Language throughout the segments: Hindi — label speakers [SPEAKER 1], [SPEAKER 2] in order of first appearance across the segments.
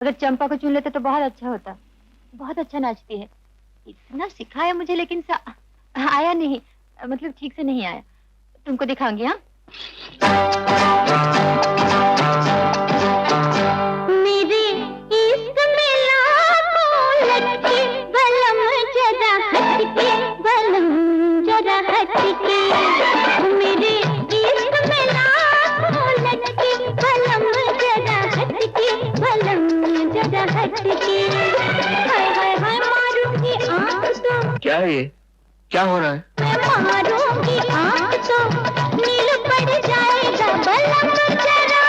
[SPEAKER 1] अगर चंपा को चुन लेते तो बहुत अच्छा होता। बहुत अच्छा नाचती है। इतना सिखाया मुझे, लेकिन आया नहीं, मतलब ठीक से नहीं आया। तुमको दिखाऊंगी। हाँ, मेरे इश्क में लाखों लटके बलम जरा हटके, बलम जरा हटके। मेरे इश्क में लाखों लटके बलम जरा हटके, बलम जरा हटके। हाय हाय हाय मारूंगी आँख तो।
[SPEAKER 2] क्या है ये? क्या हो रहा है?
[SPEAKER 1] मैं मारूंगी आँख तो नील पड़ जाएगा बलम जरा।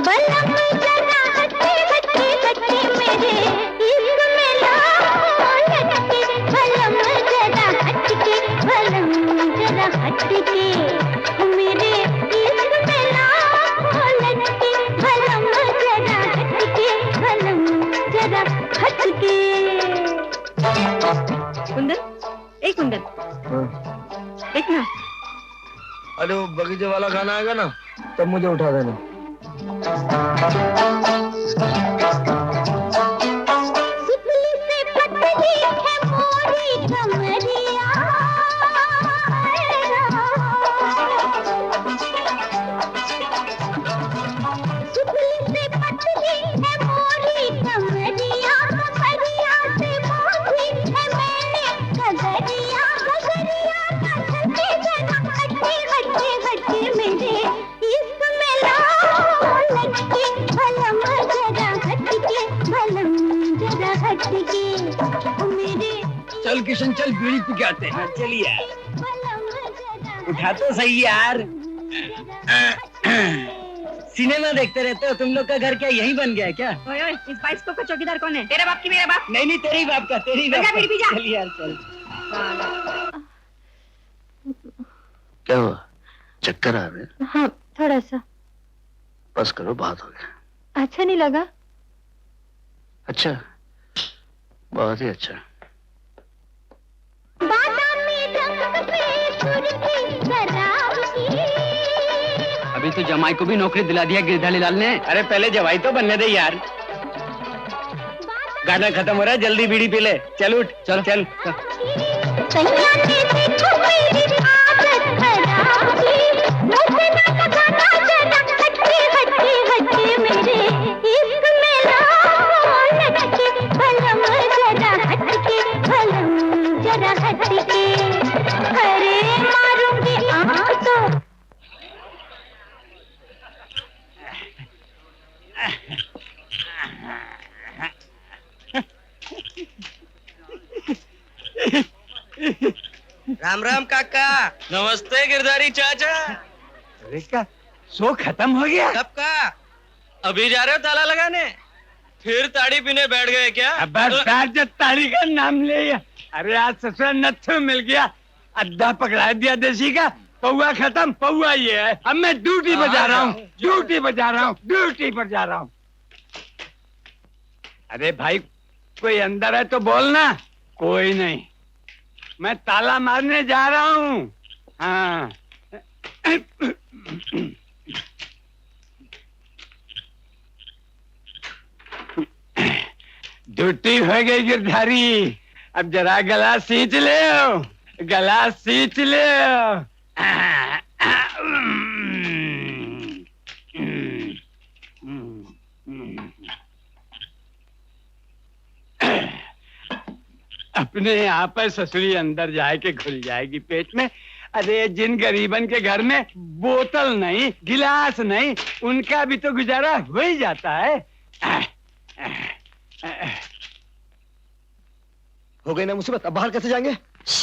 [SPEAKER 1] बलम जरा हटके हटके हटके, मेरे इश्क में लाखों लटके बलम जरा हटके, बलम जरा हटके। मेरे इश्क में लाखों लटके बलम जरा हटके, बलम जरा हटके। कुंदन, एक कुंदन, देख ना।
[SPEAKER 2] अरे वो बगीचे वाला गाना आएगा ना, तब मुझे उठा देना।
[SPEAKER 1] सुतली से पतली है मोरी कमरिया, सुतली से पतली है मोरी कमरिया, कमरिया से बांधी है मैंने गगरिया, गगरिया का छलके जना हटके हटके हटके, मेरे इश्क में लाखों लटके बलम जरा हटके, बलम जरा हटके। मेरे
[SPEAKER 2] चल किशन चल, बीड़ी पी के आते हैं। चल यार,
[SPEAKER 1] बलम जरा
[SPEAKER 2] उठा तो सही यार। सिनेमा देखते रहते हो तुम लोग का घर क्या यही बन गया है क्या?
[SPEAKER 3] ओए ओए, इस बाइस्कोप का चौकीदार कौन है? तेरा बाप की मेरा बाप?
[SPEAKER 2] नहीं नहीं, तेरी बाप का, तेरी बाप
[SPEAKER 3] जा,
[SPEAKER 2] का।
[SPEAKER 3] बीड़ी पी जा।
[SPEAKER 2] चल यार चल। क्या हुआ? चक्कर आ रहे हैं?
[SPEAKER 1] हाँ, थोड़ा सा।
[SPEAKER 2] बस करो, बात हो गया।
[SPEAKER 1] अच्छा नहीं लगा?
[SPEAKER 2] अच्छा, बहुत ही अच्छा।
[SPEAKER 1] बादामी रंग पे सुर्खी शराब की।
[SPEAKER 4] अभी तो जमाई को भी नौकरी दिला दिया गिरधारी लाल ने।
[SPEAKER 2] अरे पहले जवाई तो बनने दे यार। गाना खत्म हो रहा है, जल्दी बीड़ी पी ले। चल उठ, चल चल, चल।
[SPEAKER 1] सैया ने देखो मेरी आदत खराब की, मुझसे ना लगाना जरा हटके हटके हटके, मेरे इश्क में लाखों लटके बलम जरा हटके, बलम जरा हटके। अरे मारूंगी आँख तो।
[SPEAKER 2] राम राम काका। नमस्ते गिरधारी चाचा।
[SPEAKER 4] अरे क्या शो खत्म हो गया?
[SPEAKER 2] कब का? अभी जा रहे हो ताला लगाने? फिर ताड़ी पीने बैठ गए क्या?
[SPEAKER 4] अब जब ताड़ी का नाम ले। अरे आज ससुर नत्थु मिल गया, अड्डा पकड़ा दिया देसी का। पौआ खत्म, पौआ ये है। अब मैं ड्यूटी पर जा रहा हूँ, ड्यूटी पर जा रहा हूँ, ड्यूटी पर जा रहा हूँ। अरे भाई, कोई अंदर है तो बोलना। कोई नहीं, मैं ताला मारने जा रहा हूँ। हाँ। ड्यूटी हो गई गिरधारी। अब जरा गला सींच ले, गला सींच ले। अपने यहाँ पर ससुरी अंदर जाए के घुल जाएगी पेट में। अरे जिन गरीबन के घर में बोतल नहीं, गिलास नहीं, उनका भी तो गुजारा हो ही जाता है।
[SPEAKER 5] हो गई ना मुसीबत, अब बाहर कैसे जाएंगे?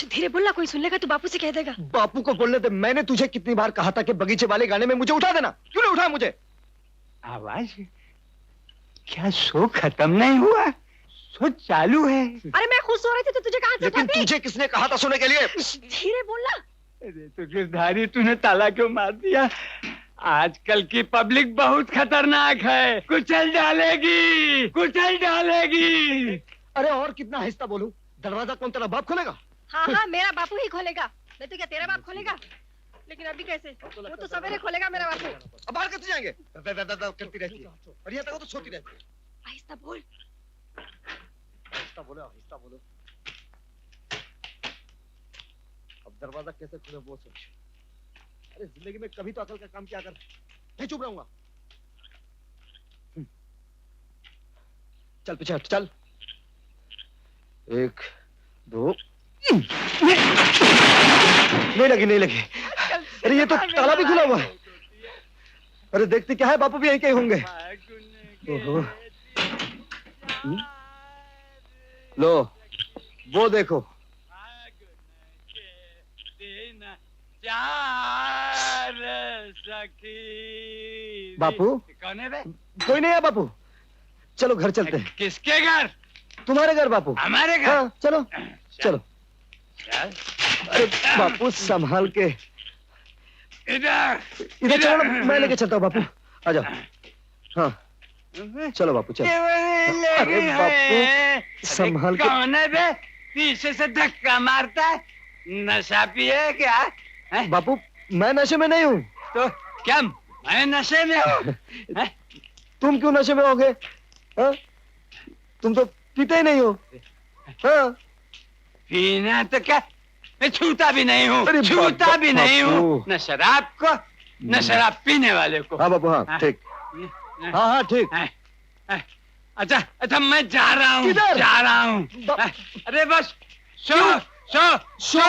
[SPEAKER 3] धीरे बोलना, कोई सुन लेगा तो बापू से कह देगा।
[SPEAKER 5] बापू को बोलने दे। मैंने तुझे कितनी बार कहा था कि बगीचे वाले गाने में मुझे उठा देना, क्यों नहीं उठाया मुझे?
[SPEAKER 4] आवाज क्या शो खत्म नहीं हुआ? शो चालू है।
[SPEAKER 3] अरे मैं खुश हो रही थी तो तुझे कहाँ से
[SPEAKER 5] लेकिन
[SPEAKER 3] उठाती?
[SPEAKER 5] तुझे किसने कहा था सुनने के लिए?
[SPEAKER 3] धीरे बोलना।
[SPEAKER 4] अरे तो गिरधारी, तूने ताला क्यों मार दिया? आजकल की पब्लिक बहुत खतरनाक है, कुचल डालेगी, कुचल डालेगी।
[SPEAKER 5] अरे और कितना आहिस्ता बोलूं? दरवाजा कौन तेरा बाप खोलेगा?
[SPEAKER 3] हाँ हाँ, मेरा बापू ही खोलेगा। नहीं तो क्या तेरा बाप खोलेगा? लेकिन अभी कैसे? वो तो सवेरे खोलेगा मेरा बापू।
[SPEAKER 5] अब बाहर कैसे जाएंगे? करती रहती है और यहाँ तक तो सोती रहती है।
[SPEAKER 3] आहिस्ता बोल।
[SPEAKER 5] आहिस्ता बोलो, आहिस्ता बोलो। अब दरवाजा कैसे खुले वो सोच। अरे जिंदगी में कभी तो अकल का काम किया कर। नहीं चुप रहूंगा। चल पीछे हट, चल। 1 2 नहीं लगी, नहीं लगी। अरे ये तो ताला भी खुला हुआ है। अरे देखते क्या है, बापू भी यहीं कहीं होंगे। ओहो। लो वो देखो।
[SPEAKER 4] 4 सखी।
[SPEAKER 5] बापू
[SPEAKER 4] कौन है बे?
[SPEAKER 5] कोई नहीं है बापू। चलो घर चलते हैं।
[SPEAKER 4] किसके घर?
[SPEAKER 5] तुम्हारे घर बापू।
[SPEAKER 4] हमारे घर?
[SPEAKER 5] हाँ चलो चलो।
[SPEAKER 4] चल।
[SPEAKER 5] अरे बापू संभाल के।
[SPEAKER 4] इधर
[SPEAKER 5] इधर चलो ना, मैं लेके चलता हूँ बापू। आ जाओ। हाँ चलो बापू चलो। अरे बापू संभाल के।
[SPEAKER 4] कौन है बे? पीछे से धक्का मारता है। नशा पिए क्या है?
[SPEAKER 5] बापू मैं नशे में नहीं हूँ।
[SPEAKER 4] तो क्या मैं नशे में हूँ?
[SPEAKER 5] तुम क्यों नशे में होगे? हाँ? तुम तो पीते ही नहीं हो। हाँ?
[SPEAKER 4] पीना तो क्या, मैं छूता भी नहीं हूँ।
[SPEAKER 5] अरे
[SPEAKER 4] छूता भी नहीं हूँ,
[SPEAKER 5] बापू।
[SPEAKER 4] न शराब को न शराब पीने वाले को।
[SPEAKER 5] हाँ बापू हाँ ठीक। हाँ हाँ ठीक।
[SPEAKER 4] अच्छा अच्छा मैं जा रहा हूँ,
[SPEAKER 5] किधर?
[SPEAKER 4] जा रहा हूँ। अरे बस शो शो शो।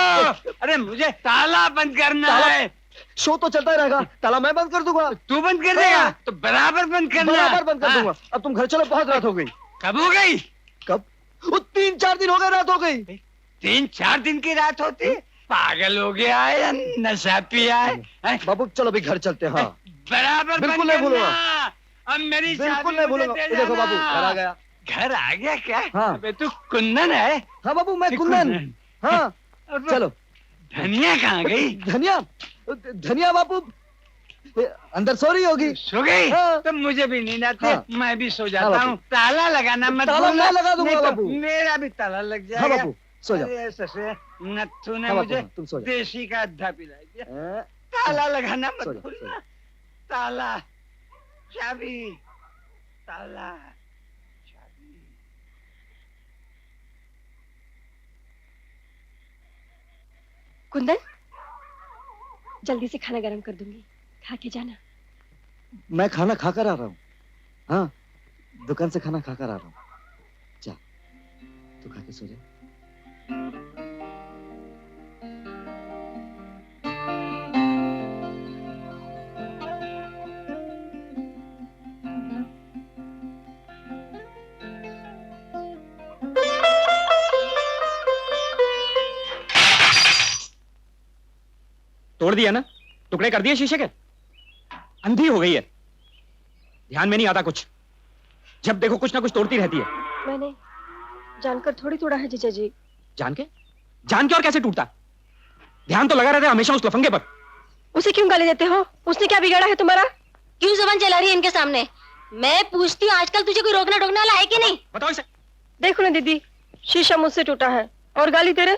[SPEAKER 4] अरे मुझे ताला बंद करना
[SPEAKER 5] ताला?
[SPEAKER 4] है।
[SPEAKER 5] शो तो चलता ही रहेगा, ताला मैं बंद कर दूंगा।
[SPEAKER 4] तू बंद कर देगा तो बराबर बंद करना।
[SPEAKER 5] बराबर बंद कर
[SPEAKER 4] हाँ।
[SPEAKER 5] दूंगा। अब तुम घर चलो, बहुत रात हो गई।
[SPEAKER 4] कब हो गई?
[SPEAKER 5] कब? वो 3-4 दिन हो गए, रात हो गई।
[SPEAKER 4] 3-4 दिन की रात होती? पागल हो गया है या नशा पिया है?
[SPEAKER 5] बाबू चलो अभी घर चलते हैं। हाँ
[SPEAKER 4] बराबर
[SPEAKER 5] बिल्कुल
[SPEAKER 4] बंद
[SPEAKER 5] नहीं
[SPEAKER 4] करना।
[SPEAKER 5] भूलूंगा।
[SPEAKER 4] अब मेरी
[SPEAKER 5] बिल्कुल
[SPEAKER 4] चाबी
[SPEAKER 5] नहीं
[SPEAKER 4] मुझे
[SPEAKER 5] भूलूंगा।
[SPEAKER 4] दे
[SPEAKER 5] ये देखो
[SPEAKER 4] जाना।
[SPEAKER 5] बाबू घर आ गया।
[SPEAKER 4] घर आ गया क्या?
[SPEAKER 5] हाँ।
[SPEAKER 4] अबे तू कुंदन है?
[SPEAKER 5] हाँ बाबू मैं कुंदन। हाँ चलो।
[SPEAKER 4] धनिया कहाँ गई?
[SPEAKER 5] धनिया? धनिया बापू अंदर सो रही होगी।
[SPEAKER 4] सो गई?
[SPEAKER 5] हाँ।
[SPEAKER 4] तो मुझे भी नींद आती है,
[SPEAKER 5] हाँ।
[SPEAKER 4] मैं भी सो
[SPEAKER 5] हाँ
[SPEAKER 4] जाता
[SPEAKER 5] बापू।
[SPEAKER 4] हूँ। ताला लगाना मत
[SPEAKER 5] ताला
[SPEAKER 4] भूलना,
[SPEAKER 5] मैं लगा दूंगा
[SPEAKER 4] नहीं तो
[SPEAKER 5] बापू।
[SPEAKER 4] मेरा भी ताला लग
[SPEAKER 5] हाँ
[SPEAKER 4] जाएगा।
[SPEAKER 5] बापू सो जाओ।
[SPEAKER 4] अरे ससुर नत्थू ने
[SPEAKER 5] हाँ बापू,
[SPEAKER 4] मुझे
[SPEAKER 5] हाँ, तुम सो जाओ।
[SPEAKER 4] देसी का अद्धा पिला दिया।
[SPEAKER 5] हाँ,
[SPEAKER 4] ताला लगाना मत
[SPEAKER 5] सो जाओ,
[SPEAKER 4] भूलना। ताला चाबी ताला चाबी।
[SPEAKER 3] कुंदन जल्दी से खाना गरम कर दूंगी, खा के जाना।
[SPEAKER 5] मैं खाना खाकर आ रहा हूँ। हाँ दुकान से खाना खाकर आ रहा हूँ। जा तू खा के सो जा।
[SPEAKER 6] तोड़ दिया ना, टुकड़े कर दिए शीशे के। अंधी हो गई है, ध्यान में नहीं आता कुछ। जब देखो कुछ ना कुछ तोड़ती रहती है।
[SPEAKER 3] मैंने जानकर थोड़ी तोड़ा है जीजा जी।
[SPEAKER 6] जान के? जान के और कैसे टूटता? ध्यान तो लगा रहता है हमेशा उस लफंगे पर।
[SPEAKER 3] उसे क्यों गाली देते हो? उसने क्या बिगाड़ा है तुम्हारा?
[SPEAKER 1] क्यों जुबान चला रही है इनके सामने? मैं पूछती हूँ आजकल तुझे कोई रोकना टोकने वाला है कि नहीं?
[SPEAKER 6] बताओ इसे।
[SPEAKER 3] देखो ना दीदी, शीशा मुझसे टूटा है और गाली दे रहे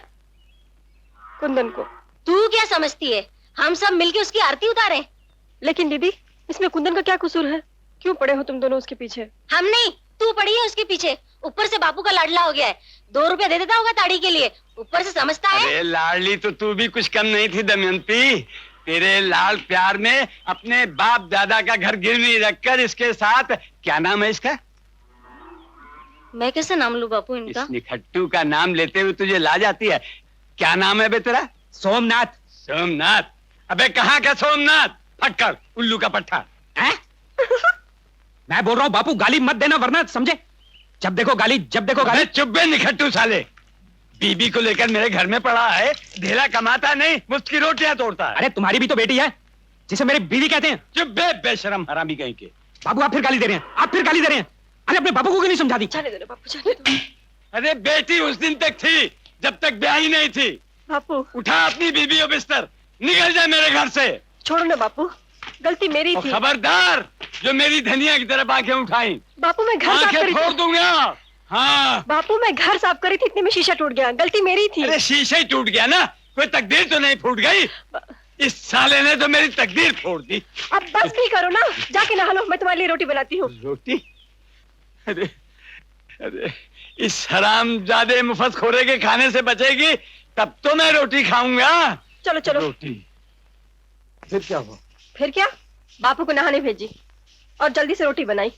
[SPEAKER 3] कुंदन को।
[SPEAKER 1] तू क्या समझती है हम सब मिलके उसकी आरती उतारे?
[SPEAKER 3] लेकिन दीदी इसमें कुंदन का क्या कसूर है? क्यों पड़े हो तुम दोनों उसके पीछे?
[SPEAKER 1] हम नहीं, तू पड़ी है उसके पीछे। ऊपर से बापू का लाडला हो गया है, 2 रुपया दे देता होगा ताड़ी के लिए, ऊपर से समझता है।
[SPEAKER 4] अरे लाडली तो तू भी कुछ कम नहीं थी दमयंती। तेरे लाल प्यार में अपने बाप दादा का घर गिरवी रखकर इसके साथ, क्या नाम है इसका?
[SPEAKER 1] मैं कैसे नाम लूं बापू इनका?
[SPEAKER 4] इस निखट्टू का नाम लेते हुए तुझे ला जाती है। क्या नाम है बे तेरा?
[SPEAKER 6] सोमनाथ।
[SPEAKER 4] सोमनाथ? अबे कहाँ का सोमनाथ? फटकर उल्लू का पट्टा है?
[SPEAKER 6] मैं बोल रहा हूँ बापू गाली मत देना वरना समझे। जब देखो गाली, जब देखो गाली।
[SPEAKER 4] अबे चुप बे निखट्टू साले। बीबी को लेकर मेरे घर में पड़ा है, ढेला कमाता नहीं, मुफ्त की रोटियां तोड़ता है।
[SPEAKER 6] अरे तुम्हारी भी तो बेटी है जिसे मेरी बीवी कहते हैं।
[SPEAKER 4] चुप बे बेशरम हरामी कहीं के।
[SPEAKER 6] बाबू आप फिर गाली दे रहे हैं, आप फिर गाली दे रहे हैं। अरे अपने बापू को क्यों नहीं समझा दी?
[SPEAKER 3] जाने दो ना बापू, जाने दो।
[SPEAKER 4] अरे बेटी उस दिन तक थी जब तक ब्याही नहीं थी।
[SPEAKER 3] बापू
[SPEAKER 4] उठा अपनी बीबी और बिस्तर, निकल जा मेरे घर से।
[SPEAKER 3] छोड़ो ना बापू, गलती मेरी
[SPEAKER 4] और
[SPEAKER 3] थी।
[SPEAKER 4] खबरदार जो मेरी धनिया की तरफ आंखें उठाई,
[SPEAKER 3] बापू मैं घर साफ
[SPEAKER 4] आंखें
[SPEAKER 3] करी
[SPEAKER 4] फोड़
[SPEAKER 3] थी।
[SPEAKER 4] दूंगा। हाँ
[SPEAKER 3] बापू मैं घर साफ करी थी, इतने में शीशा टूट गया, गलती मेरी थी।
[SPEAKER 4] अरे शीशा ही टूट गया ना, कोई तकदीर तो नहीं फूट गई। इस साले ने तो मेरी तकदीर फोड़ दी।
[SPEAKER 3] अब बस भी करो ना, जाके नहा लो, मैं तुम्हारे लिए रोटी बनाती हूँ।
[SPEAKER 4] रोटी? अरे अरे, इस हरामजादे मुफतखोरे के खाने से बचेगी तब तो मैं रोटी खाऊंगा।
[SPEAKER 3] चलो चलो।
[SPEAKER 4] रोटी?
[SPEAKER 5] फिर क्या हुआ?
[SPEAKER 3] फिर क्या, बापू को नहाने भेजी और जल्दी से रोटी बनाई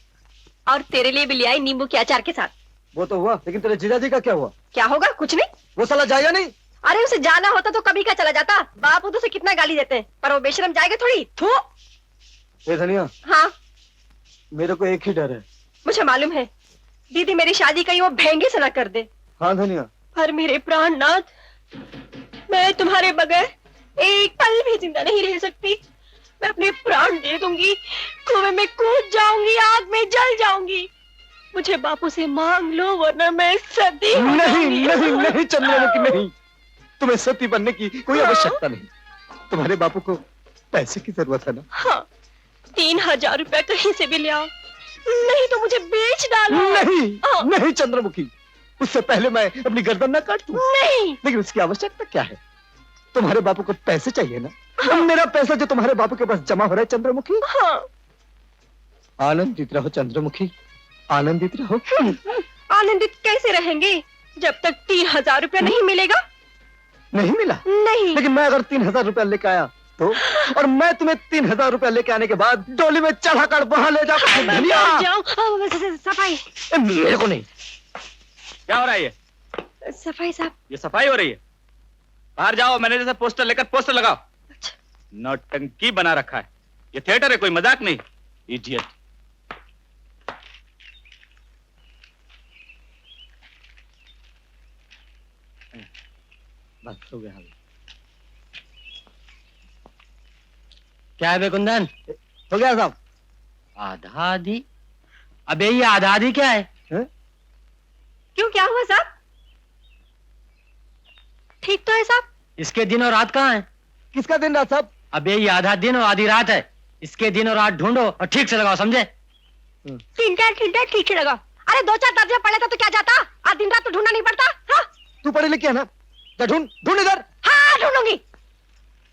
[SPEAKER 3] और तेरे लिए भी ले आई नींबू के अचार के साथ।
[SPEAKER 5] वो तो हुआ, लेकिन तेरे जीजाजी का क्या हुआ?
[SPEAKER 3] क्या होगा? कुछ नहीं।
[SPEAKER 5] वो साला जाएगा नहीं?
[SPEAKER 3] अरे उसे जाना होता तो कभी का चला जाता, बापू तो उसे कितना गाली देते हैं, पर वो बेशरम जाएगा थोड़ी। थू।
[SPEAKER 5] ए धनिया,
[SPEAKER 3] हाँ
[SPEAKER 5] मेरे को एक ही डर है।
[SPEAKER 3] मुझे मालूम है, दीदी मेरी शादी कहीं वो भेंगे से ना कर दे।
[SPEAKER 5] हाँ धनिया।
[SPEAKER 3] पर मेरे प्राणनाथ, मैं तुम्हारे बगैर एक पल भी जिंदा नहीं रह सकती। मैं अपने प्राण दे दूंगी, कुएं में कूद जाऊंगी, आग में जल जाऊंगी। मुझे बापू से मांग लो, वरना मैं सती हो
[SPEAKER 5] नहीं
[SPEAKER 3] जाऊंगी।
[SPEAKER 5] नहीं नहीं चंद्रमुखी, नहीं, तुम्हें सती बनने की कोई आवश्यकता नहीं। तुम्हारे बापू को पैसे की जरूरत है ना?
[SPEAKER 3] हाँ, 3000 रुपया कहीं से भी ले आओ, नहीं तो मुझे बेच डालो।
[SPEAKER 5] नहीं
[SPEAKER 3] हाँ।
[SPEAKER 5] नहीं चंद्रमुखी, उससे पहले मैं अपनी गर्दन ना काट दूं।
[SPEAKER 3] नहीं।
[SPEAKER 5] लेकिन उसकी आवश्यकता क्या है? तुम्हारे बापू को पैसे चाहिए ना? हाँ। मेरा पैसा जो तुम्हारे बापू के पास जमा हो रहा है चंद्रमुखी।
[SPEAKER 3] हाँ।
[SPEAKER 5] आनंदित रहो चंद्रमुखी, आनंदित रहो।
[SPEAKER 3] आनंदित कैसे रहेंगे जब तक 3000 रुपया नहीं मिलेगा?
[SPEAKER 5] नहीं मिला?
[SPEAKER 3] नहीं।
[SPEAKER 5] लेकिन मैं अगर 3000 रुपया लेके आया तो, और मैं तुम्हें 3000 रुपया लेके आने के बाद डोली में चढ़ाकर वहां ले जाऊंगा। धनिया,
[SPEAKER 3] सफाई।
[SPEAKER 5] मेरे को नहीं।
[SPEAKER 2] क्या हो रहा है ये?
[SPEAKER 3] सफाई साहब।
[SPEAKER 2] ये सफाई हो रही है? बाहर जाओ, मैंने जैसे पोस्टर लेकर पोस्टर लगाओ। नौटंकी बना रखा है, ये थिएटर है, कोई मजाक नहीं। इडियट।
[SPEAKER 5] बस हो गया।
[SPEAKER 7] क्या है बे कुंदन?
[SPEAKER 5] हो गया साहब।
[SPEAKER 7] आधा आधी? अबे ये आधा आधी क्या है?
[SPEAKER 3] क्यों, क्या हुआ साहब? ठीक तो है साहब।
[SPEAKER 7] इसके दिन और रात कहाँ है?
[SPEAKER 5] किसका दिन रात साहब?
[SPEAKER 7] अबे ये आधा दिन और आधी रात है। इसके दिन और रात ढूंढो और ठीक से लगाओ, समझे?
[SPEAKER 3] ठीक है लगा। अरे 2-4 दर्जे पढ़े था तो क्या जाता, आज दिन रात तो ढूंढना नहीं पड़ता। हाँ
[SPEAKER 5] तू पढ़े लिखे है ना? जा ढूंढ ढूंढ इधर।
[SPEAKER 3] हाँ ढूंढूंगी।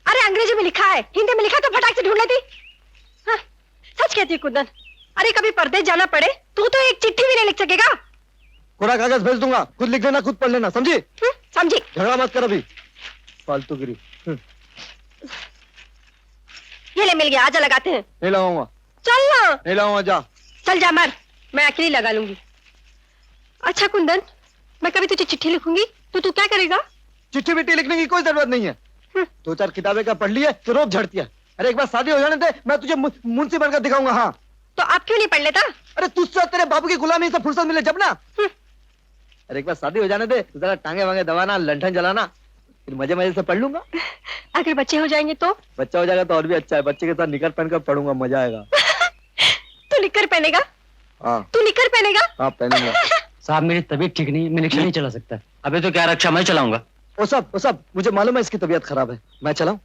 [SPEAKER 3] अरे अंग्रेजी में लिखा है, हिंदी में लिखा तो फटाक से ढूंढ लेती। हाँ, सच कहती है कुंदन, अरे कभी परदेश जाना पड़े तू तो एक चिट्ठी भी नहीं लिख सकेगा।
[SPEAKER 5] कोरा कागज भेज दूंगा, खुद लिख देना, खुद पढ़ लेना, समझी?
[SPEAKER 3] समझी।
[SPEAKER 5] झगड़ा मत कर अभी, फालतूगिरी।
[SPEAKER 3] ये ले, मिल गया, आजा लगाते हैं।
[SPEAKER 5] नहीं लगाऊंगा।
[SPEAKER 3] चल ना।
[SPEAKER 5] नहीं लगाऊंगा, जा।
[SPEAKER 3] चल जा मर, मैं अकेली लगा लूंगी। अच्छा कुंदन, मैं कभी तुझे चिट्ठी लिखूंगी तो तू क्या करेगा?
[SPEAKER 5] चिट्ठी विट्ठी लिखने की कोई जरूरत नहीं है। 2-4 किताबें का पढ़ ली है तो रोज झड़ती है। अरे एक बार शादी हो जाने दे, मैं तुझे मुंशी बनकर दिखाऊंगा। हाँ
[SPEAKER 3] तो आप क्यों नहीं पढ़ लेता?
[SPEAKER 5] अरे तुझसे तेरे बाबू की गुलामी से फुर्सत मिले जब ना। अरे एक बार शादी हो जाने दे, जरा टांगे वांगे दबाना, लंठन जलाना, फिर मजे मजे से पढ़ लूंगा।
[SPEAKER 3] अगर बच्चे हो जाएंगे तो?
[SPEAKER 5] बच्चा हो जाएगा तो और भी अच्छा है, बच्चे के साथ निकर पहनकर पढ़ूंगा, मजा आएगा।
[SPEAKER 3] तू निकर पहनेगा?
[SPEAKER 5] हाँ।
[SPEAKER 3] तू निकर पहनेगा?
[SPEAKER 5] हाँ पहनूंगा।
[SPEAKER 7] साहब मेरी तबीयत ठीक नहीं, मैं रिक्शा नहीं चला सकता। अबे तो क्या रक्षा मैं चलाऊंगा?
[SPEAKER 5] ओ सब मुझे मालूम है इसकी तबीयत खराब है, मैं चलाऊं?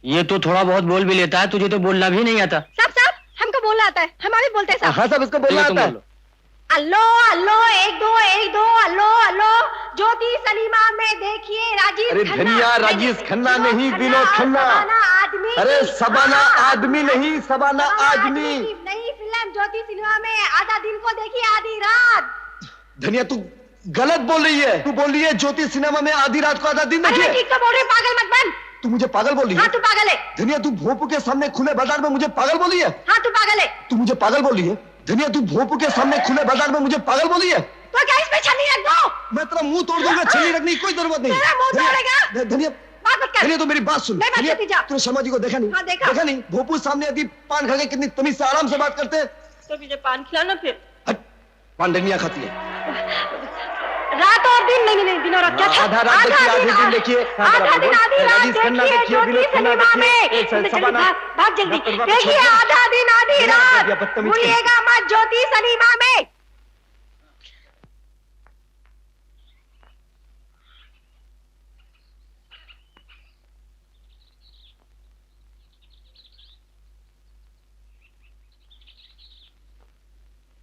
[SPEAKER 7] ये तो थोड़ा बहुत बोल भी लेता है, तुझे तो बोलना भी नहीं आता।
[SPEAKER 3] साहब हमको बोलना आता है, हम भी बोलते हैं साहब।
[SPEAKER 5] हाँ साहब, इसको बोलना आता है।
[SPEAKER 3] अल्लो अल्लो 1 2 1 2 अल्लो अल्लो, ज्योति सलीमा में देखिए राजीव
[SPEAKER 5] अरे
[SPEAKER 3] खन्ना।
[SPEAKER 5] धनिया, राजेश खन्ना नहीं, विनोद खन्ना।
[SPEAKER 3] आदमी।
[SPEAKER 5] अरे सबाना आदमी नहीं, सबाना आदमी।
[SPEAKER 3] नई फिल्म ज्योति सिनेमा में, आधा दिन को देखिए आधी रात।
[SPEAKER 5] धनिया तू गलत बोल रही है, तू बोल रही है ज्योति सिनेमा में आधी रात को आधा दिन देखिए।
[SPEAKER 3] ठीक तो बोल रहे, पागल मत बन।
[SPEAKER 5] तू मुझे पागल बोल रही
[SPEAKER 3] हाँ
[SPEAKER 5] है?
[SPEAKER 3] तू पागल है।
[SPEAKER 5] धनिया तू भोपू के सामने खुले बाजार में मुझे पागल बोली है?
[SPEAKER 3] हाँ तू पागल है।
[SPEAKER 5] तू मुझे पागल बोली है? धनिया तू भोपू के सामने खुले बाजार में मुझे पागल बोली है?
[SPEAKER 3] तो क्या इसमें छन्नी रख दो?
[SPEAKER 5] मैं तेरा मुंह तोड़ दूंगा, छन्नी रखने की कोई जरूरत नहीं।
[SPEAKER 3] तेरा मुंह तोड़ेगा?
[SPEAKER 5] धनिया
[SPEAKER 3] बात मत कर।
[SPEAKER 5] धनिया तो मेरी बात सुन।
[SPEAKER 3] नहीं,
[SPEAKER 5] धनिया,
[SPEAKER 3] मत जा।
[SPEAKER 5] तूने शर्मा जी को देखा नहीं?
[SPEAKER 3] हाँ, देखा।
[SPEAKER 5] नहीं? भोपू सामने यदि पान खा के कितनी तमीज से आराम से बात करते हैं।
[SPEAKER 3] तो मुझे पान खिलाना फिर।
[SPEAKER 5] हट, पान धनिया खाती है।
[SPEAKER 3] रात और दिन नहीं, दिन और रात क्या था?
[SPEAKER 5] आधा रात देखिए, आधे दिन देखिए।
[SPEAKER 3] आधा दिन आधी रात
[SPEAKER 5] राजेश खन्ना
[SPEAKER 3] देखिए
[SPEAKER 5] देखिए,
[SPEAKER 3] ज्योति
[SPEAKER 5] विनोद खन्ना
[SPEAKER 3] सिनेमा में।
[SPEAKER 5] देखिए,
[SPEAKER 3] जल्दी
[SPEAKER 5] सबाना।
[SPEAKER 3] भाग जल्दी
[SPEAKER 5] डॉक्टर बाबू
[SPEAKER 3] देखिए,
[SPEAKER 5] छोड़ दो।
[SPEAKER 3] आधा दिन आधी
[SPEAKER 5] मेरा
[SPEAKER 3] रात,
[SPEAKER 5] दिया बदतमीज
[SPEAKER 3] भूलिएगा मत ज्योति सिनेमा में।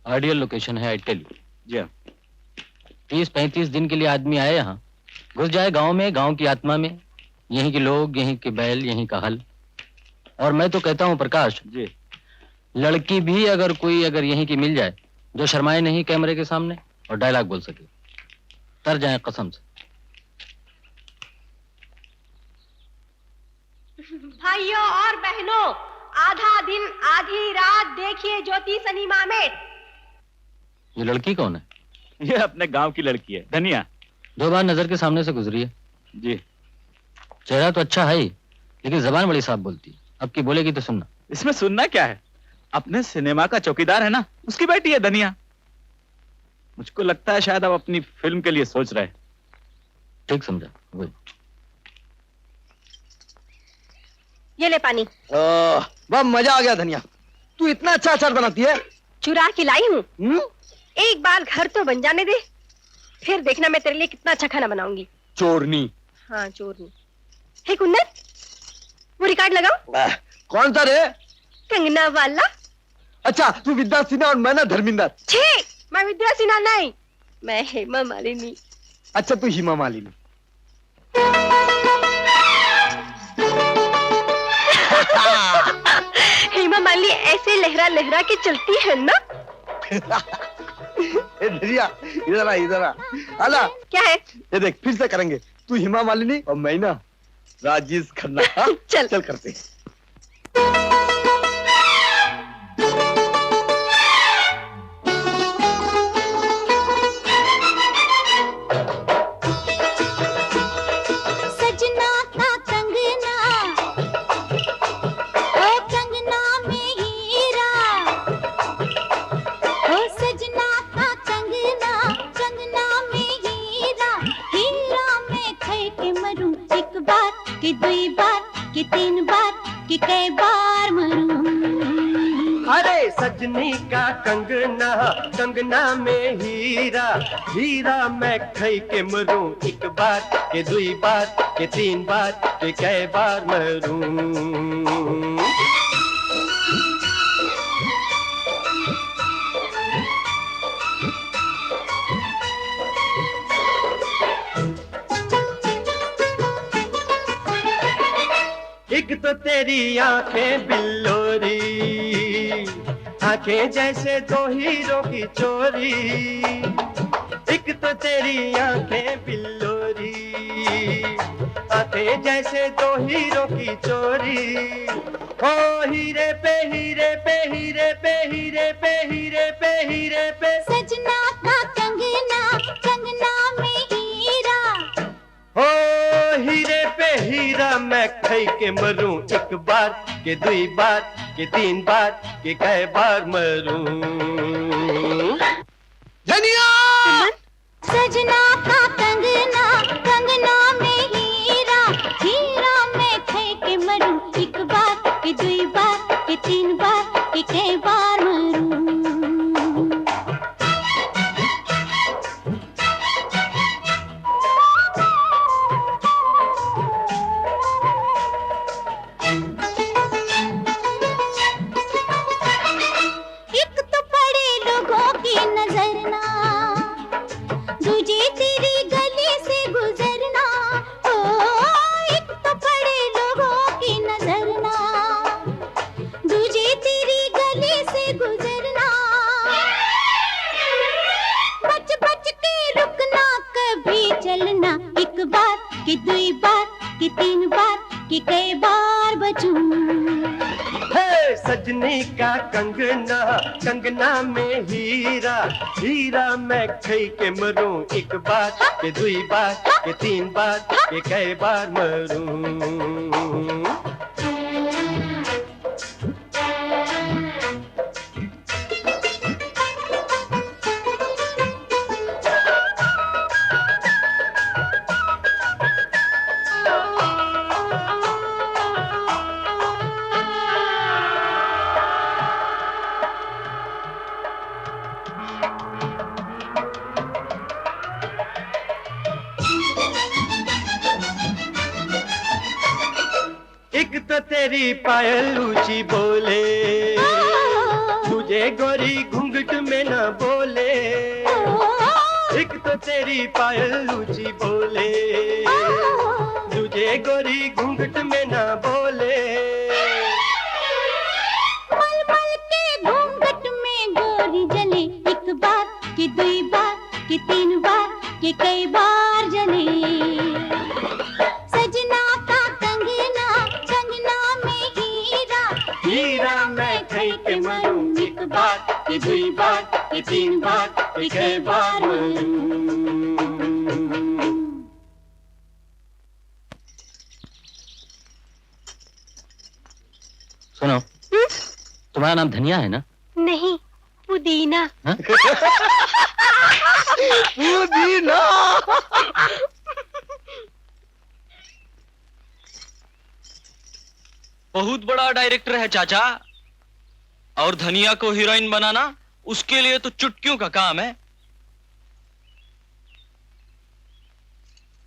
[SPEAKER 7] आइडियल लोकेशन है, आई टेल यू।
[SPEAKER 2] जी हाँ।
[SPEAKER 7] 30-35 दिन के लिए आदमी आए यहाँ, घुस जाए गांव में, गांव की आत्मा में, यहीं के लोग, यहीं के बैल, यहीं का हल, और मैं तो कहता हूँ प्रकाश
[SPEAKER 2] जी।
[SPEAKER 7] लड़की भी अगर कोई यहीं की मिल जाए जो शर्माए नहीं कैमरे के सामने और डायलॉग बोल सके, तर जाए कसम से।
[SPEAKER 3] भाइयों और बहनों, आधा दिन आधी रात देखिए ज्योति सिनेमा में।
[SPEAKER 7] ये लड़की कौन है?
[SPEAKER 2] ये अपने गांव की लड़की है, धनिया।
[SPEAKER 7] 2 बार नजर के सामने से गुजरी है।
[SPEAKER 2] जी।
[SPEAKER 7] चेहरा तो अच्छा है ही, लेकिन जबान बड़ी साफ बोलती है। अब की बोलेगी तो सुनना।
[SPEAKER 2] इसमें सुनना क्या है? अपने सिनेमा का चौकीदार है ना, उसकी बेटी है धनिया। मुझको लगता है शायद आप अपनी फिल्म के लिए सोच रहे हैं।
[SPEAKER 7] ठीक समझा, वही।
[SPEAKER 3] ये ले पानी।
[SPEAKER 5] वाह, मजा आ गया धनिया। तू इतना अच्छा अचार बनाती है।
[SPEAKER 3] चुरा के लाई हूँ। एक बार घर तो बन जाने दे, फिर देखना मैं तेरे लिए कितना अच्छा खाना बनाऊंगी।
[SPEAKER 5] चोरनी।
[SPEAKER 3] हाँ, चोरनी। हे कुन्नर, वो रिकॉर्ड लगाओ।
[SPEAKER 5] कौन सा रे?
[SPEAKER 3] कंगना वाला।
[SPEAKER 5] अच्छा, तू विद्या सिन्हा और मैं ना धर्मिंदर।
[SPEAKER 3] छे, मैं विद्या सिन्हा नहीं, मैं हेमा मालिनी।
[SPEAKER 5] अच्छा, तू हेमा मालिनी।
[SPEAKER 3] हेमा मालिनी ऐसे लहरा लहरा के चलती है ना।
[SPEAKER 5] ए धनिया, इधर आ, इधर आ। आला।
[SPEAKER 3] क्या है?
[SPEAKER 5] ये देख, फिर से करेंगे। तू हेमा मालिनी और मैं ना राजेश खन्ना।
[SPEAKER 3] चल
[SPEAKER 5] चल करते हैं।
[SPEAKER 8] सजना का कंगना, ओ कंगना में हीरा, ओ सजना का कंगना, कंगना में हीरा, हीरा में खै के मरूं, एक बार के 2 बार के 3 बार के कई बार मरूं।
[SPEAKER 9] अरे सजनी का कंगना, कंगना में हीरा, हीरा मैं खई के मरूं, एक बार के 2 बार के 3 बार के कई बार मरूं। एक तो तेरी आंखें बिल्लोरी, आंखें जैसे 2 हीरो की चोरी। एक तो तेरी आंखें बिल्लोरी, आंखें जैसे 2 हीरो की चोरी। ओ हीरे पे हीरे पे हीरे पे हीरे पे हीरे पे हीरे पे।
[SPEAKER 8] सजना का कंगना, कंगना में हीरा,
[SPEAKER 9] ओ हीरे पे हीरा मैं खई के मरूं, एक बार के 2 बार के 3 बार के कई बार मरूं।
[SPEAKER 5] धनिया!
[SPEAKER 8] सजना का कंगना, कंगना में हीरा, हीरा में खै के मरूं, एक बार के 2 बार के 3 बार के कई बार मरूं। एक तो पड़े लोगों की नजर ना, दूजे तेरी गली से गुजरना। ओ एक तो पड़े लोगों की नजर ना, दूजे तेरी गली से गुजरना। बच बच के रुकना, कभी चलना, एक बार के 2 बार के 3 बार के कई बार बचूं।
[SPEAKER 9] हे सजनी का कंगना, कंगना में हीरा, हीरा मैं खई के मरूं, एक बार के 2 बार के 3 बार के कई बार मरूं। एक तो तेरी पायल ऊंची बोले, तुझे गोरी घूंघट में न बोले। एक तो तेरी पायल ऊंची बोले, तुझे गोरी घूंघट में न बोले।
[SPEAKER 8] कि 3 बार कि कई बार जले। सजना का कंगना कंगना में हीरा,
[SPEAKER 9] हीरा मैं खई के मरूं एक बार कि 2 बार कि 3 बार कि कई बार मरूं।
[SPEAKER 7] सुनो, तुम्हारा नाम धनिया है ना?
[SPEAKER 3] नहीं, पुदीना।
[SPEAKER 7] हाँ?
[SPEAKER 5] पुदीना।
[SPEAKER 10] बहुत बड़ा डायरेक्टर है चाचा, और धनिया को हीरोइन बनाना उसके लिए तो चुटकियों का काम है।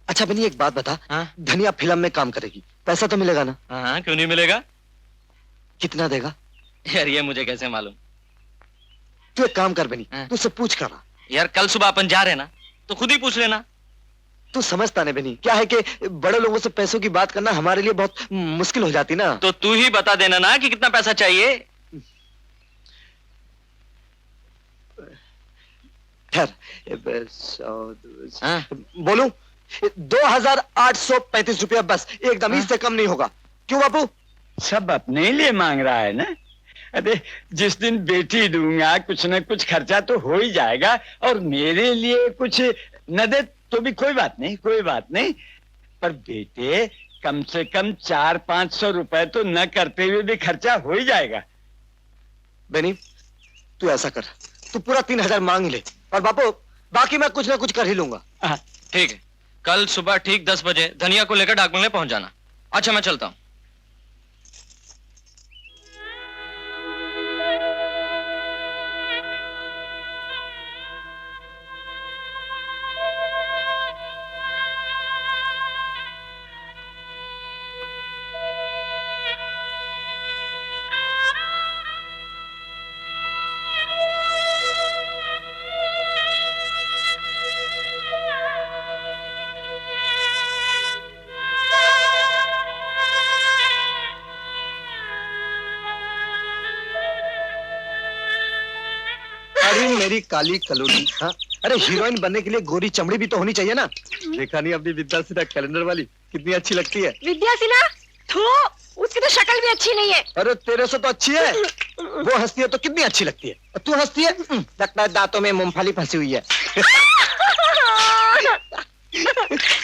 [SPEAKER 5] अच्छा बनी, एक बात बता।
[SPEAKER 10] हाँ?
[SPEAKER 5] धनिया फिल्म में काम करेगी, पैसा तो मिलेगा ना?
[SPEAKER 10] हाँ, क्यों नहीं मिलेगा?
[SPEAKER 5] कितना देगा?
[SPEAKER 10] यार ये मुझे कैसे मालूम?
[SPEAKER 5] तू एक काम कर बनी,
[SPEAKER 10] हाँ?
[SPEAKER 5] तू उससे पूछ कर।
[SPEAKER 10] यार कल सुबह अपन जा रहे हैं ना, तो खुद ही पूछ लेना।
[SPEAKER 5] तू समझता नहीं बनी, क्या है कि बड़े लोगों से पैसों की बात करना हमारे लिए बहुत मुश्किल हो जाती ना।
[SPEAKER 10] तो तू ही बता देना ना कि कितना पैसा चाहिए।
[SPEAKER 5] ठहर,
[SPEAKER 10] हाँ?
[SPEAKER 5] बोलूं? 2835 रुपया बस, एकदम।
[SPEAKER 10] हाँ?
[SPEAKER 5] इससे कम नहीं होगा। क्यों बापू?
[SPEAKER 4] सब अपने लिए मांग रहा है ना। अरे जिस दिन बेटी दूंगा कुछ न कुछ खर्चा तो हो ही जाएगा, और मेरे लिए कुछ न दे तो भी कोई बात नहीं, कोई बात नहीं। पर बेटे कम से कम 400-500 रुपए तो न करते हुए भी खर्चा हो ही जाएगा।
[SPEAKER 5] बेनी, तू ऐसा कर, तू पूरा 3000 मांग ले, और बापू बाकी मैं कुछ ना कुछ कर ही लूंगा।
[SPEAKER 10] ठीक है, कल सुबह ठीक 10 बजे धनिया को लेकर डाक बंगले पहुंच जाना। अच्छा मैं चलता हूँ।
[SPEAKER 5] मेरी काली कलोनी। हाँ? अरे हीरोइन बनने के लिए गोरी चमड़ी भी तो होनी चाहिए ना। देखा नहीं अपनी विद्या सिन्हा कैलेंडर वाली कितनी अच्छी लगती है?
[SPEAKER 3] विद्या सिन्हा? थू, उसकी तो शक्ल भी अच्छी नहीं है।
[SPEAKER 5] अरे तेरे से तो अच्छी है। वो हंसती है तो कितनी अच्छी लगती है, और तू हंसती है लगता है दांतों में मूंगफली फंसी हुई है।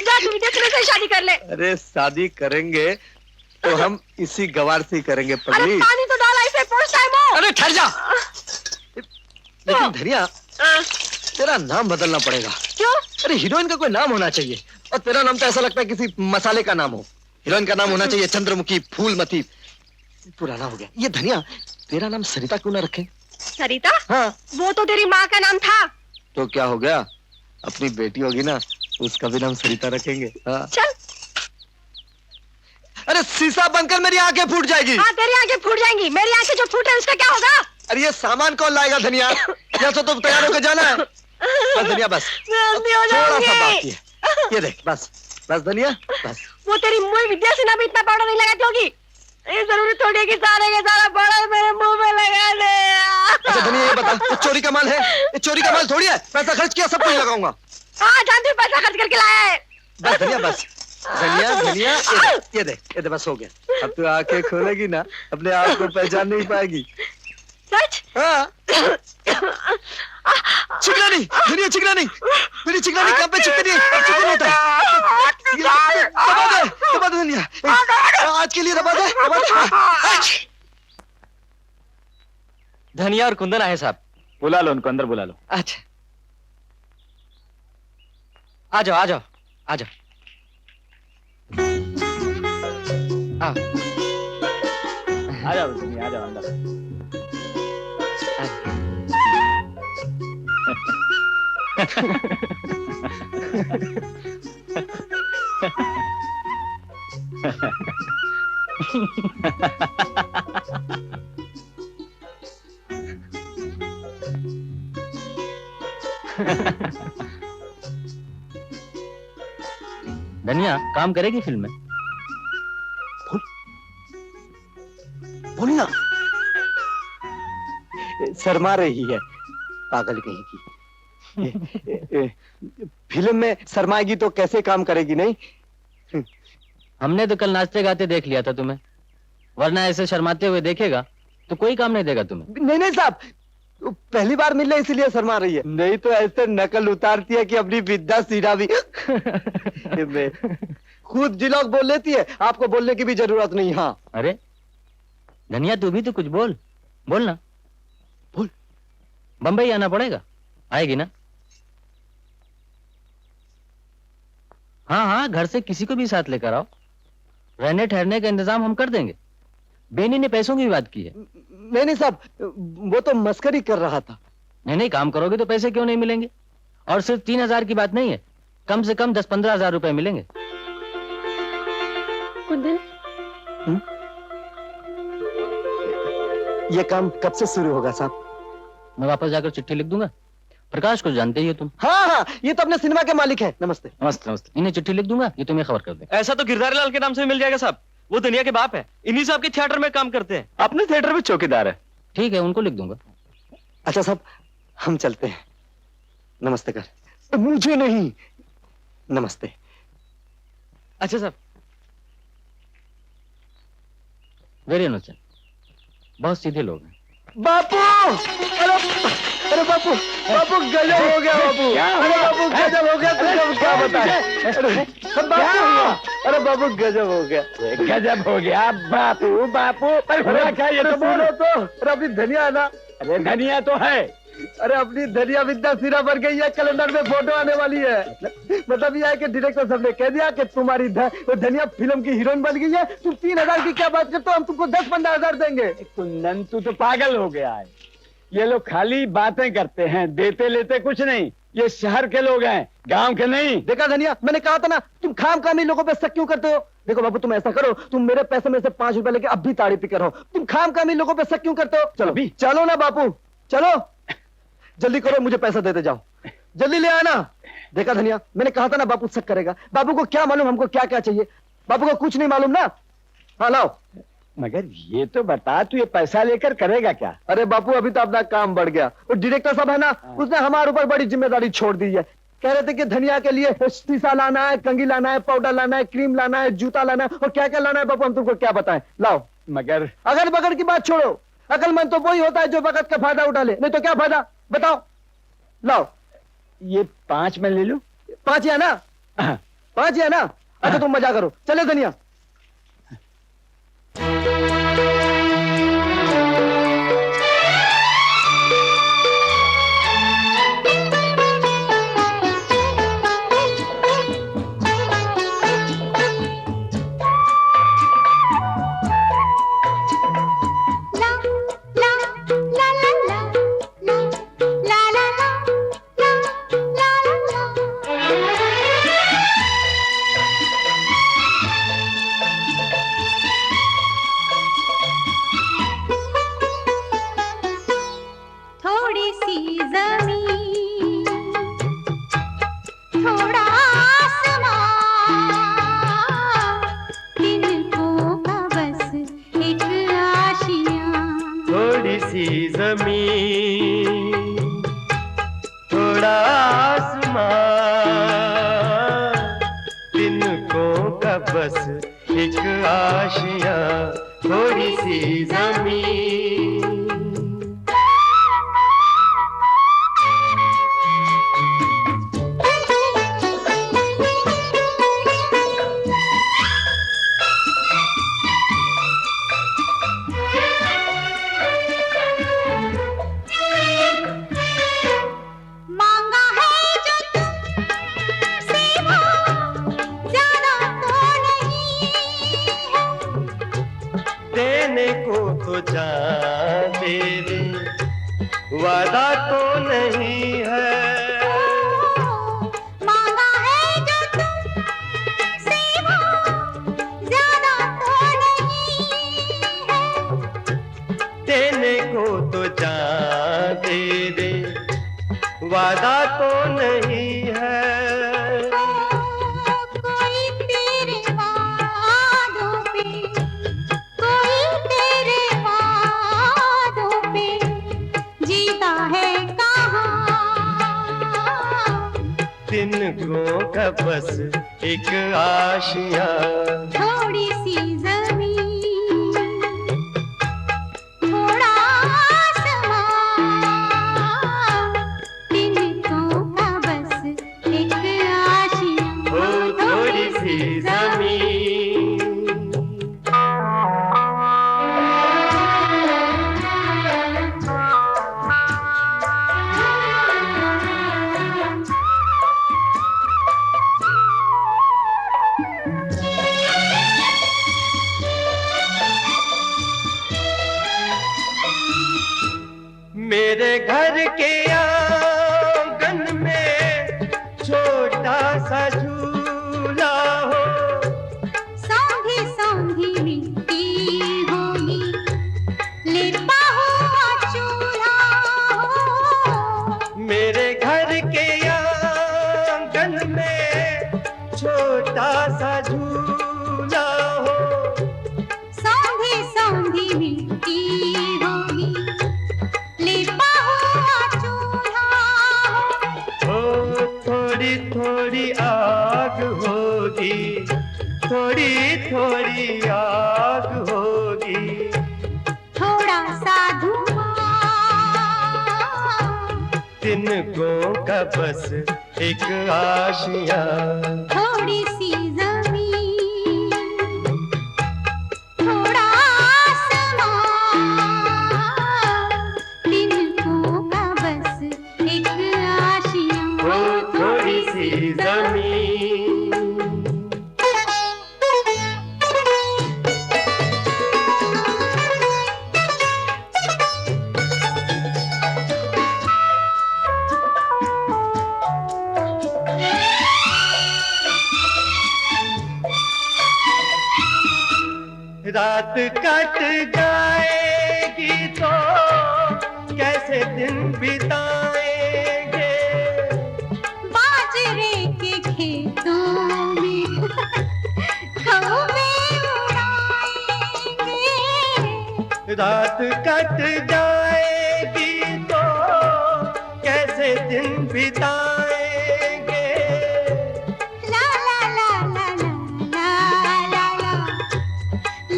[SPEAKER 3] जा तू विद्या सिन्हा से शादी कर ले।
[SPEAKER 5] अरे शादी करेंगे तो हम इसी गवार से ही करेंगे
[SPEAKER 3] अरे
[SPEAKER 5] पगली।
[SPEAKER 3] पानी तो डाला इसे, पहुंचता है वो।
[SPEAKER 5] अरे ठहर जा। लेकिन धनिया, तेरा नाम बदलना पड़ेगा।
[SPEAKER 3] क्यों?
[SPEAKER 5] अरे हीरोइन का कोई नाम होना चाहिए, और तेरा नाम तो ऐसा लगता है किसी मसाले का नाम हो। हीरोइन का नाम होना चाहिए चंद्रमुखी, फूलमती। पुराना हो गया ये। धनिया, तेरा नाम सरिता क्यों ना रखें?
[SPEAKER 3] सरिता?
[SPEAKER 5] हाँ।
[SPEAKER 3] वो तो तेरी माँ का नाम था।
[SPEAKER 5] तो क्या हो गया, अपनी बेटी होगी ना, उसका भी नाम सरिता रखेंगे। हाँ।
[SPEAKER 3] चल।
[SPEAKER 5] अरे शीशा बनकर मेरी आंखें फूट जाएगी।
[SPEAKER 3] हाँ, तेरी आंखें फूट जाएंगी। मेरी आंखें जो फूटे उसका क्या होगा?
[SPEAKER 5] अरे ये सामान कौन लाएगा धनिया? जैसा तो तैयार होकर जाना है। बस धनिया बस, थोड़ा सा बाकी है। ये देख, बस बस धनिया बस।
[SPEAKER 3] वो तेरी मुंह विद्या सिन्हा भी इतना पाउडर नहीं लगाती होगी। ये जरूरी थोड़ी है कि सारे के सारा पाउडर मेरे मुंह में लगा दे।
[SPEAKER 5] अच्छा धनिया ये बता, ये चोरी का माल है? ये चोरी का माल थोड़ी है, पैसा खर्च किया सब कुछ लगाऊंगा।
[SPEAKER 3] हाँ जानती हूँ, पैसा खर्च करके लाया है।
[SPEAKER 5] बस धनिया बस। धनिया धनिया ये दे बस हो गया। अब तू आंखें खोलेगी ना, अपने आप को पहचान नहीं पाएगी।
[SPEAKER 3] सच?
[SPEAKER 5] हाँ। चिकना नहीं धनिया, चिकना नहीं, मेरी चिकना नहीं। कहाँ पे चिकन नहीं, अब चिकन होता है। दबा दे धनिया, आज के लिए दबा दे।
[SPEAKER 10] धनिया और कुंदन आए साहब।
[SPEAKER 6] बुला लो उनको, अंदर बुला लो।
[SPEAKER 10] अच्छा आ जाओ आ जाओ आ जाओ।
[SPEAKER 6] आ जाओ धनिया, आ जाओ अंदर।
[SPEAKER 7] धनिया काम करेगी फिल्म में?
[SPEAKER 5] बोल ना। शर्मा रही है पागल कहीं की। फिल्म में शर्माएगी तो कैसे काम करेगी नहीं?
[SPEAKER 7] हमने तो कल नाचते गाते देख लिया था तुम्हें, वरना ऐसे शर्माते हुए देखेगा तो कोई काम नहीं देगा तुम्हें।
[SPEAKER 5] नहीं नहीं साहब, पहली बार मिल रहे इसीलिए शर्मा रही है, नहीं तो ऐसे नकल उतारती है कि अपनी विद्या सीधा भी खुद डिलॉग बोल लेती है, आपको बोलने की भी जरूरत नहीं। हाँ
[SPEAKER 7] अरे धनिया तू भी तो कुछ बोल, बोल ना,
[SPEAKER 5] बोल।
[SPEAKER 7] बंबई आना पड़ेगा, आएगी ना? हाँ हाँ, घर से किसी को भी साथ लेकर आओ, रहने ठहरने का इंतजाम हम कर देंगे। बेनी ने पैसों की बात की है।
[SPEAKER 5] नहीं नहीं साहब, वो तो मस्करी कर रहा था।
[SPEAKER 7] नहीं नहीं, काम करोगे तो पैसे क्यों नहीं मिलेंगे? और सिर्फ 3,000 की बात नहीं है, कम से कम 10-15 हजार रुपए मिलेंगे।
[SPEAKER 3] कुंदन,
[SPEAKER 5] ये काम कब से शुरू होगा साहब?
[SPEAKER 7] मैं वापस जाकर चिट्ठी लिख दूंगा। प्रकाश को जानते ही हो तुम।
[SPEAKER 5] हाँ हाँ, ये तो अपने सिनेमा के मालिक है। नमस्ते।
[SPEAKER 7] नमस्ते नमस्ते। इन्हें चिट्ठी लिख दूंगा, ये तुम्हें खबर कर दें।
[SPEAKER 10] ऐसा तो गिरधारी लाल के नाम से भी मिल जाएगा साहब, वो दुनिया के बाप है, इन्हीं से आपके थिएटर में काम करते हैं।
[SPEAKER 2] अपने थिएटर में चौकीदार है।
[SPEAKER 7] ठीक है, उनको लिख दूंगा।
[SPEAKER 5] अच्छा साहब, हम चलते हैं। नमस्ते कर। मुझे नहीं, नमस्ते।
[SPEAKER 10] अच्छा साहब।
[SPEAKER 7] वेरी इनोसेंट, बहुत सीधे लोग हैं।
[SPEAKER 5] बापू, अरे बापू, बापू गजब हो गया बापू। अरे बापू गजब हो गया, तुझे क्या बताएं? अरे बापू गजब हो गया,
[SPEAKER 4] गजब हो गया बापू। बापू पर क्या ये तो बोलो
[SPEAKER 5] तो। अरे अपनी धनिया है ना?
[SPEAKER 4] अरे धनिया तो है।
[SPEAKER 5] अरे अपनी धनिया विद्या सिरा भर गई है, कैलेंडर में फोटो आने वाली है। मतलब ये है कि डायरेक्टर साहब ने कह दिया कि तुम्हारी धनिया फिल्म की हीरोइन बन गई है। तुम 3,000 की क्या बात करते हो, हम तुमको 10-15 हजार देंगे।
[SPEAKER 4] कुंदन तू तो पागल हो गया है, ये लोग खाली बातें करते हैं, देते लेते कुछ नहीं। ये शहर के लोग हैं, गांव के नहीं।
[SPEAKER 5] देखा धनिया, मैंने कहा था ना, तुम खाम-खामी लोगों पे शक क्यों करते हो? देखो बाबू, तुम ऐसा करो, तुम मेरे पैसे में से 5 रुपए लेके अब भी ताड़ी पी कर रहो। तुम खाम-खामी लोगों पे शक क्यों करते हो? चलो
[SPEAKER 4] अभी
[SPEAKER 5] चलो ना बापू, चलो जल्दी करो, मुझे पैसा देते जाओ, जल्दी ले आना। देखा धनिया, मैंने कहा था ना बापू शक करेगा। बाबू को क्या मालूम हमको क्या क्या चाहिए? बाबू को कुछ नहीं मालूम ना। हाँ लाओ।
[SPEAKER 4] मगर ये तो बता, तू ये पैसा लेकर करेगा क्या?
[SPEAKER 5] अरे बापू, अभी तो अपना काम बढ़ गया। वो डायरेक्टर साहब है ना, उसने हमारे ऊपर बड़ी जिम्मेदारी छोड़ दी है। कह रहे थे कि धनिया के लिए शीशा लाना है, कंघी लाना है, पाउडर लाना है, क्रीम लाना है, जूता लाना है, और क्या क्या लाना है बापू, हम तुमको क्या बताएं। लाओ।
[SPEAKER 4] मगर
[SPEAKER 5] अगर बगड़ की बात छोड़ो, अकलमंद तो वही होता है जो वक्त का फायदा उठा ले, नहीं तो क्या फायदा बताओ। लाओ।
[SPEAKER 4] ये 5 में ले लूं?
[SPEAKER 5] 5 या ना? 5 या ना? अच्छा तुम मजा करो, चले धनिया।
[SPEAKER 9] तिनको का बस एक आशिया।
[SPEAKER 8] थोड़ी सी जमीन, थोड़ा आसमां, तिनको का बस एक आशिया।
[SPEAKER 9] ओ थोड़ी सी जमीन। मेरे घर के आंगन में छोटा सा झूला हो,
[SPEAKER 8] सौंधी सौंधी मिट्टी होगी, लेपा हुआ चूल्हा हो।
[SPEAKER 9] मेरे घर के आंगन में छोटा सा झूला हो,
[SPEAKER 8] सौंधी सौंधी मिट्टी होगी, लेपा हुआ चूल्हा हो।
[SPEAKER 9] ओ थोड़ी थोड़ी आग होगी, थोड़ी थोड़ी आग होगी।
[SPEAKER 8] थोड़ा सा धुआं,
[SPEAKER 9] तिनको का बस एक आशिया।
[SPEAKER 8] थोड़ी सी जमीन, थोड़ा आसमां, तिनको का बस एक आशिया।
[SPEAKER 9] ओ थोड़ी सी जमीन। रात कट जाएगी तो कैसे दिन बिताएंगे,
[SPEAKER 8] बाजरे के खेतों में कौवे उड़ाएंगे।
[SPEAKER 9] रात कट जाएगी तो कैसे दिन बिताएंगे।
[SPEAKER 8] ला ला ला ला ला ला ला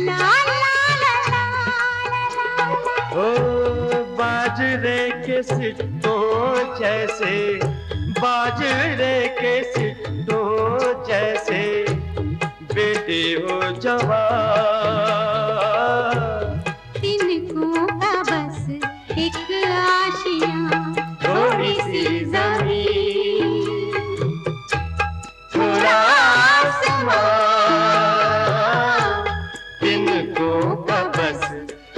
[SPEAKER 8] ला ला ला ला।
[SPEAKER 9] ओ बाजरे के सिट्टों जैसे, बाजरे के सिट्टों जैसे बेटे हो जवान।
[SPEAKER 8] तिनको का बस एक आशिया।
[SPEAKER 9] थोड़ी सी जमीन, थोड़ा आसमां, तिनको का बस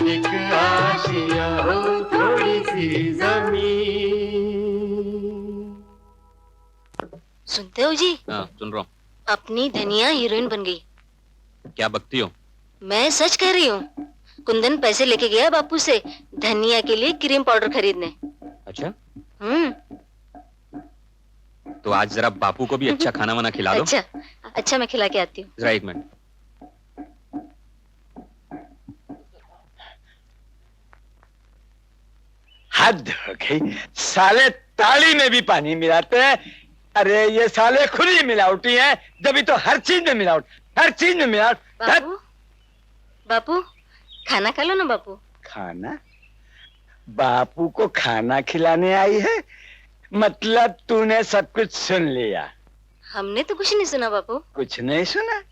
[SPEAKER 9] एक आशिया। हो थोड़ी सी जमीन।
[SPEAKER 11] सुनते हो जी,
[SPEAKER 2] हाँ सुन रहा हूँ।
[SPEAKER 11] अपनी धनिया हीरोइन बन गई।
[SPEAKER 2] क्या बकती हो?
[SPEAKER 11] मैं सच कह रही हूँ। कुंदन पैसे लेके गया बापू से धनिया के लिए क्रीम पाउडर खरीदने।
[SPEAKER 2] अच्छा,
[SPEAKER 6] तो आज जरा बापू को भी अच्छा खाना वाना खिला दो।
[SPEAKER 11] अच्छा अच्छा, मैं खिला के आती हूँ।
[SPEAKER 6] जरा एक मिनट।
[SPEAKER 4] हद हो गई, साले ताली में भी पानी मिलाते हैं। अरे ये साले खुद ही मिलावटी हैं, जब तो हर चीज में मिलावट, हर चीज में मिलावट।
[SPEAKER 11] बापू बापू खाना खा लो ना बापू।
[SPEAKER 4] खाना? बापू को खाना खिलाने आई है? मतलब तूने सब कुछ सुन लिया?
[SPEAKER 11] हमने तो कुछ नहीं सुना बापू।
[SPEAKER 4] कुछ नहीं सुना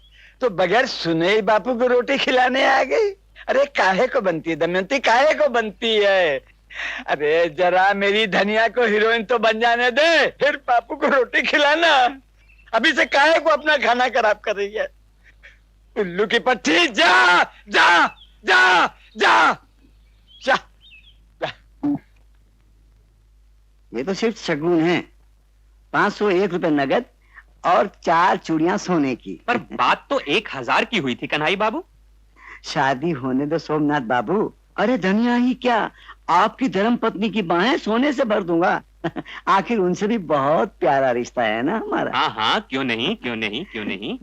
[SPEAKER 4] तो बगैर सुने ही बापू को रोटी खिलाने आ गई? अरे काहे को बनती है दमयंती, काहे को बनती है? अरे जरा मेरी धनिया को हीरोइन तो बन जाने दे, फिर बापू को रोटी खिलाना। अभी से काहे को अपना खाना खराब कर रही है? उल्लू की पट्टी, जा जा जा जा जा।
[SPEAKER 12] ये तो सिर्फ शगुन है। 501 रुपए नगद और 4 चूड़ियां सोने की।
[SPEAKER 6] पर बात तो 1000 की हुई थी कन्हई बाबू।
[SPEAKER 12] शादी होने दो सोमनाथ बाबू। अरे धनिया ही क्या, आपकी धर्म पत्नी की बाहें सोने से भर दूंगा। आखिर उनसे भी बहुत प्यारा रिश्ता है ना हमारा।
[SPEAKER 6] हाँ हाँ, क्यों नहीं क्यों नहीं क्यों नहीं।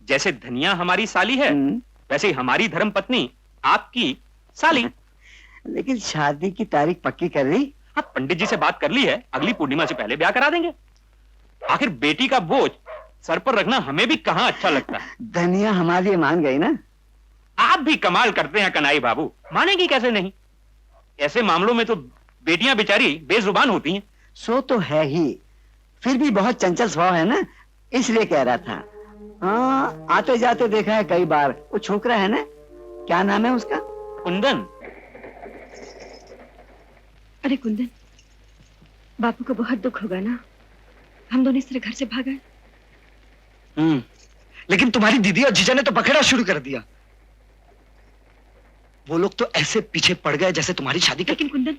[SPEAKER 6] जैसे धनिया हमारी साली है, वैसे ही हमारी धर्म पत्नी आपकी साली।
[SPEAKER 12] लेकिन शादी की तारीख पक्की कर ली?
[SPEAKER 6] हाँ, पंडित जी से बात कर ली है, अगली पूर्णिमा से पहले ब्याह करा देंगे। आखिर बेटी का बोझ सर पर रखना हमें भी कहाँ अच्छा लगता है।
[SPEAKER 12] धनिया हमारे लिए मान गई ना।
[SPEAKER 6] आप भी कमाल करते हैं कनाई बाबू, मानेगी कैसे नहीं। ऐसे मामलों में तो बेटियां बेचारी बेजुबान होती हैं।
[SPEAKER 12] सो तो है ही, फिर भी बहुत चंचल स्वभाव है ना, इसलिए कह रहा था। हाँ, आते जाते देखा है कई बार। वो छोकरा है ना, क्या नाम है उसका?
[SPEAKER 6] कुंदन।
[SPEAKER 3] अरे कुंदन, बापू को बहुत दुख होगा ना, हम दोनों इस तरह घर से भाग आए।
[SPEAKER 5] लेकिन तुम्हारी दीदी और जीजा ने तो पकड़ा शुरू कर दिया। वो लोग तो ऐसे पीछे पड़ गए जैसे तुम्हारी शादी के।
[SPEAKER 3] लेकिन कुंदन,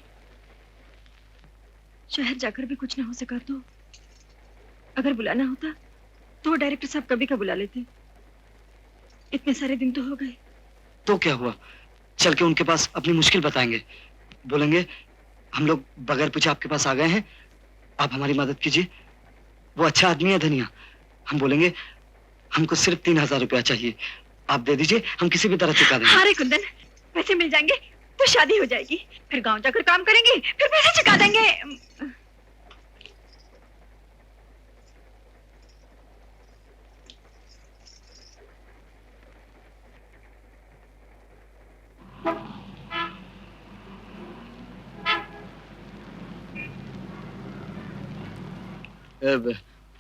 [SPEAKER 3] शहर जाकर भी कुछ ना हो सका तो अगर बुलाना होता तो वो डायरेक्टर साहब कभी का बुला लेते। इतने सारे दिन तो हो गए।
[SPEAKER 5] तो क्या हुआ, चल के उनके पास अपनी मुश्किल बताएंगे, बोलेंगे हम लोग बगैर पूछे आपके पास आ गए हैं, आप हमारी मदद कीजिए। वो अच्छा आदमी है धनिया। हम बोलेंगे हमको सिर्फ 3000 रुपया चाहिए, आप दे दीजिए, हम किसी भी तरह चुका देंगे।
[SPEAKER 3] अरे कुंदन, पैसे मिल जाएंगे तो शादी हो जाएगी, फिर गांव जाकर काम करेंगे, फिर पैसे चुका देंगे।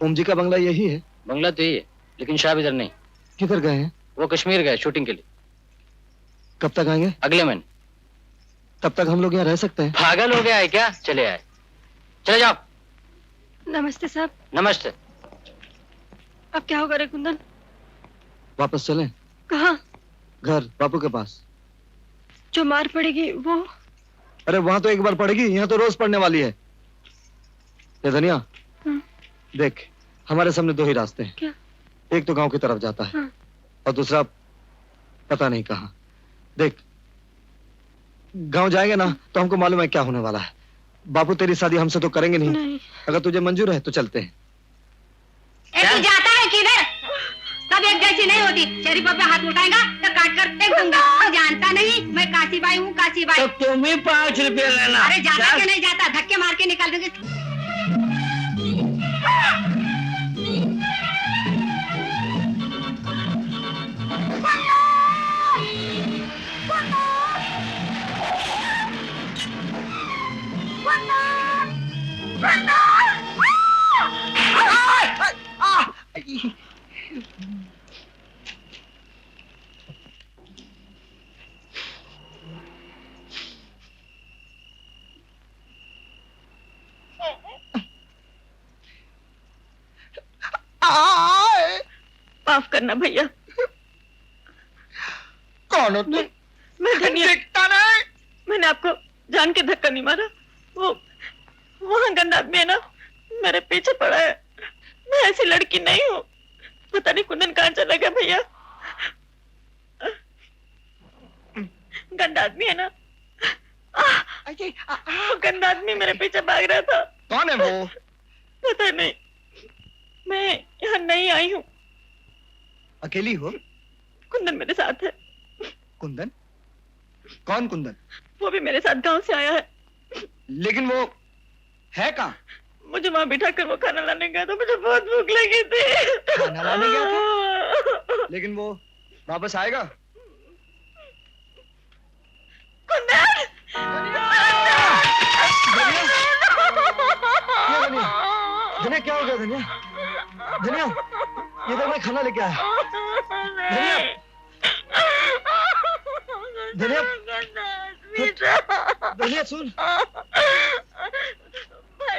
[SPEAKER 5] ओम जी का बंगला यही है?
[SPEAKER 7] बंगला तो यही है, लेकिन साहब इधर नहीं।
[SPEAKER 5] किधर गए हैं?
[SPEAKER 7] वो कश्मीर गए शूटिंग के लिए।
[SPEAKER 5] कब तक आएंगे?
[SPEAKER 7] अगले महीने।
[SPEAKER 5] तब तक हम लोग यहाँ रह सकते हैं?
[SPEAKER 7] पागल हो गया है क्या? चले आए, चले जाओ।
[SPEAKER 3] नमस्ते साहब।
[SPEAKER 7] नमस्ते।
[SPEAKER 3] अब क्या होगा रे कुंदन?
[SPEAKER 5] वापस चलें?
[SPEAKER 3] कहाँ?
[SPEAKER 5] घर, बापू के पास।
[SPEAKER 3] जो मार पड़ेगी वो?
[SPEAKER 5] अरे वहां तो एक बार पड़ेगी, यहाँ तो रोज पड़ने वाली है। ये धनिया, देख हमारे सामने दो ही रास्ते हैं।
[SPEAKER 3] क्या?
[SPEAKER 5] एक तो गांव की तरफ जाता है,
[SPEAKER 3] हाँ।
[SPEAKER 5] और दूसरा पता नहीं कहाँ। देख गांव जाएंगे ना तो हमको मालूम है क्या होने वाला है। बापू तेरी शादी हमसे तो करेंगे नहीं। अगर तुझे मंजूर है तो चलते हैं।
[SPEAKER 11] तू जाता है किधर? सब एक जैसी नहीं होती। शरीफों पे हाथ उठाएगा तो काट कर फेंक दूंगा। तू जानता नहीं मैं काशीबाई हूँ, काशीबाई।
[SPEAKER 4] तो तुम ही 5 रुपये लेना।
[SPEAKER 11] अरे जाता के नहीं जाता, धक्के मार के निकाल दूंगी।
[SPEAKER 3] माफ करना भैया।
[SPEAKER 5] कौन हो तुम?
[SPEAKER 3] मैं धनिया।
[SPEAKER 5] दिखता नहीं।
[SPEAKER 3] मैंने आपको जान के धक्का नहीं मारा। वो वहाँ गंदा आदमी है ना, मेरे पीछे पड़ा है। मैं ऐसी लड़की नहीं हूँ। पता नहीं कुंदन कहाँ चला गया भैया। गंदा आदमी है ना, वो गंदा आदमी मेरे पीछे भाग रहा था।
[SPEAKER 5] कौन है वो?
[SPEAKER 3] पता नहीं, मैं यहाँ नहीं आई हूँ।
[SPEAKER 5] अकेली हो?
[SPEAKER 3] कुंदन मेरे साथ है।
[SPEAKER 5] कुंदन? कौन कुंदन?
[SPEAKER 3] वो भी मेरे साथ गांव से आया है।
[SPEAKER 5] लेकिन वो है कहाँ?
[SPEAKER 3] मुझे वहाँ बिठा कर वो खाना लाने गया था। मुझे बहुत भूख लगी थी।
[SPEAKER 5] खाना लाने गया था? लेकिन वो वापस आएगा?
[SPEAKER 3] कुंदन!
[SPEAKER 5] धनिया क्या हो गया? धनिया, धनिया ये तो मैं खाना लेके आया। धनिया, धनिया, धनिया सुन।
[SPEAKER 3] भाई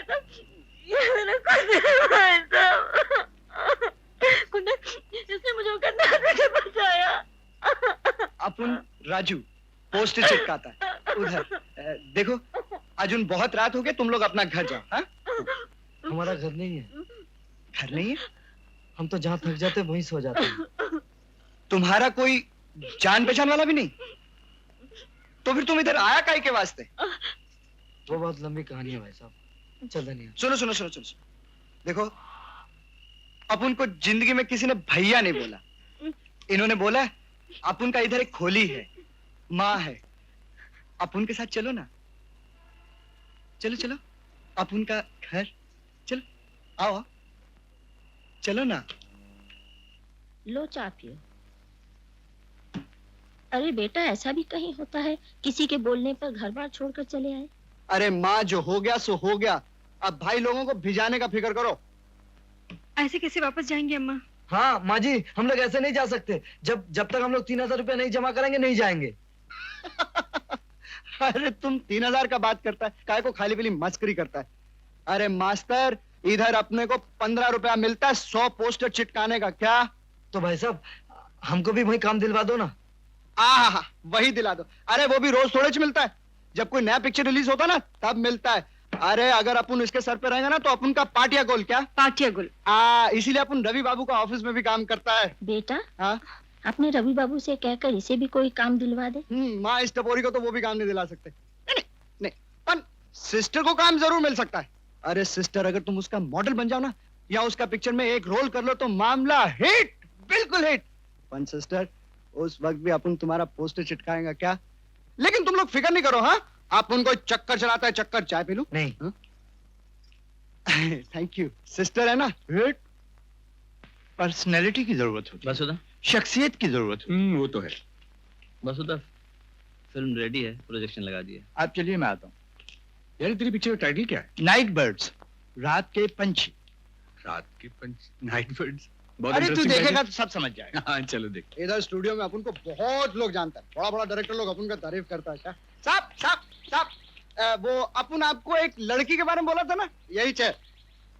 [SPEAKER 3] साहब, ये मेरा भाई साहब। कुंदन, इसने मुझे गंदा आदमी से बचाया।
[SPEAKER 5] अपन राजू पोस्ट चिपकाता है उधर। देखो अर्जुन, बहुत रात हो गई, तुम लोग अपना घर जाओ। हाँ? हमारा घर नहीं है। घर नहीं है? हम तो जहाँ थक जाते वहीं सो जाते हैं। तुम्हारा कोई जान पहचान वाला भी नहीं? तो फिर तुम इधर आया काहे के वास्ते? वो बहुत लंबी कहानी है भाई साहब। चल धनिया, सुनो सुनो सुनो सुनो। देखो अपन को जिंदगी में किसी ने भैया नहीं बोला। इन्होंने बोला अपन का इधर एक खोली है, माँ है। अपन के साथ चलो ना। चलो चलो, अपन का घर। चलो आओ।
[SPEAKER 13] चलो ना।
[SPEAKER 3] लो चाय पियो। अरे बेटा, ऐसा भी कहीं होता है किसी के बोलने पर घर बार छोड़कर चले आए?
[SPEAKER 5] अरे माँ, जो हो गया सो हो गया। अब भाई लोगों को भिजाने का फिक्र करो।
[SPEAKER 3] ऐसे कैसे वापस जाएंगे अम्मा?
[SPEAKER 5] हाँ माँ जी, हम लोग ऐसे नहीं जा सकते। जब तक हम लोग 3,000 रुपया नहीं जमा करेंगे नहीं जाएंगे। अरे तुम 3,000 का बात करता है, काय को खाली पीली मस्करी करता है। अरे मास्टर, इधर अपने को 15 रुपया मिलता है 100 पोस्टर चिटकाने का। क्या? तो भाई साहब, हमको भी वही काम दिलवा दो ना। हाँ, वही दिला दो। अरे वो भी रोज थोड़े मिलता है, जब कोई नया पिक्चर रिलीज होता ना तब मिलता है। अरे अगर अपन इसके सर पे रहेंगे ना तो अपन का पाटिया गोल। क्या
[SPEAKER 3] पाटिया गुल?
[SPEAKER 5] इसीलिए अपन रवि बाबू का ऑफिस में भी काम करता है।
[SPEAKER 3] बेटा,
[SPEAKER 5] हाँ,
[SPEAKER 3] अपने रवि बाबू से कहकर इसे भी कोई काम दिलवा दे।
[SPEAKER 5] माँ, इस टपोरी को तो वो भी काम नहीं दिला सकते। नहीं, पर सिस्टर को काम जरूर मिल सकता है। अरे सिस्टर, अगर तुम उसका मॉडल बन जाओ ना या उसका पिक्चर में एक रोल कर लो तो मामला हिट, बिल्कुल हिट। पण सिस्टर, उस वक्त भी अपन तुम्हारा पोस्टर चिटकाएगा क्या? लेकिन तुम लोग फिक्र नहीं करो। हाँ, आप उनको चक्कर चलाता है, चक्कर। चाय पी लूं? नहीं। Thank you. सिस्टर है ना, हिट।
[SPEAKER 13] पर्सनैलिटी की जरूरत होती है,
[SPEAKER 7] वसुधा,
[SPEAKER 13] शख्सियत की जरूरत होती है।
[SPEAKER 6] वो तो है।
[SPEAKER 7] वसुधा, फिल्म रेडी है, प्रोजेक्शन लगा दिए।
[SPEAKER 13] आप चलिए, मैं आता हूँ।
[SPEAKER 6] यार तेरी पिक्चर का टाइटल क्या है?
[SPEAKER 13] नाइट बर्ड्स, रात के पंछी।
[SPEAKER 6] रात के पंच, नाइट बर्ड्स।
[SPEAKER 13] अरे तू देखेगा तो सब समझ जाएगा।
[SPEAKER 6] हाँ चलो देख।
[SPEAKER 5] इधर स्टूडियो में अपन को बहुत लोग जानता है, बड़ा बड़ा डायरेक्टर लोग अपन का तारीफ करता है। क्या साहब, साहब, साहब, वो अपन आपको एक लड़की के बारे में बोला था ना, यही चेयर।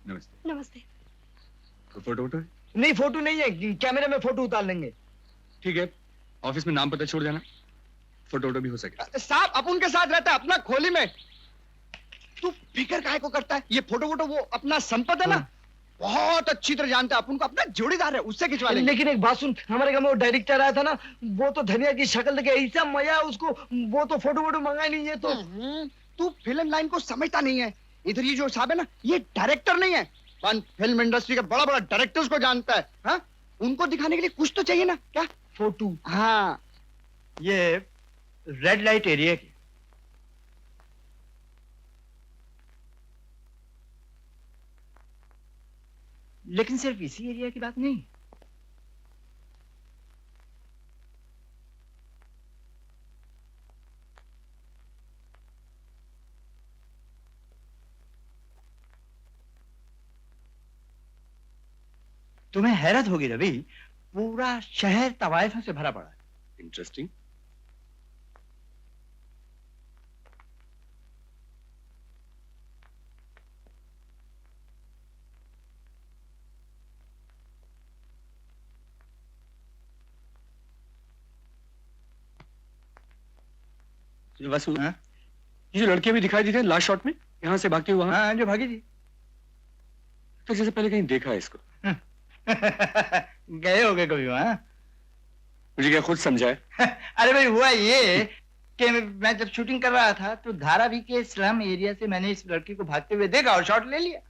[SPEAKER 6] नमस्ते।
[SPEAKER 3] नमस्ते।
[SPEAKER 6] फोटो वोटो है?
[SPEAKER 5] नहीं, फोटो नहीं है, कैमरे में फोटो उतार लेंगे।
[SPEAKER 6] ठीक है, ऑफिस में नाम पता छोड़ देना, फोटो वोटो भी हो सके।
[SPEAKER 5] साहब, अपन के साथ रहता है अपना खोली में। तू फिक्र काहे को करता है? ये फोटो वोटो वो अपना संपत है ना, बहुत अच्छी तरह जानता है। अपन को अपना जोड़ीदार है, उससे खिंचवा लेंगे। लेकिन एक बात सुन, हमारे घर में वो डायरेक्टर आया था ना, वो तो धनिया की शक्ल देखे ऐसा मजा उसको, वो तो फोटो वोटो मंगा नहीं है। तो तू फिल्म लाइन को समझता नहीं है। इधर ये जो साहब है ना, ये डायरेक्टर नहीं है, पर फिल्म इंडस्ट्री के बड़ा बड़ा डायरेक्टर्स को जानता है। हाँ, उनको दिखाने के लिए कुछ तो चाहिए ना। क्या? फोटो। हाँ,
[SPEAKER 13] ये रेड लाइट एरिया की। लेकिन सिर्फ इसी एरिया की बात नहीं। तुम्हें हैरत होगी रवि, पूरा शहर तवायफों से भरा पड़ा है।
[SPEAKER 6] इंटरेस्टिंग। वसु, ये जो लड़की भी दिखाई दी थी लास्ट शॉट में, यहाँ से भागती हुई,
[SPEAKER 13] हाँ, जो भागी थी,
[SPEAKER 6] तो जैसे पहले कहीं देखा है इसको।
[SPEAKER 13] गए होगे कभी वहां?
[SPEAKER 6] मुझे क्या खुद समझा है?
[SPEAKER 13] अरे भाई, हुआ ये कि मैं जब शूटिंग कर रहा था तो धारावी के स्लम एरिया से मैंने इस लड़की को भागते हुए देखा और शॉट ले लिया।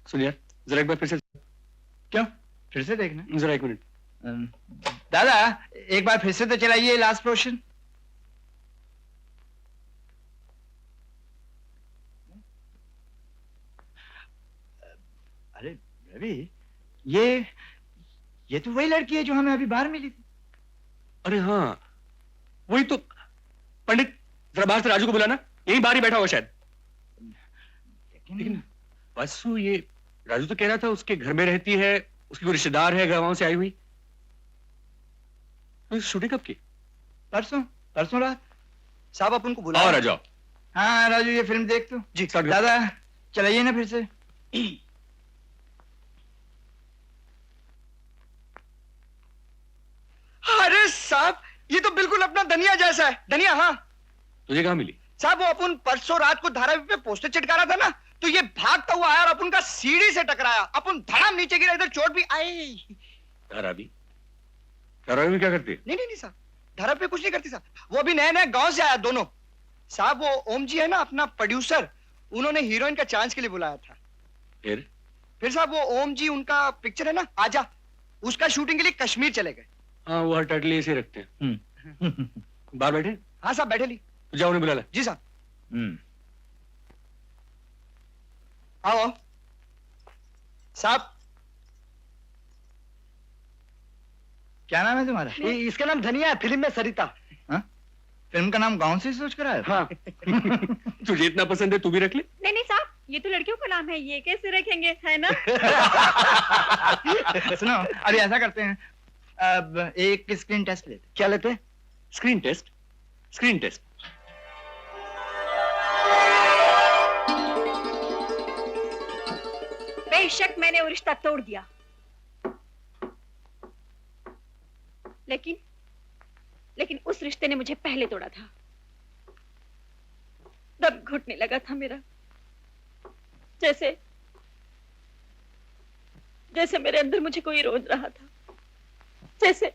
[SPEAKER 6] सुनिए, जरा एक बार फिर से।
[SPEAKER 13] क्यों? फिर से देखना।
[SPEAKER 6] जरा एक मिनट।
[SPEAKER 13] दादा, एक बार फिर से तो चलाइए लास्ट पोर्शन। अरे रवि, ये तो वही लड़की है जो हमें अभी बाहर मिली थी।
[SPEAKER 6] अरे हाँ, वही तो। पंडित, जरा बाहर से राजू को बुलाना, यहीं बाहर ही बैठा हुआ शायद। लेकिन वसु, ये राजू तो कह रहा था उसके घर में रहती है, उसकी कोई रिश्तेदार है गांव से आई हुई। तो शूटिंग कब की?
[SPEAKER 13] परसों रात।
[SPEAKER 5] साहब, अपन को बुलाओ।
[SPEAKER 6] और आ जाओ।
[SPEAKER 13] हाँ राजू, ये फिल्म देख तू।
[SPEAKER 6] जी
[SPEAKER 13] दादा, चलाइए ना फिर से।
[SPEAKER 5] अरे साहब, ये तो बिल्कुल अपना धनिया जैसा है। धनिया। हाँ,
[SPEAKER 6] तुझे कहाँ मिली?
[SPEAKER 5] साहब, वो अपन परसों रात को धारावी पे पोस्टर चिटका रहा था ना, तो ये भागता हुआ आया और अपन का सीढ़ी से टकराया। अपन धड़ाम नीचे गिरा, इधर चोट भी आई।
[SPEAKER 6] धारावी? धारावी में क्या करती है?
[SPEAKER 5] नहीं साहब, धारावी पे कुछ नहीं करती साहब। वो भी नए नए गांव से आया दोनों। साहब, वो ओम जी है ना, अपना प्रोड्यूसर, उन्होंने हीरोइन का चांस के लिए बुलाया था।
[SPEAKER 6] फिर
[SPEAKER 5] साहब, वो ओम जी, उनका पिक्चर है ना आजा, उसका शूटिंग के लिए कश्मीर चले गए।
[SPEAKER 6] हाँ, वो हर टाइटल ऐसे रखते हैं। बाहर बैठे?
[SPEAKER 5] हाँ साहब, बैठे ली।
[SPEAKER 6] तो जाओ, उन्हें बुला ला।
[SPEAKER 5] जी साहब। आओ।
[SPEAKER 13] साहब, क्या नाम है तुम्हारा?
[SPEAKER 5] इसका नाम धनिया है, फिल्म में सरिता।
[SPEAKER 13] हाँ? फिल्म का नाम गांव से सोच कर आया?
[SPEAKER 5] हाँ।
[SPEAKER 6] तुझे इतना पसंद है, तू भी रख ले।
[SPEAKER 3] नहीं नहीं साहब, ये तो लड़कियों का नाम है, ये कैसे रखेंगे, है ना?
[SPEAKER 13] सुनो, अभी ऐसा करते हैं, अब एक स्क्रीन टेस्ट लेते।
[SPEAKER 5] क्या लेते हैं?
[SPEAKER 6] Screen test. Screen test.
[SPEAKER 3] बेशक मैंने वो रिश्ता तोड़ दिया, लेकिन उस रिश्ते ने मुझे पहले तोड़ा था। दम घुटने लगा था मेरा, जैसे मेरे अंदर मुझे कोई रोज रहा था, जैसे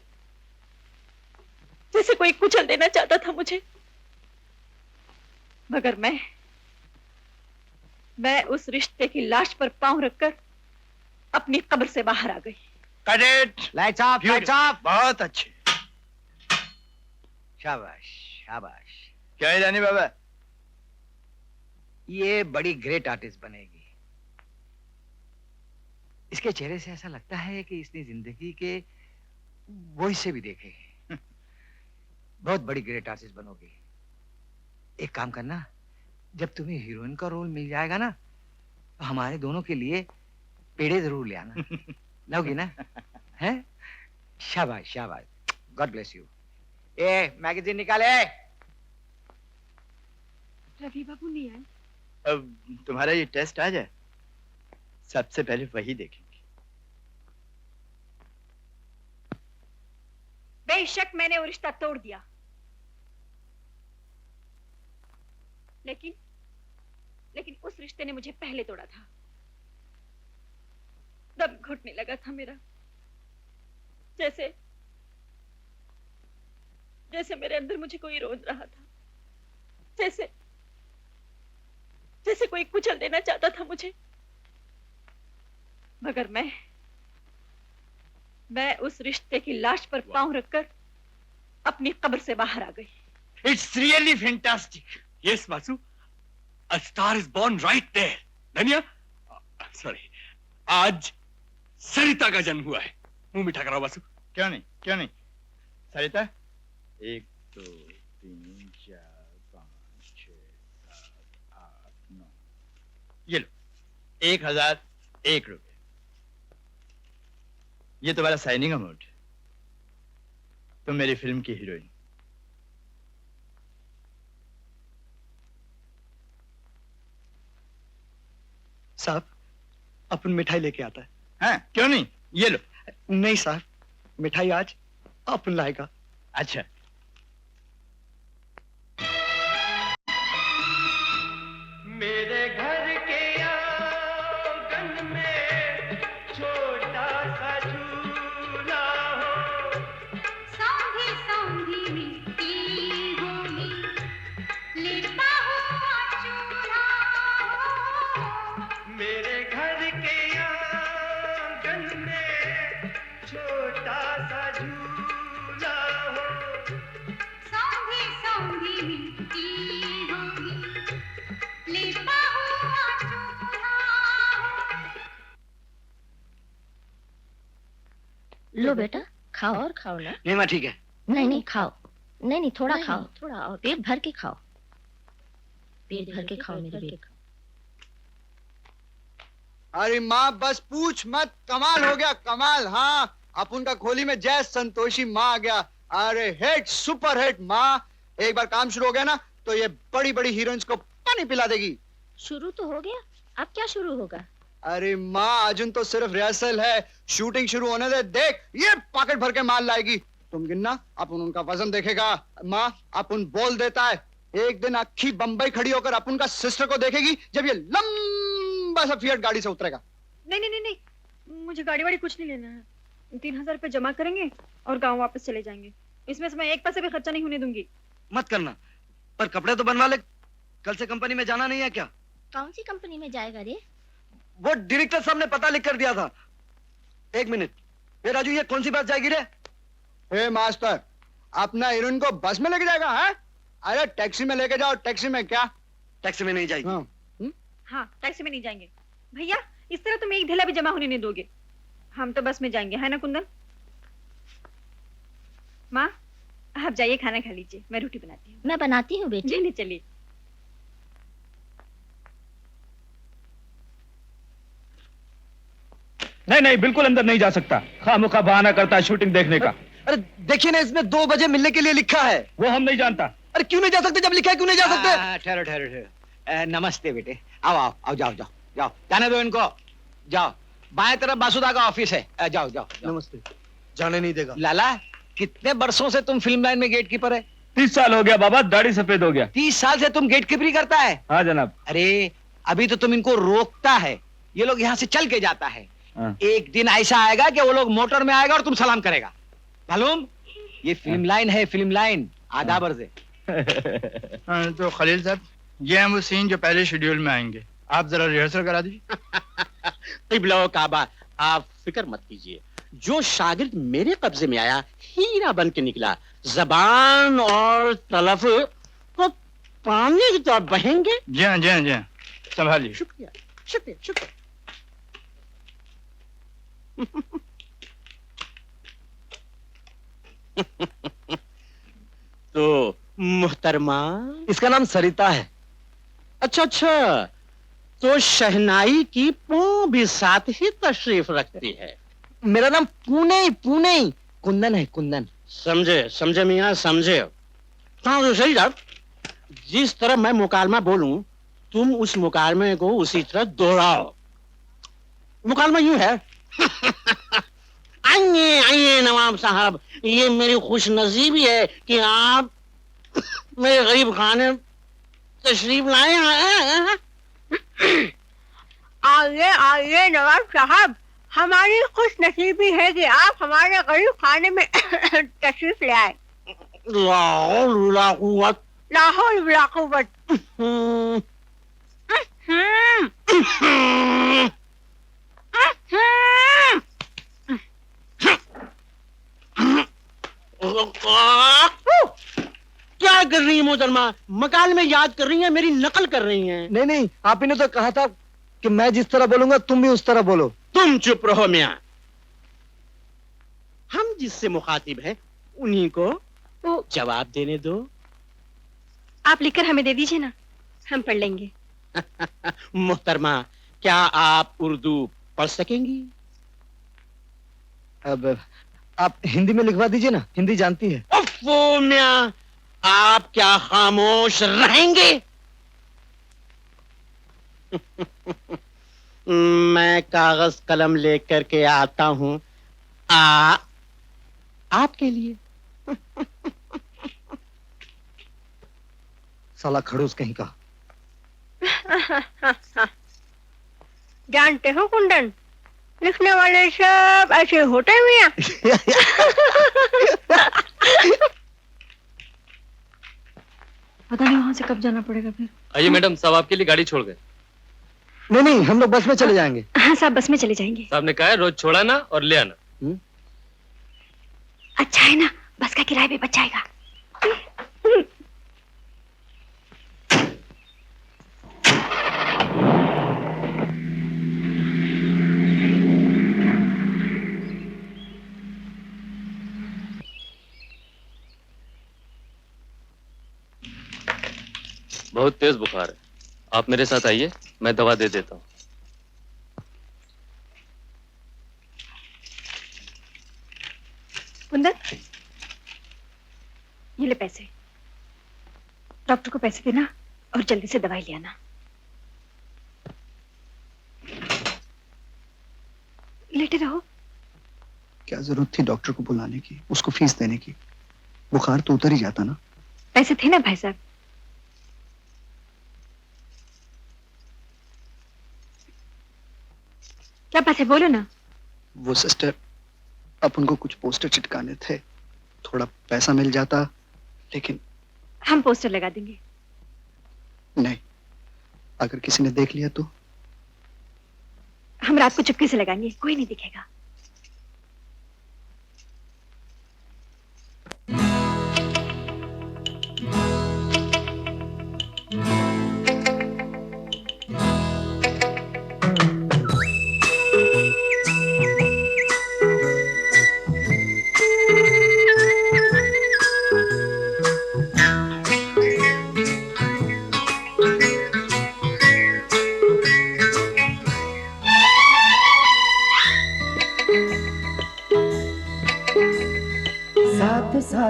[SPEAKER 3] कोई कुचल देना चाहता था मुझे। मगर मैं उस रिश्ते की लाश पर पांव रखकर अपनी कब्र से बाहर आ गई।
[SPEAKER 13] Cadet,
[SPEAKER 5] lights off, lights off.
[SPEAKER 13] बहुत अच्छे।
[SPEAKER 14] शाबाश शाबाश।
[SPEAKER 13] क्या है जानी बाबा?
[SPEAKER 14] ये बड़ी ग्रेट आर्टिस्ट बनेगी। इसके चेहरे से ऐसा लगता है कि इसने जिंदगी के वो हिस्से भी देखे हैं। बहुत बड़ी ग्रेट आर्टिस्ट बनोगी। एक काम करना, जब तुम्हें हीरोइन का रोल मिल जाएगा ना, तो हमारे दोनों के लिए पेड़े जरूर ले आना। लोगी ना? हैं? शाबाश शाबाश। God bless you. A magazine निकाले।
[SPEAKER 3] रवि बाबू नहीं आए?
[SPEAKER 13] अब तुम्हारा ये टेस्ट आ जाए, सबसे पहले वही देखेंगे।
[SPEAKER 3] बेशक मैंने वो रिश्ता तोड़ दिया, लेकिन उस रिश्ते ने मुझे पहले तोड़ा था। दम घुटने लगा था मेरा, जैसे मेरे अंदर मुझे कोई रोज रहा था, जैसे कोई कुचल देना चाहता था मुझे। मगर मैं उस रिश्ते की लाश पर पांव रखकर अपनी कब्र से बाहर आ गई।
[SPEAKER 6] It's really fantastic. Yes Vasu, a star is born right there. Dhaniya, sorry, आज सरिता का जन्म हुआ है। मुंह मीठा कराओ वासु।
[SPEAKER 13] क्यों नहीं? सरिता, 1 2 3 4 5 6 7 8 9, ये लो 1001 रुपए। ये तुम्हारा साइनिंग अमाउंट। तुम मेरी फिल्म की हीरोइन।
[SPEAKER 5] साहब, अपन मिठाई लेके आता है।
[SPEAKER 13] हाँ, क्यों नहीं? ये लो।
[SPEAKER 5] नहीं साहब, मिठाई आज अपन लाएगा।
[SPEAKER 13] अच्छा।
[SPEAKER 9] मेरे घर के आंगन में छोटा सा झूला हो,
[SPEAKER 8] सौंधी सौंधी मिट्टी होगी, लिपा हुआ चूल्हा हो।
[SPEAKER 9] मेरे घर के आंगन में छोटा सा झूला हो,
[SPEAKER 8] सौंधी सौंधी मिट्टी होगी, लिपा हुआ चूल्हा हो।
[SPEAKER 1] लो बेटा, खाओ और खाओ ना।
[SPEAKER 12] नहीं माँ ठीक है।
[SPEAKER 1] नहीं खाओ। नहीं थोड़ा खाओ, थोड़ा और पेट भर के खाओ। पेट भर के खाओ मेरे बेटे।
[SPEAKER 5] अरे माँ बस पूछ मत, कमाल हो गया कमाल। हाँ, अपन का खोली में जय संतोषी माँ आ गया। अरे हिट, सुपर हिट माँ। एक बार काम शुरू हो गया ना, तो ये बड़ी बड़ी हीरोइंस को पानी पिला देगी।
[SPEAKER 1] शुरू तो हो गया, अब क्या शुरू होगा?
[SPEAKER 5] अरे माँ, अर्जुन तो सिर्फ रिहर्सल है, शूटिंग शुरू होने दे। देख, ये पॉकेट भर के माल लाएगी। तुम गिनना, अपन उनका वजन देखेगा। माँ, अपन बोल देता है, एक दिन अक्खी बंबई खड़ी होकर अपन का सिस्टर को देखेगी, जब ये लंबा सा फिएट गाड़ी से उतरेगा।
[SPEAKER 3] नहीं, मुझे गाड़ी वाड़ी कुछ नहीं लेना है। 3000 रुपए जमा करेंगे और गांव वापस चले जाएंगे। इसमें से मैं एक पैसे भी खर्चा नहीं होने दूंगी।
[SPEAKER 12] मत करना, पर कपड़े तो बनवा ले। कल से कंपनी में जाना नहीं है क्या?
[SPEAKER 1] कौन सी कंपनी में जाएगा रे?
[SPEAKER 12] वो डायरेक्टर साहब ने पता लिख कर दिया था। 1 मिनट, ये राजू, ये कौन सी बात जाएगी रे?
[SPEAKER 5] हे मास्टर, अपना हीरोइन को बस में लेके जाएगा? है? अरे टैक्सी में लेके जाओ। टैक्सी में क्या?
[SPEAKER 12] टैक्सी में नहीं जाएगी।
[SPEAKER 3] हाँ, टैक्सी में नहीं जाएंगे। भैया, इस तरह तुम एक ढेला भी जमा होने नहीं दोगे। हम तो बस में जाएंगे, है ना कुंदन? माँ, आप जाइए खाना खा लीजिए, मैं रोटी बनाती हूँ।
[SPEAKER 1] मैं बनाती हूँ बेटी।
[SPEAKER 3] जी नहीं, चलिए।
[SPEAKER 2] नहीं नहीं, बिल्कुल अंदर नहीं जा सकता। खामोखा बहाना करता है शूटिंग देखने का।
[SPEAKER 5] अरे देखिए ना, इसमें 2 बजे मिलने के लिए लिखा है।
[SPEAKER 2] वो हम नहीं जानता।
[SPEAKER 5] अरे क्यों नहीं जा सकते? जब लिखा है क्यों नहीं जा सकते?
[SPEAKER 14] ठहरो ठहरो ठहरो। नमस्ते बेटे, आओ आओ आओ, जाओ जाओ जाओ, जाने दो इनको, जाओ। बाएं तरफ बासुदा का ऑफिस है, जाओ जाओ।
[SPEAKER 5] नमस्ते। जाने नहीं देगा।
[SPEAKER 14] लाला, कितने बरसों से तुम फिल्म लाइन में गेट कीपर है?
[SPEAKER 2] 30 साल हो गया बाबा, दाढ़ी सफेद हो गया।
[SPEAKER 14] 30 साल से तुम गेट कीपरी करता है?
[SPEAKER 2] हाँ जनाब।
[SPEAKER 14] अरे अभी तो तुम इनको रोकता है, ये लोग यहाँ से चल के जाता है।
[SPEAKER 2] हाँ।
[SPEAKER 14] एक दिन ऐसा आएगा कि वो लोग मोटर में आएगा और तुम सलाम करेगा, मालूम? ये फिल्म लाइन है, फिल्म लाइन। आधा बरसे।
[SPEAKER 13] तो खलील साहब, ये हैं वो सीन जो पहले शेड्यूल में आएंगे, आप जरा रिहर्सल करा दीजिए।
[SPEAKER 15] क़िबला काबा, आप फिक्र मत कीजिए। जो शागिर्द मेरे कब्जे में आया, हीरा बन के निकला। जबान और तलफ तो पानी की तरह बहेंगे।
[SPEAKER 13] जी हाँ, जी हाँ, जी हाँ, संभालिए।
[SPEAKER 15] शुक्रिया शुक्रिया शुक्रिया। तो मुहतरमा,
[SPEAKER 5] इसका नाम सरिता है।
[SPEAKER 15] अच्छा अच्छा, तो शहनाई की पो भी साथ ही तशरीफ रखती है।
[SPEAKER 5] मेरा नाम पुणे कुंदन है, कुंदन।
[SPEAKER 15] समझे समझे मियाँ, समझे। हाँ तो सही साहब, जिस तरह मैं मुकालमा बोलूं, तुम उस मुकालमे को उसी तरह दोहराओ। मुकालमा यूं है। आइए आइए नवाब साहब, ये मेरी खुशनसीबी है कि आप मेरे गरीब खाने तशरीफ लाए हैं।
[SPEAKER 3] आइए आइए नवाब साहब, हमारी खुश नसीबी है कि आप हमारे गरीब खाने में तशरीफ ले आए।
[SPEAKER 15] लाहौल ला कुव्वत।
[SPEAKER 3] लाहौल वला कुव्वत।
[SPEAKER 15] क्या कर रही है मोहतरमा? मकाल में याद कर रही है, मेरी नकल कर रही हैं।
[SPEAKER 5] नहीं नहीं, आप ही ने तो कहा था कि मैं जिस तरह बोलूंगा तुम भी उस तरह बोलो।
[SPEAKER 15] तुम चुप रहो मियां। हम जिससे मुखातिब हैं, उन्हीं को तो जवाब देने दो।
[SPEAKER 3] आप लिखकर हमें दे दीजिए ना, हम पढ़ लेंगे।
[SPEAKER 15] मोहतरमा, क्या आप उर्दू पढ़ सकेंगी?
[SPEAKER 5] अब आप हिंदी में लिखवा दीजिए ना, हिंदी जानती है।
[SPEAKER 15] ओफो मियां, आप क्या खामोश रहेंगे? मैं कागज कलम लेकर के आता हूं आपके लिए।
[SPEAKER 5] साला खड़ूस कहीं का।
[SPEAKER 3] जानते हो कुंदन, लिखने वाले सब ऐसे होते हुए हैं। पता नहीं वहां से कब जाना पड़ेगा फिर।
[SPEAKER 7] आइए मैडम, साहब आपके लिए गाड़ी छोड़ गए।
[SPEAKER 5] नहीं नहीं, हम लोग बस में चले जाएंगे।
[SPEAKER 3] हाँ साहब, बस में चले जाएंगे।
[SPEAKER 7] साहब ने कहा है रोज छोड़ाना और ले आना।
[SPEAKER 3] अच्छा है ना, बस का किराया भी बच जाएगा।
[SPEAKER 7] बहुत तेज बुखार है, आप मेरे साथ आइए, मैं दवा दे देता हूँ।
[SPEAKER 3] कुंदन, ये ले पैसे। डॉक्टर को पैसे देना और जल्दी से दवाई ले आना। लेटे रहो।
[SPEAKER 16] क्या जरूरत थी डॉक्टर को बुलाने की, उसको फीस देने की? बुखार तो उतर ही जाता ना।
[SPEAKER 3] पैसे थे ना भाई साहब। क्या बात है, बोलो ना।
[SPEAKER 16] वो सिस्टर, अपन को कुछ पोस्टर चिटकाने थे, थोड़ा पैसा मिल जाता, लेकिन
[SPEAKER 3] हम पोस्टर लगा देंगे।
[SPEAKER 16] नहीं, अगर किसी ने देख लिया तो?
[SPEAKER 3] हम रात को चुपके से लगाएंगे, कोई नहीं दिखेगा।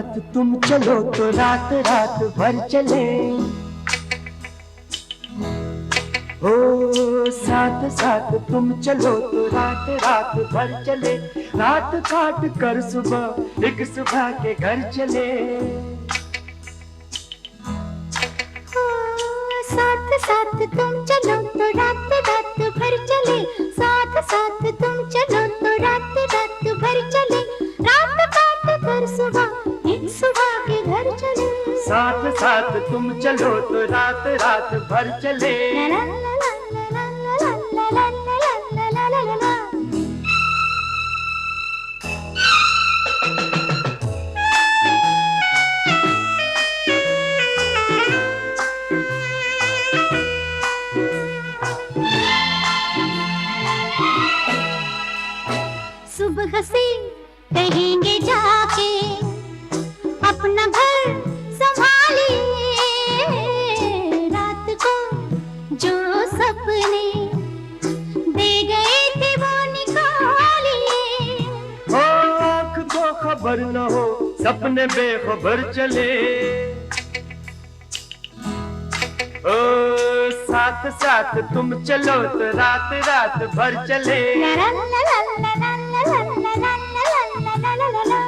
[SPEAKER 9] साथ तुम चलो तो रात रात भर चले, ओ साथ साथ तुम चलो तो रात रात भर चले, रात काट कर सुबह एक सुबह के घर चले।
[SPEAKER 8] साथ साथ तुम चलो तो रात रात भर चले, साथ साथ तुम चलो तो रात रात भर चले, रात काट कर सुबह एक सुबह के घर चले।
[SPEAKER 9] साथ साथ तुम चलो तो रात रात भर चले।
[SPEAKER 8] ला ला ला ला ला ला ला ला ला ला ला ला ला। सुबह से कहेंगे जाके अपना घर संभालिए, रात को जो सपने दे गए थे वो निकालिए।
[SPEAKER 9] हो आँख को खबर न हो सपने बेखबर चले, ओ साथ साथ तुम चलो तो रात रात भर चले।
[SPEAKER 8] ला ला ला ला ला ला ला ला ला ला ला ला ला ला।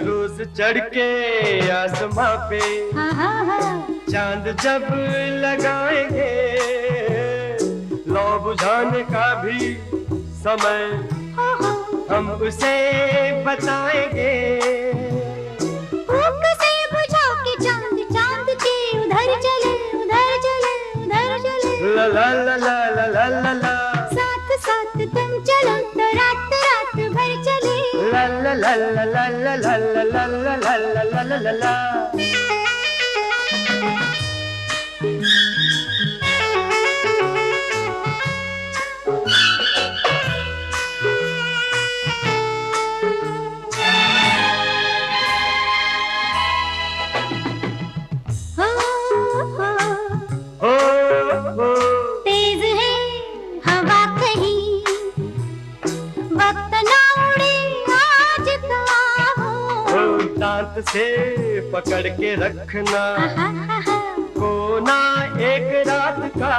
[SPEAKER 9] रोज चढ़ के आसमां पे चांद जब लगाएंगे, लौ बुझाने का भी समय हम उसे बताएंगे।
[SPEAKER 8] भूख से बुझा के चांद चांद के उधर चले उधर चले उधर चले।
[SPEAKER 9] ला ला ला ला ला ला ला ला।
[SPEAKER 8] साथ साथ तुम चलो तो रात रात भर चले।
[SPEAKER 9] ला ला ला ला ला ला ला ला ला ला ला ला ला ला ला।
[SPEAKER 8] तेज है हवा कहीं वक्त ना उड़े आज का हो।
[SPEAKER 9] दांत से पकड़ के रखना कोना एक रात का,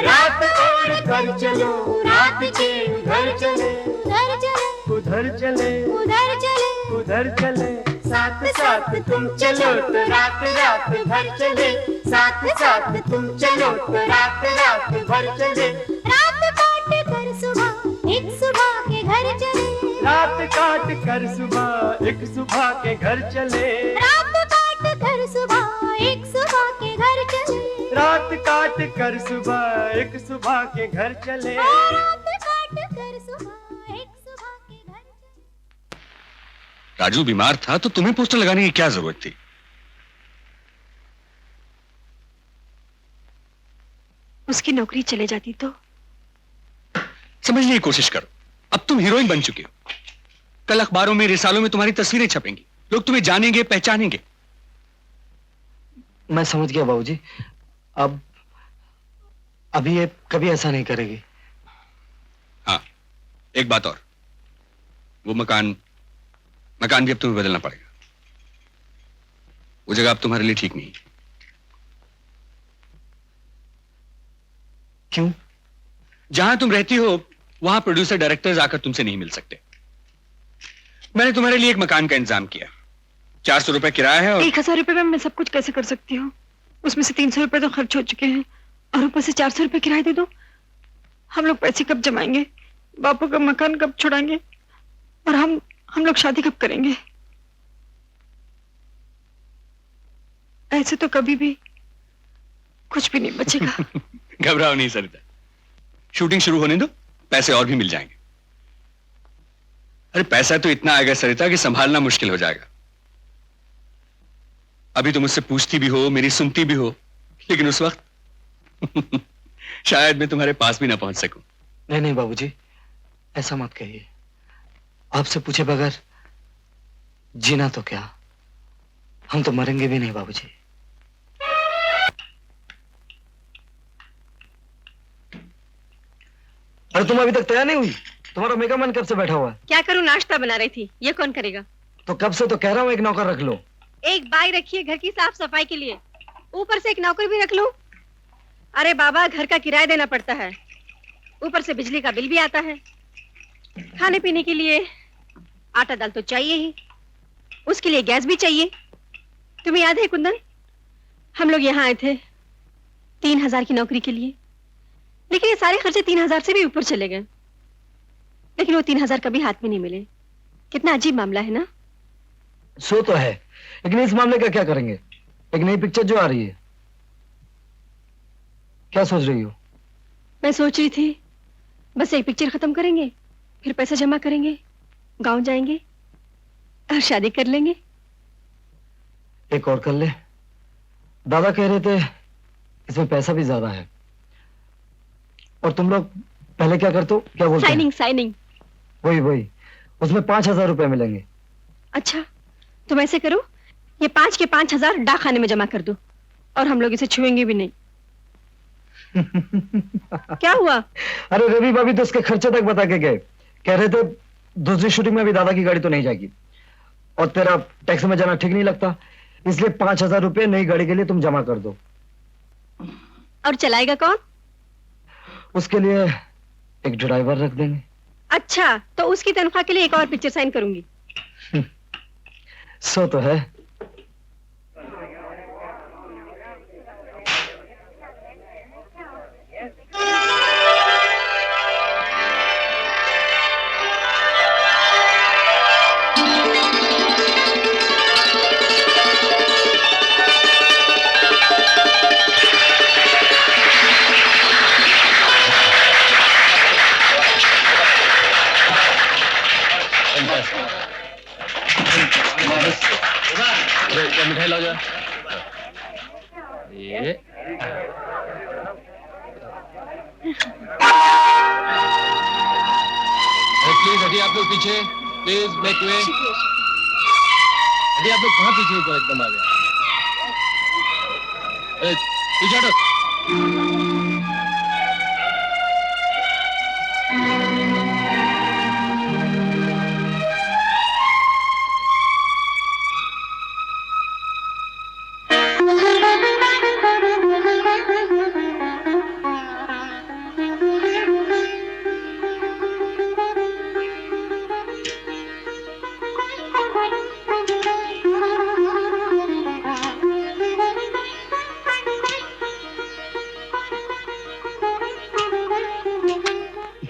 [SPEAKER 9] रात ओढ़ कर चलो रात के उधर चले
[SPEAKER 8] उधर चले
[SPEAKER 9] उधर चले
[SPEAKER 8] उधर चले
[SPEAKER 9] उधर चले। साथ साथ तुम चलो तो रात रात भर चले, साथ साथ तुम चलो तो रात रात भर चले।
[SPEAKER 8] रात काट कर सुबह एक सुबह के घर चले,
[SPEAKER 9] रात काट कर सुबह एक सुबह के घर चले।
[SPEAKER 8] रात काट कर सुबह एक सुबह के घर चले,
[SPEAKER 9] रात काट कर सुबह एक सुबह के घर चले।
[SPEAKER 8] रात काट कर सुबह एक सुबह के घर चले।
[SPEAKER 6] राजू बीमार था तो तुम्हें पोस्टर लगाने की क्या जरूरत थी?
[SPEAKER 3] उसकी नौकरी चले जाती तो?
[SPEAKER 6] समझने की कोशिश करो, अब तुम हीरोइन बन चुके हो। कल अखबारों में रिसालों में तुम्हारी तस्वीरें छपेंगी, लोग तुम्हें जानेंगे पहचानेंगे।
[SPEAKER 5] मैं समझ गया बाबूजी, अब अभी ये कभी ऐसा नहीं करेगी।
[SPEAKER 6] हाँ, एक बात और, वो मकान भी अब तुम्हें बदलना पड़ेगा। वो जगह अब तुम्हारे लिए ठीक नहीं।
[SPEAKER 5] क्यों?
[SPEAKER 6] जहां तुम रहती हो वहां प्रोड्यूसर डायरेक्टर्स आकर तुमसे नहीं मिल सकते। मैंने तुम्हारे लिए एक मकान का इंतजाम किया। 400 रुपए किराया है और
[SPEAKER 3] 1000 रुपए में मैं सब कुछ कैसे कर सकती हूँ? उसमें से 300 रुपए तो खर्च हो चुके हैं और ऊपर से 400 रुपए किराया दे दो। हम लोग पैसे कब जमाएंगे? बापू का मकान कब छुड़ाएंगे? और हम लोग शादी कब करेंगे? ऐसे तो कभी भी कुछ भी नहीं बचेगा।
[SPEAKER 6] घबराओ नहीं सरिता, शूटिंग शुरू होने दो, पैसे और भी मिल जाएंगे। अरे पैसा तो इतना आएगा सरिता कि संभालना मुश्किल हो जाएगा। अभी तुम मुझसे पूछती भी हो, मेरी सुनती भी हो, लेकिन उस वक्त शायद मैं तुम्हारे पास भी ना पहुंच सकूं।
[SPEAKER 5] नहीं नहीं बाबूजी, ऐसा मत कहिए। आपसे पूछे बगैर जीना तो क्या, हम तो मरेंगे भी नहीं बाबूजी। अरे तुम अभी तक तैयार नहीं हुई? तुम्हारा मेकअप मैन कब से बैठा हुआ है?
[SPEAKER 3] क्या करूं, नाश्ता बना रही थी। ये कौन करेगा?
[SPEAKER 5] तो कब से तो कह रहा हूँ एक नौकर रख लो।
[SPEAKER 3] एक बाई रखिए घर की साफ सफाई के लिए, ऊपर से एक नौकर भी रख लूं? अरे बाबा, घर का किराया देना पड़ता है, ऊपर से बिजली का बिल भी आता है, खाने पीने के लिए आटा दाल तो चाहिए ही, उसके लिए गैस भी चाहिए। तुम्हें याद है कुंदन, हम लोग यहाँ आए थे 3000 की नौकरी के लिए, लेकिन ये सारे खर्चे 3000 से भी ऊपर चले गए। लेकिन वो 3000 कभी हाथ में नहीं मिले। कितना अजीब मामला है ना?
[SPEAKER 5] सो तो है, लेकिन इस मामले का क्या करेंगे? एक नई पिक्चर जो आ रही है, क्या सोच रही हो?
[SPEAKER 3] मैं सोच रही थी बस एक पिक्चर खत्म करेंगे, फिर पैसा जमा करेंगे, गांव जाएंगे और शादी कर लेंगे।
[SPEAKER 5] एक और कर ले। दादा कह रहे थे इसमें पैसा भी ज्यादा है। और तुम लोग पहले क्या करते हो, क्या बोलते
[SPEAKER 3] साइनिंग साइनिंग।
[SPEAKER 5] वही वही, उसमें 5000 रुपए मिलेंगे।
[SPEAKER 3] अच्छा, तुम ऐसे करो, ये 5 के 5000 डाक खाने में जमा कर दो और हम लोग इसे छुएंगे भी नहीं। क्या हुआ?
[SPEAKER 5] अरे रवि भाभी तो उसके खर्चे तक बता के गए, कह रहे थे दूसरी शूटिंग में भी दादा की गाड़ी तो नहीं जाएगी, और तेरा टैक्सी में जाना ठीक नहीं लगता, इसलिए 5000 रुपए नई गाड़ी के लिए तुम जमा कर दो।
[SPEAKER 3] और चलाएगा कौन?
[SPEAKER 5] उसके लिए एक ड्राइवर रख देंगे।
[SPEAKER 3] अच्छा, तो उसकी तनख्वाह के लिए एक और पिक्चर साइन करूंगी।
[SPEAKER 5] सो तो है।
[SPEAKER 7] मिठाई ला जा। ये प्लीज हटिए आप लोग पीछे, प्लीज बैक वे। हटिए आप लोग, कहाँ पीछे ऊपर एकदम आ गए? पीछे हटो।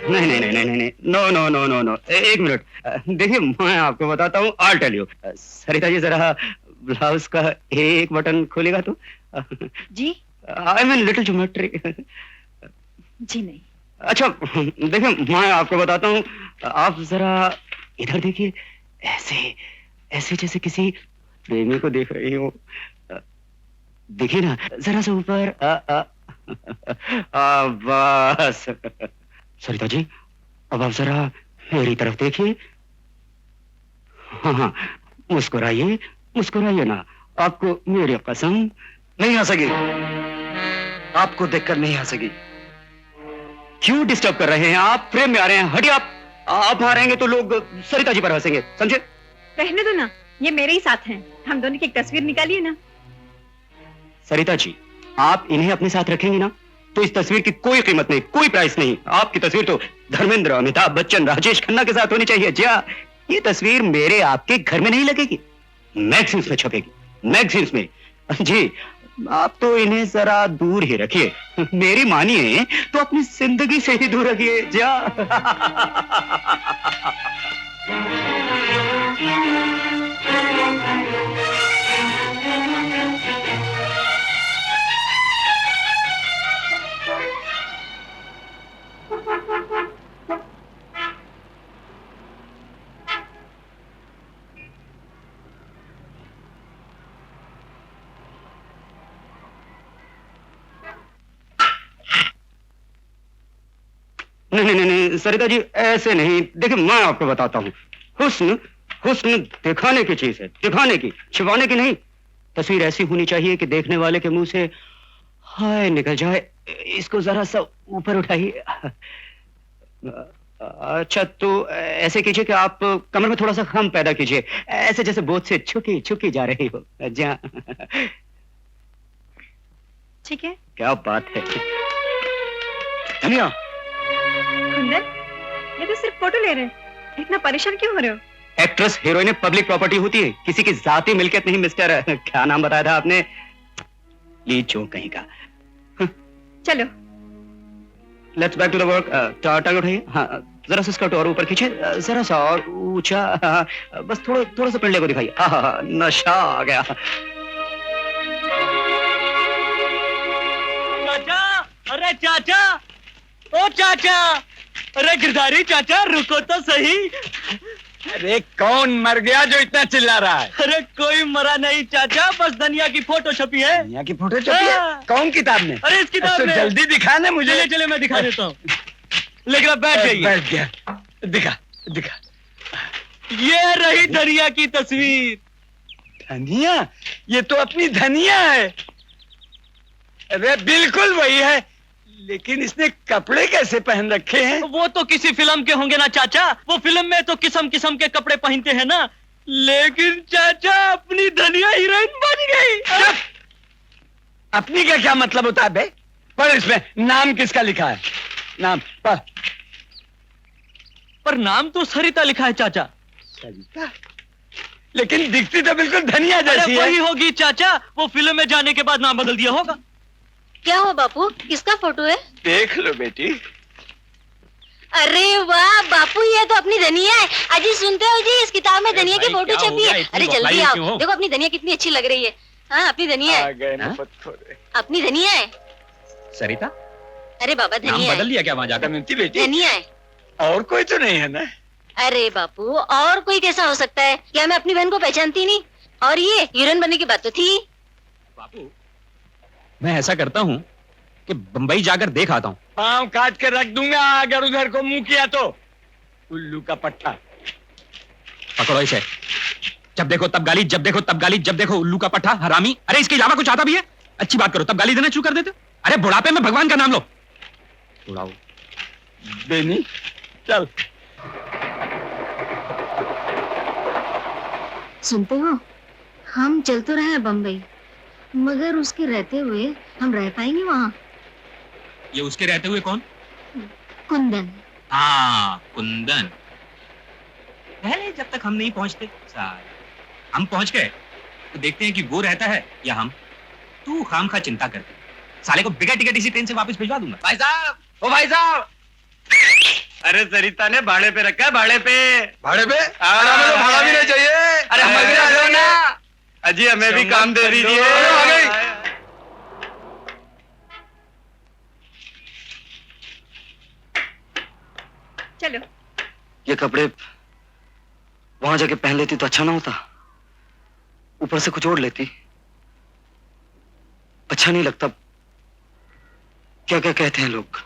[SPEAKER 17] नहीं, no no no no no, एक मिनट। देखिए मैं आपको बताता हूँ, I'll tell you। Sarita ji जरा ब्लाउज का एक बटन खोलेगा तो?
[SPEAKER 1] जी?
[SPEAKER 17] I mean little geometry.
[SPEAKER 1] जी नहीं।
[SPEAKER 17] अच्छा देखिए मैं आपको बताता हूँ, आप जरा इधर देखिए, ऐसे ऐसे जैसे किसी प्रेमी को देख रही हो। देखिए ना जरा सा ऊपर। बस। सरिता जी अब आप जरा मेरी तरफ देखिए। हाँ, मुस्कुराइए, मुस्कुराइए ना। आपको मेरी कसम।
[SPEAKER 5] नहीं हंसेगी, आपको देखकर नहीं हंसेगी।
[SPEAKER 17] क्यों डिस्टर्ब कर रहे हैं आप? प्रेम में आ रहे हैं, हटिए आप हारेंगे तो लोग सरिता जी पर हंसेंगे, समझे?
[SPEAKER 3] रहने दो ना, ये मेरे ही साथ हैं, हम दोनों की एक तस्वीर निकालिए ना।
[SPEAKER 17] सरिता जी आप इन्हें अपने साथ रखेंगी ना तो इस तस्वीर की कोई कीमत नहीं, कोई प्राइस नहीं। आपकी तस्वीर तो धर्मेंद्र, अमिताभ बच्चन, राजेश खन्ना के साथ होनी चाहिए। जी हाँ, ये तस्वीर मेरे आपके घर में नहीं लगेगी, मैगजीन्स में छपेगी, मैगजीन्स में। जी आप तो इन्हें जरा दूर ही रखिए, मेरी मानिए तो अपनी जिंदगी से ही दूर रखिए। जा नहीं, सरिता जी ऐसे नहीं। देखिए मैं आपको बताता हूँ, हुस्न हुस्न दिखाने की चीज है, दिखाने की, छिपाने की नहीं। तस्वीर ऐसी होनी चाहिए कि देखने वाले के मुंह से हाय निकल जाए। इसको जरा सा ऊपर उठाइए। अच्छा तो ऐसे कीजिए कि आप कमर में थोड़ा सा खम पैदा कीजिए, ऐसे जैसे बोझ से छुकी छुकी जा रही हो। जा।
[SPEAKER 3] ठीक है।
[SPEAKER 17] क्या बात है। धनिया,
[SPEAKER 3] कुंदन, ये तो सिर्फ फोटो ले रहे हैं, इतना परेशान क्यों हो रहे हो?
[SPEAKER 17] एक्ट्रेस हीरोइन पब्लिक प्रॉपर्टी होती है, किसी की जाती मिल्कियत नहीं मिस्टर। क्या नाम बताया था आपने? लीचो कहीं का।
[SPEAKER 3] चलो
[SPEAKER 17] let's back to the work. Tata उठाइए। हाँ, जरा सा स्कर्ट और ऊपर खींचे, जरा सा और ऊंचा। हाँ, बस थोड़ा थोड़ा सा पिंडे को दिखाइए। हाँ, नशा आ गया।
[SPEAKER 10] चाचा, अरे चाचा, ओ चाचा, अरे गिरधारी चाचा रुको तो सही।
[SPEAKER 4] अरे कौन मर गया जो इतना चिल्ला रहा है?
[SPEAKER 10] अरे कोई मरा नहीं चाचा, बस धनिया की फोटो छपी है।
[SPEAKER 4] धनिया की फोटो छपी है? कौन किताब में?
[SPEAKER 10] अरे इस किताब
[SPEAKER 4] तो
[SPEAKER 10] में।
[SPEAKER 4] जल्दी दिखा ना मुझे।
[SPEAKER 10] चले चले मैं दिखा देता हूँ, लेकिन अब बैठ जाइए।
[SPEAKER 4] बैठ गया, दिखा दिखा।
[SPEAKER 10] ये रही धनिया की तस्वीर।
[SPEAKER 4] धनिया? ये तो अपनी धनिया है। अरे बिल्कुल वही है, लेकिन इसने कपड़े कैसे पहन रखे हैं?
[SPEAKER 10] वो तो किसी फिल्म के होंगे ना चाचा, वो फिल्म में तो किस्म किस्म के कपड़े पहनते हैं ना। लेकिन चाचा अपनी धनिया हीरोइन बन गई।
[SPEAKER 4] अपनी का क्या मतलब होता है बे? पर इसमें नाम किसका लिखा है? नाम पर
[SPEAKER 10] नाम तो सरिता लिखा है चाचा।
[SPEAKER 4] सरिता? लेकिन दिखती तो बिल्कुल धनिया जैसी है।
[SPEAKER 10] वही होगी चाचा, वो फिल्म में जाने के बाद नाम बदल दिया होगा।
[SPEAKER 1] क्या हुआ बापू, किसका फोटो है?
[SPEAKER 4] देख लो बेटी।
[SPEAKER 1] अरे वाह बापू, ये तो अपनी धनिया है। अजी सुनते हो जी, इस किताब में धनिया की फोटो छपी है। अरे जल्दी आओ, देखो अपनी धनिया कितनी अच्छी लग रही है। हाँ अपनी धनिया है। अपनी धनिया है।
[SPEAKER 2] सरिता?
[SPEAKER 1] अरे बाबा
[SPEAKER 2] नाम
[SPEAKER 1] धनिया
[SPEAKER 2] बदल
[SPEAKER 1] है।
[SPEAKER 2] लिया क्या वहाँ जाकर?
[SPEAKER 4] मिलती बेटी।
[SPEAKER 1] धनिया है।
[SPEAKER 4] और कोई तो नहीं है ना?
[SPEAKER 1] अरे बापू, और कोई कैसा हो सकता है? क्या मैं अपनी बहन को पहचानती नहीं? और ये हीरोइन बनने की बात तो थी।
[SPEAKER 2] बापू, मैं ऐसा करता हूँ कि बंबई जाकर देख आता हूँ।
[SPEAKER 4] पाँव काट के रख दूंगा अगर उधर को मुंह किया तो। उल्लू का पट्टा।
[SPEAKER 2] पकड़ो इसे। जब देखो तब गाली, जब देखो तब गाली, जब देखो उल्लू का पट्टा, हरामी। अरे इसके अलावा कुछ आता भी है? अच्छी बात करो तब गाली देना शुरू कर देते। अरे बुढ़ापे में भगवान का नाम लो। बुढ़ाओ
[SPEAKER 4] बेनी, चल।
[SPEAKER 1] सुनते हो, हम चल तो रहे हैं बम्बई, मगर उसके रहते हुए हम रह पाएंगे वहाँ?
[SPEAKER 2] ये उसके रहते हुए कौन?
[SPEAKER 1] कुंदन।
[SPEAKER 2] हाँ कुंदन। पहले जब तक हम नहीं पहुंचते, साले हम पहुंच गए तो देखते हैं कि वो रहता है या हम। तू खामखा चिंता करते, साले को बिगड़ टिकट इसी ट्रेन से वापस भिजवा दूंगा।
[SPEAKER 4] भाई साहब, ओ भाई साहब।
[SPEAKER 2] अरे सरिता ने भाड़े पे रखा है, भाड़े पे।
[SPEAKER 4] भाड़े पे? अरे हमें तो भाड़ा भी नहीं चाहिए।
[SPEAKER 2] अरे हमें भी
[SPEAKER 4] आ जाओ ना।
[SPEAKER 2] अजी हमें भी काम दे दीजिए।
[SPEAKER 4] आ गई।
[SPEAKER 3] चलो।
[SPEAKER 5] ये कपड़े वहां जाके पहन लेती तो अच्छा ना होता? ऊपर से कुछ ओढ़ लेती, अच्छा नहीं लगता। क्या क्या कहते हैं लोग?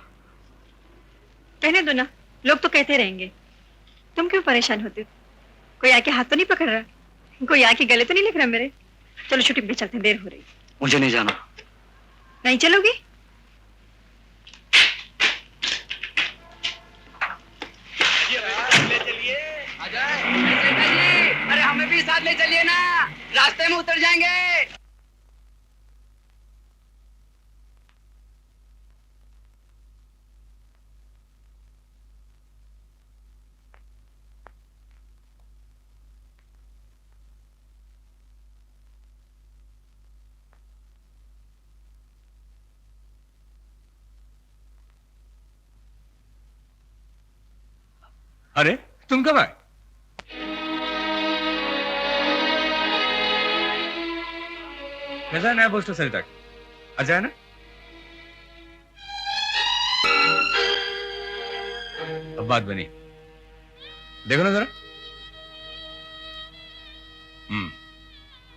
[SPEAKER 3] कहने दो ना, लोग तो कहते रहेंगे। तुम क्यों परेशान होते हो? कोई आके हाथ तो नहीं पकड़ रहा, कोई आके गले तो नहीं लग रहा मेरे? चलो शूटिंग पे चलते हैं, देर हो रही।
[SPEAKER 5] मुझे नहीं जाना।
[SPEAKER 3] नहीं चलोगी?
[SPEAKER 11] अरे हमें भी साथ ले चलिए ना, रास्ते में उतर जाएंगे।
[SPEAKER 2] अरे तुम कब आए? कैसा है नया पोस्टर सरिता? अच्छा है ना? अब बात बनी, देखो ना जरा।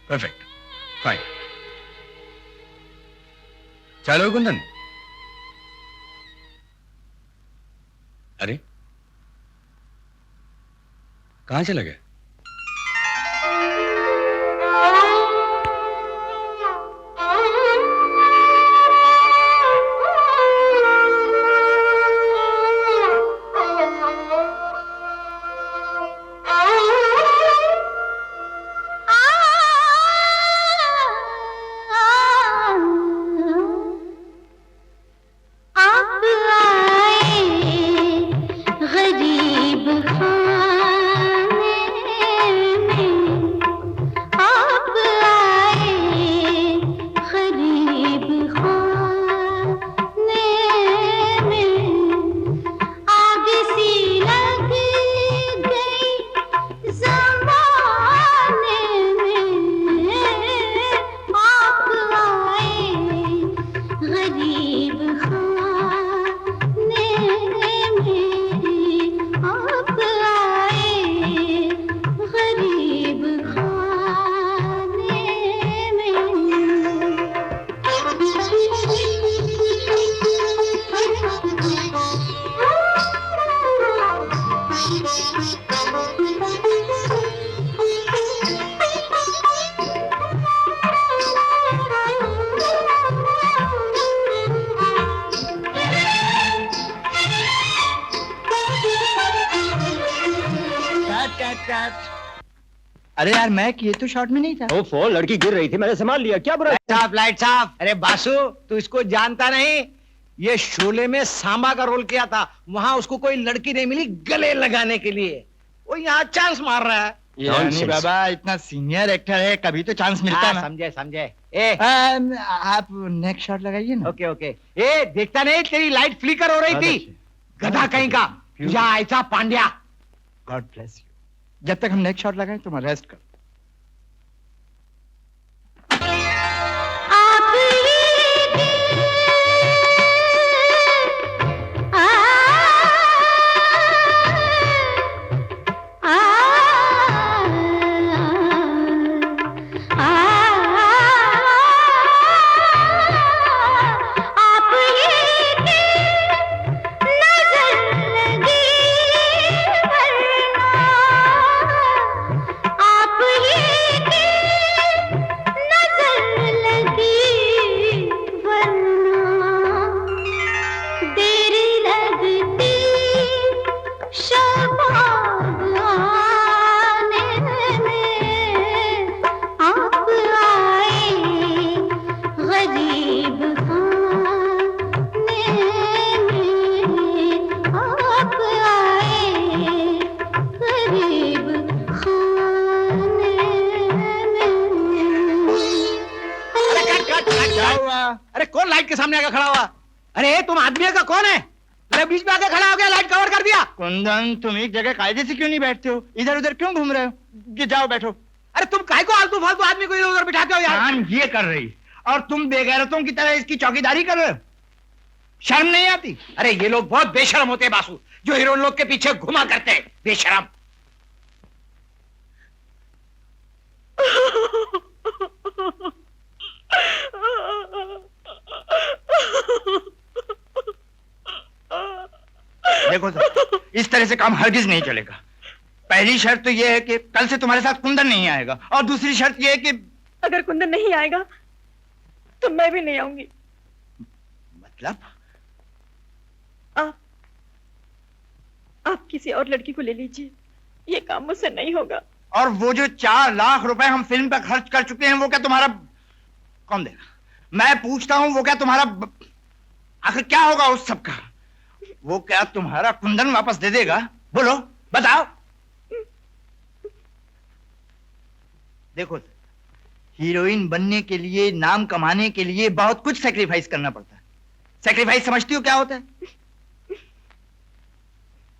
[SPEAKER 2] Perfect, fine. चलो कुंदन। अरे कहां चला गया?
[SPEAKER 13] अरे यार मैं ये तो शॉट में नहीं था।
[SPEAKER 5] ओफो, लड़की गिर रही थी, मैंने संभाल लिया। क्या बुरा?
[SPEAKER 14] लाइट साहब, अरे बासु तू इसको जानता नहीं, ये शोले में सांबा का रोल किया था, वहां उसको कोई लड़की नहीं मिली गले लगाने के लिए, वो यहाँ चांस मार रहा है।
[SPEAKER 13] यानी बाबा इतना सीनियर एक्टर है, कभी तो चांस मिलता है ना।
[SPEAKER 14] समझे समझे।
[SPEAKER 13] आप नेक्स्ट शॉट लगाइए ना।
[SPEAKER 14] Okay okay. ए देखता नहीं तेरी लाइट फ्लिकर हो रही थी, गधा कहीं का, या ऐसा पांड्या।
[SPEAKER 13] God bless you. जब तक हम नेक्स्ट शॉट लगाएं तुम रेस्ट कर।
[SPEAKER 14] अरे कौन लाइट के सामने आके खड़ा हुआ? अरे तुम आदमी का कौन है? मैं बीच में आके खड़ा हो गया, लाइट कवर कर दिया।
[SPEAKER 13] कुंदन तुम एक जगह कायदे से क्यों नहीं बैठते हो? इधर उधर क्यों घूम रहे हो? जाओ बैठो।
[SPEAKER 14] अरे तुम काय को आलतू फालतू आदमी को इधर उधर बिठाते हो यार?
[SPEAKER 13] काम ये कर रही और तुम बेगैरतों की तरह इसकी चौकीदारी कर रहे हो। शर्म नहीं आती?
[SPEAKER 14] अरे ये लोग बहुत बेशर्म होते हैं बासु, जो हीरोइन लोग के पीछे घुमा करते हैं, बेशर्म।
[SPEAKER 13] देखो सर, इस तरह से काम हरगिज नहीं चलेगा। पहली शर्त तो यह है कि कल से तुम्हारे साथ कुंदन नहीं आएगा, और दूसरी शर्त यह है कि
[SPEAKER 3] अगर कुंदन नहीं आएगा तो मैं भी नहीं आऊंगी।
[SPEAKER 13] मतलब?
[SPEAKER 3] आप किसी और लड़की को ले लीजिए, ये काम मुझसे नहीं होगा।
[SPEAKER 13] और वो जो 4 लाख रुपए हम फिल्म पर खर्च कर चुके हैं, वो क्या तुम्हारा कौन देगा? मैं पूछता हूं, वो क्या तुम्हारा आखिर क्या होगा उस सब का? वो क्या तुम्हारा कुंदन वापस दे देगा? बोलो, बताओ। देखो, हीरोइन बनने के लिए, नाम कमाने के लिए बहुत कुछ सैक्रिफाइस करना पड़ता है। सैक्रिफाइस समझती हो क्या होता है?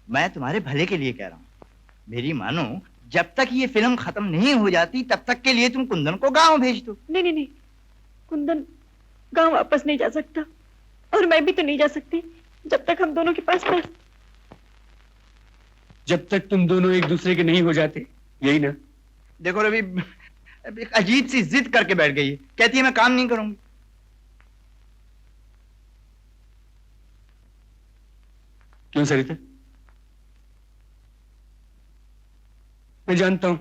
[SPEAKER 13] मैं तुम्हारे भले के लिए कह रहा हूं। मेरी मानो, जब तक ये फिल्म खत्म नहीं हो जाती तब तक के लिए तुम कुंदन को गांव भेज दो।
[SPEAKER 3] नहीं नहीं नहीं, कुंदन गांव वापस नहीं जा सकता, और मैं भी तो नहीं जा सकती जब तक हम दोनों के पास पैसे।
[SPEAKER 6] जब तक तुम दोनों एक दूसरे के नहीं हो जाते, यही ना?
[SPEAKER 13] देखो रवि, एक अजीब सी जिद करके बैठ गई है, कहती है मैं काम नहीं करूंगी।
[SPEAKER 6] क्यों सरिता? मैं जानता हूं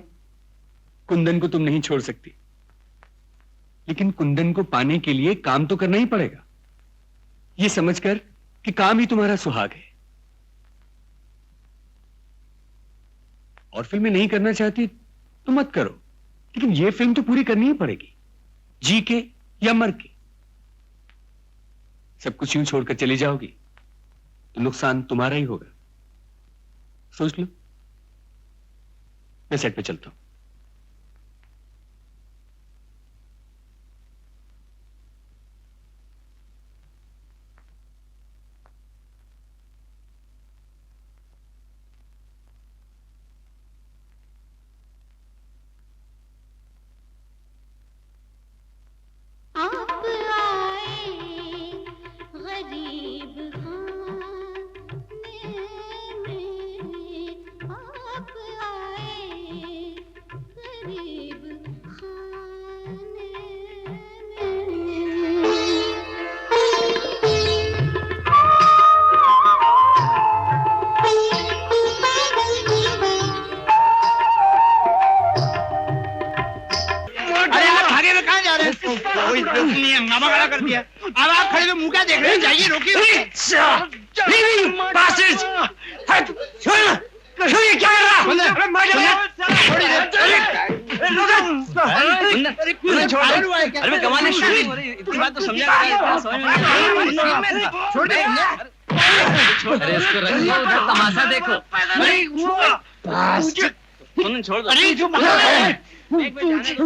[SPEAKER 6] कुंदन को तुम नहीं छोड़ सकती, लेकिन कुंदन को पाने के लिए काम तो करना ही पड़ेगा, ये समझकर कि काम ही तुम्हारा सुहाग है। और फिल्में नहीं करना चाहती तो मत करो, लेकिन ये फिल्म तो पूरी करनी ही पड़ेगी, जी के या मर के। सब कुछ यूं छोड़कर चली जाओगी तो नुकसान तुम्हारा ही होगा। सोच लो। मैं सेट पे चलता हूं।
[SPEAKER 13] हंगामा खड़ा कर दिया। अब आप खड़े तो मुंह क्या देख रहे हैं? जाइए, रोकिए। क्या कर रहा?
[SPEAKER 10] छोड़ दो। अरे मैं कमाल शूटिंग हो रही है, इतनी बात तो समझा कर समझ में नहीं आ रहा।
[SPEAKER 13] छोड़ दे।
[SPEAKER 10] अरे इसको रख लो, उधर तमाशा देखो। कुंदन छोड़ दो।
[SPEAKER 13] अरे जो
[SPEAKER 10] एक मिनट जाने दो।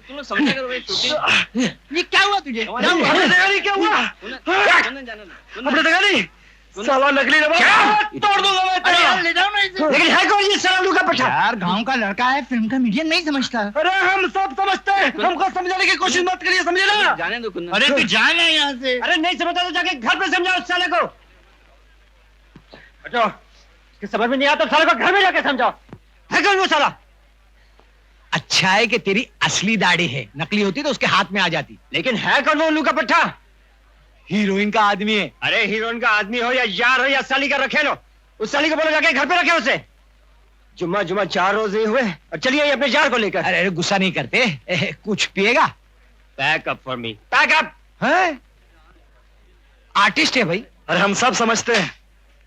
[SPEAKER 10] तुम लोग समझा करो भाई शूटिंग।
[SPEAKER 13] ये क्या हुआ तुझे?
[SPEAKER 10] क्या हुआ? कुंदन जाने दो।
[SPEAKER 5] अपने देखा नहीं साला नकली रवा
[SPEAKER 13] तोड़ दूंगा मैं तेरा। ले जाओ ना इसे।
[SPEAKER 5] लेकिन है कौन ये साला लूका पट्टा?
[SPEAKER 13] यार गांव का लड़का है, फिल्म का मीडियम नहीं समझता।
[SPEAKER 5] अरे हम सब समझते हैं, हमको समझाने की कोशिश मत करिए, समझे ना?
[SPEAKER 10] जाने दो कुंदन।
[SPEAKER 13] अरे तू जाना यहाँ से।
[SPEAKER 5] अरे नहीं समझता तो जाके घर पे समझाओ उस साले को। हटो, इसके समझ में नहीं आता साले को घर में जाके समझाओ। है कौन वो साला?
[SPEAKER 14] अच्छा है कि तेरी असली दाढ़ी है, नकली होती तो उसके हाथ में आ जाती।
[SPEAKER 5] लेकिन है कौन वो उल्लू का पट्टा?
[SPEAKER 14] हीरोइन का आदमी है।
[SPEAKER 5] अरे हीरोइन का आदमी हो या यार हो या साली का रखे लो, उस साली को बोलो जाके घर पे रखे उसे। जुम्मा जुम्मा 4 रोज ही हुए और चलिए ये अपने यार को लेकर।
[SPEAKER 14] अरे गुस्सा नहीं करते, कुछ पिएगा?
[SPEAKER 5] Pack up for me. Pack up
[SPEAKER 14] है? आर्टिस्ट है भाई।
[SPEAKER 5] अरे हम सब समझते हैं,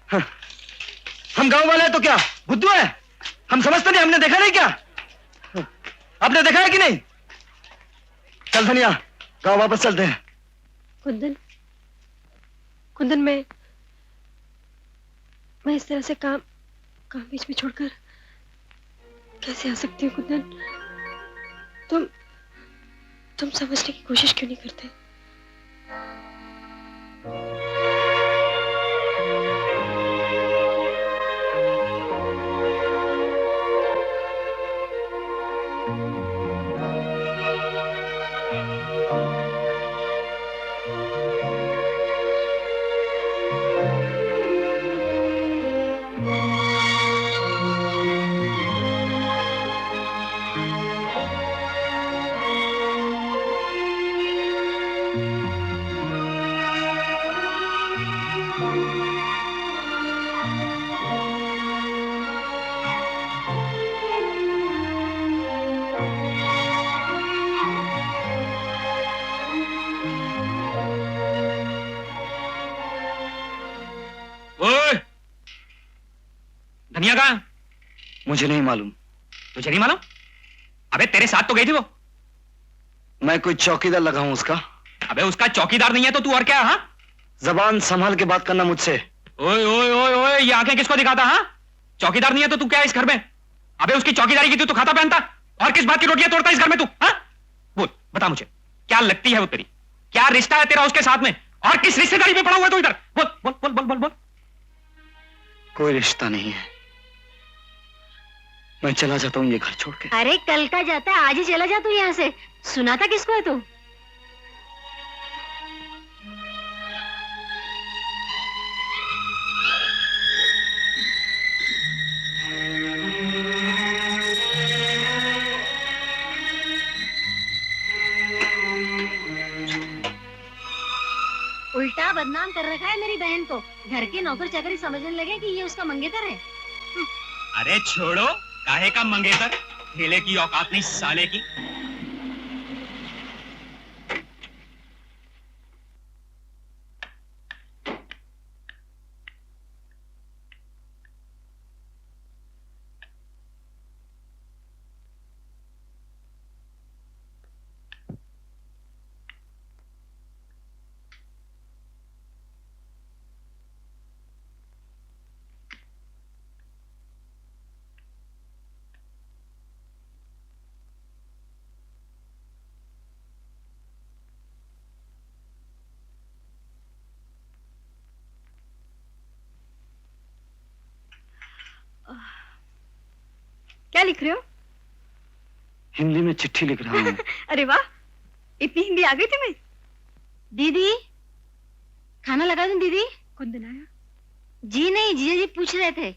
[SPEAKER 5] हम गांव वाले हैं तो क्या बुद्धू है? हम समझते नहीं, हमने देखा नहीं क्या? आपने देखा है कि नहीं? चल धनिया गांव वापस चलते हैं।
[SPEAKER 3] कुंदन, कुंदन मैं इस तरह से काम बीच में छोड़कर कैसे आ सकती हूँ कुंदन? तुम समझने की कोशिश क्यों नहीं करते?
[SPEAKER 2] धनिया कहाँ?
[SPEAKER 5] मुझे नहीं मालूम।
[SPEAKER 2] तुझे नहीं मालूम? अबे तेरे साथ तो गई थी वो।
[SPEAKER 5] मैं कोई चौकीदार लगा हूं उसका।
[SPEAKER 2] अबे उसका चौकीदार नहीं है तो तू और क्या? हाँ,
[SPEAKER 5] जबान संभाल के बात करना मुझसे।
[SPEAKER 2] ओए ओए ओए ओए, ये आंखें किसको दिखाता? हाँ, चौकीदार नहीं है तो तू क्या है इस घर में? अबे उसकी चौकीदारी की तू खाता पहनता और किस बात की रोटियां तोड़ता इस घर में तू? हाँ, बोल बता मुझे, क्या लगती है वो तेरी? क्या रिश्ता है तेरा उसके साथ में? और किस रिश्तेदारी में पड़ा हुआ तू इधर? बोल बोल बोल बोल बोल बोल।
[SPEAKER 5] कोई रिश्ता नहीं है, मैं चला जाता हूँ ये घर छोड़ के।
[SPEAKER 1] अरे कल का जाता है, आज ही चला जा तू यहाँ से। सुना था किसको है तू? उल्टा बदनाम कर रखा है मेरी बहन को। घर के नौकर चाकरी समझने लगे कि ये उसका मंगेतर है।
[SPEAKER 2] अरे छोड़ो, काहे का मंगेतर? ठेले की औकात नहीं साले की।
[SPEAKER 3] क्या लिख रहे हो?
[SPEAKER 5] हिंदी में चिट्ठी लिख रहा हूँ।
[SPEAKER 3] अरे वाह, इतनी हिंदी आ गई तुम्हें?
[SPEAKER 1] दीदी खाना लगा दूं दीदी?
[SPEAKER 3] कुंदन आया?
[SPEAKER 1] जी नहीं, जीजा जी पूछ रहे थे।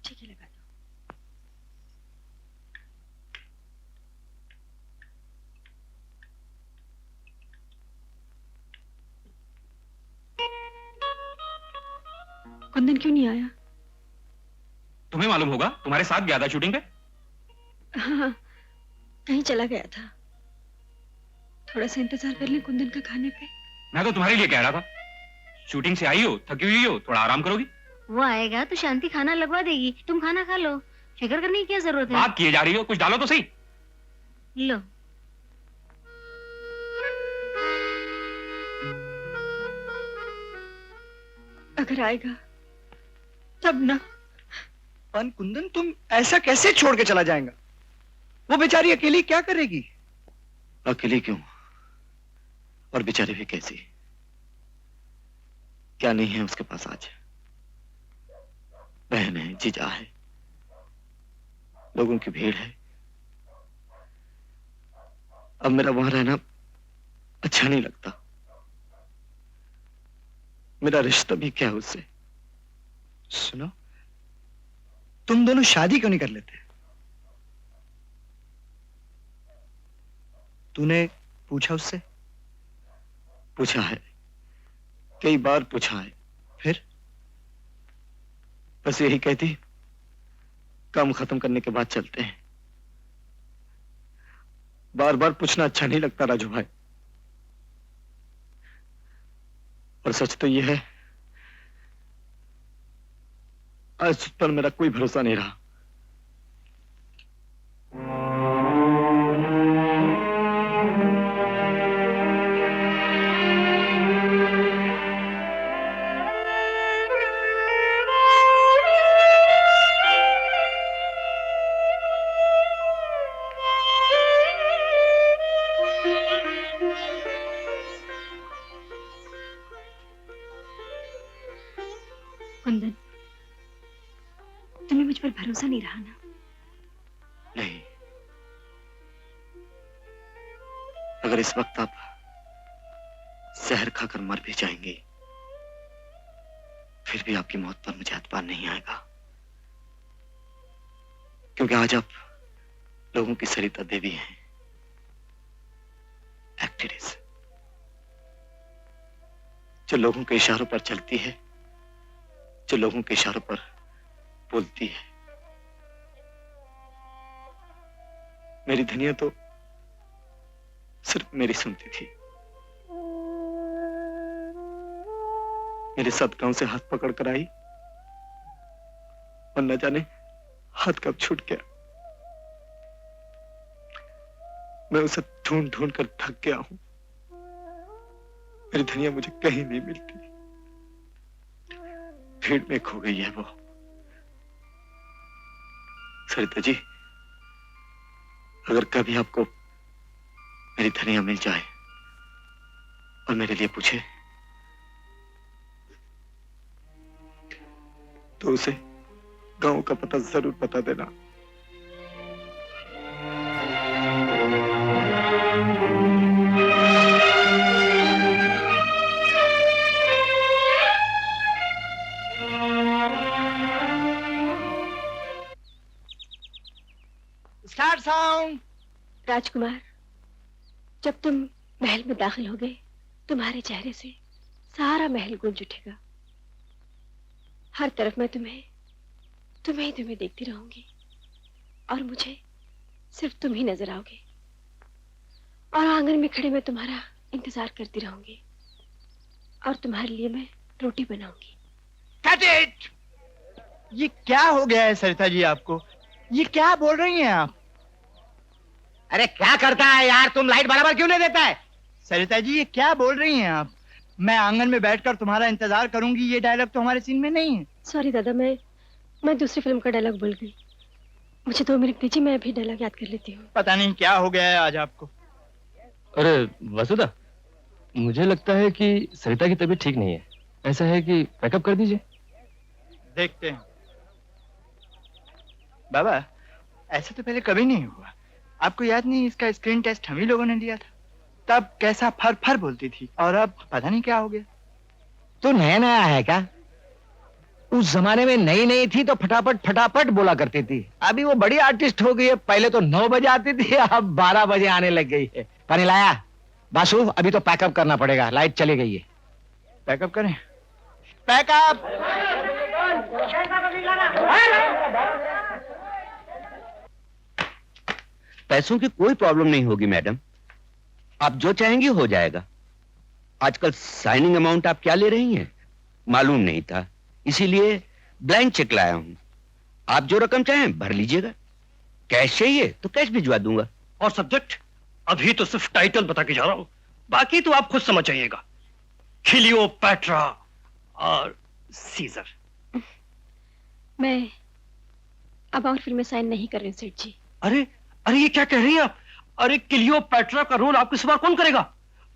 [SPEAKER 3] ठीक है, लगा दो। कुंदन क्यों नहीं आया?
[SPEAKER 2] तुम्हें मालूम होगा, तुम्हारे साथ गया था शूटिंग पे।
[SPEAKER 3] हाँ, कहीं चला गया था। थोड़ा सा इंतजार कर ले कुंदन का खाने पे।
[SPEAKER 2] मैं तो तुम्हारे लिए कह रहा था, शूटिंग से आई हो, थकी हुई हो, थोड़ा आराम करोगी।
[SPEAKER 1] वो आएगा तो शांति खाना लगवा देगी, तुम खाना खा लो। फिक्र करने की क्या जरूरत है?
[SPEAKER 6] बात किए जा रही हो, कुछ डालो तो सही।
[SPEAKER 1] लो।
[SPEAKER 3] अगर आएगा तब ना।
[SPEAKER 16] पन कुंदन, तुम ऐसा कैसे छोड़ के चला जाएगा? वो बेचारी अकेली क्या करेगी?
[SPEAKER 17] अकेली क्यों, और बेचारी भी कैसी? क्या नहीं है उसके पास आज? बहन है, जीजा है, लोगों की भीड़ है। अब मेरा वहां रहना अच्छा नहीं लगता। मेरा रिश्ता भी क्या है उससे?
[SPEAKER 16] सुनो, तुम दोनों शादी क्यों नहीं कर लेते? तूने पूछा उससे?
[SPEAKER 17] पूछा है, कई बार पूछा है।
[SPEAKER 16] फिर?
[SPEAKER 17] बस यही कहती, काम खत्म करने के बाद चलते हैं। बार बार पूछना अच्छा नहीं लगता राजू भाई। और सच तो यह है, आज पर मेरा कोई भरोसा नहीं रहा।
[SPEAKER 3] कुंदन, तुम्हें मुझ पर भरोसा नहीं रहा ना?
[SPEAKER 17] नहीं, अगर इस वक्त आप जहर खाकर मर भी जाएंगे, फिर भी आपकी मौत पर मुझे एतबार नहीं आएगा, क्योंकि आज आप लोगों की सरिता देवी हैं, एक्ट्रेस, जो लोगों के इशारों पर चलती है, जो लोगों के इशारों पर बोलती है। मेरी धनिया तो सिर्फ मेरी सुनती थी। मेरे साथ गांव से हाथ पकड़ कर आई, और न जाने हाथ कब छूट गया। मैं उसे ढूंढ ढूंढ कर थक गया हूं। मेरी धनिया मुझे कहीं नहीं मिलती। भीड़ में खो गई है वो। सरिता जी, अगर कभी आपको मेरी धनिया मिल जाए और मेरे लिए पूछे, तो उसे गांव का पता जरूर बता देना।
[SPEAKER 16] Start sound.
[SPEAKER 3] राजकुमार, जब तुम महल में दाखिल हो गए, तुम्हारे चेहरे से सारा महल गूंज उठेगा। हर तरफ मैं तुम्हें देखती रहूंगी, और मुझे सिर्फ तुम ही नजर आओगे। और आंगन में खड़े मैं तुम्हारा इंतजार करती रहूंगी, और तुम्हारे लिए मैं रोटी बनाऊंगी।
[SPEAKER 13] Cut it! ये क्या हो गया है सरिता जी आपको? ये क्या बोल रही हैं आप?
[SPEAKER 14] अरे क्या करता है यार, तुम लाइट बराबर क्यों नहीं देता है?
[SPEAKER 13] सरिता जी, ये क्या बोल रही हैं आप? मैं आंगन में बैठकर तुम्हारा इंतजार करूंगी, ये डायलॉग तो हमारे सीन में नहीं है।
[SPEAKER 3] सॉरी दादा, मैं दूसरी फिल्म का डायलॉग भूल गई। मुझे 2 मिनट दीजिए, मैं अभी डायलॉग याद कर लेती हूँ।
[SPEAKER 13] पता नहीं क्या हो गया है आज आपको।
[SPEAKER 7] अरे वसुधा, मुझे लगता है कि सरिता की तबीयत ठीक नहीं है। ऐसा है कि पैकअप कर दीजिए।
[SPEAKER 13] देखते हैं। बाबा, ऐसा तो पहले कभी नहीं हुआ। आपको याद नहीं, इसका स्क्रीन टेस्ट हम ही लोगों ने लिया था। तब कैसा फर फर बोलती थी, और अब पता नहीं क्या हो गया।
[SPEAKER 14] तो नया नया है क्या? उस जमाने में नई नई थी तो फटाफट फटाफट बोला करती थी। अभी वो बड़ी आर्टिस्ट हो गई है। पहले तो 9 बजे आती थी, अब 12 बजे आने लग गई है। पानी लाया? बासु, अभी तो पैकअप करना पड़ेगा, लाइट चली गई है।
[SPEAKER 13] पैकअप करें? पैकअप!
[SPEAKER 17] पैसों की कोई प्रॉब्लम नहीं होगी मैडम, आप जो चाहेंगी हो जाएगा। आजकल साइनिंग अमाउंट आप क्या ले रही हैं मालूम नहीं था, इसीलिए ब्लैंक चेक लाया हूं।
[SPEAKER 18] आप जो रकम चाहें भर लीजिएगा। कैश चाहिए तो कैश भिजवा दूंगा।
[SPEAKER 6] और सब्जेक्ट? अभी तो सिर्फ टाइटल बता के जा रहा हूं, बाकी तो आप खुद समझ जाइएगा। क्लियोपैट्रा और सीजर।
[SPEAKER 3] मैं अब और फिल्में साइन नहीं कर रही हूँ सेठ जी।
[SPEAKER 6] अरे अरे ये क्या कह रही हैं आप? अरे क्लियोपैट्रा का रोल आपके सिवा कौन करेगा?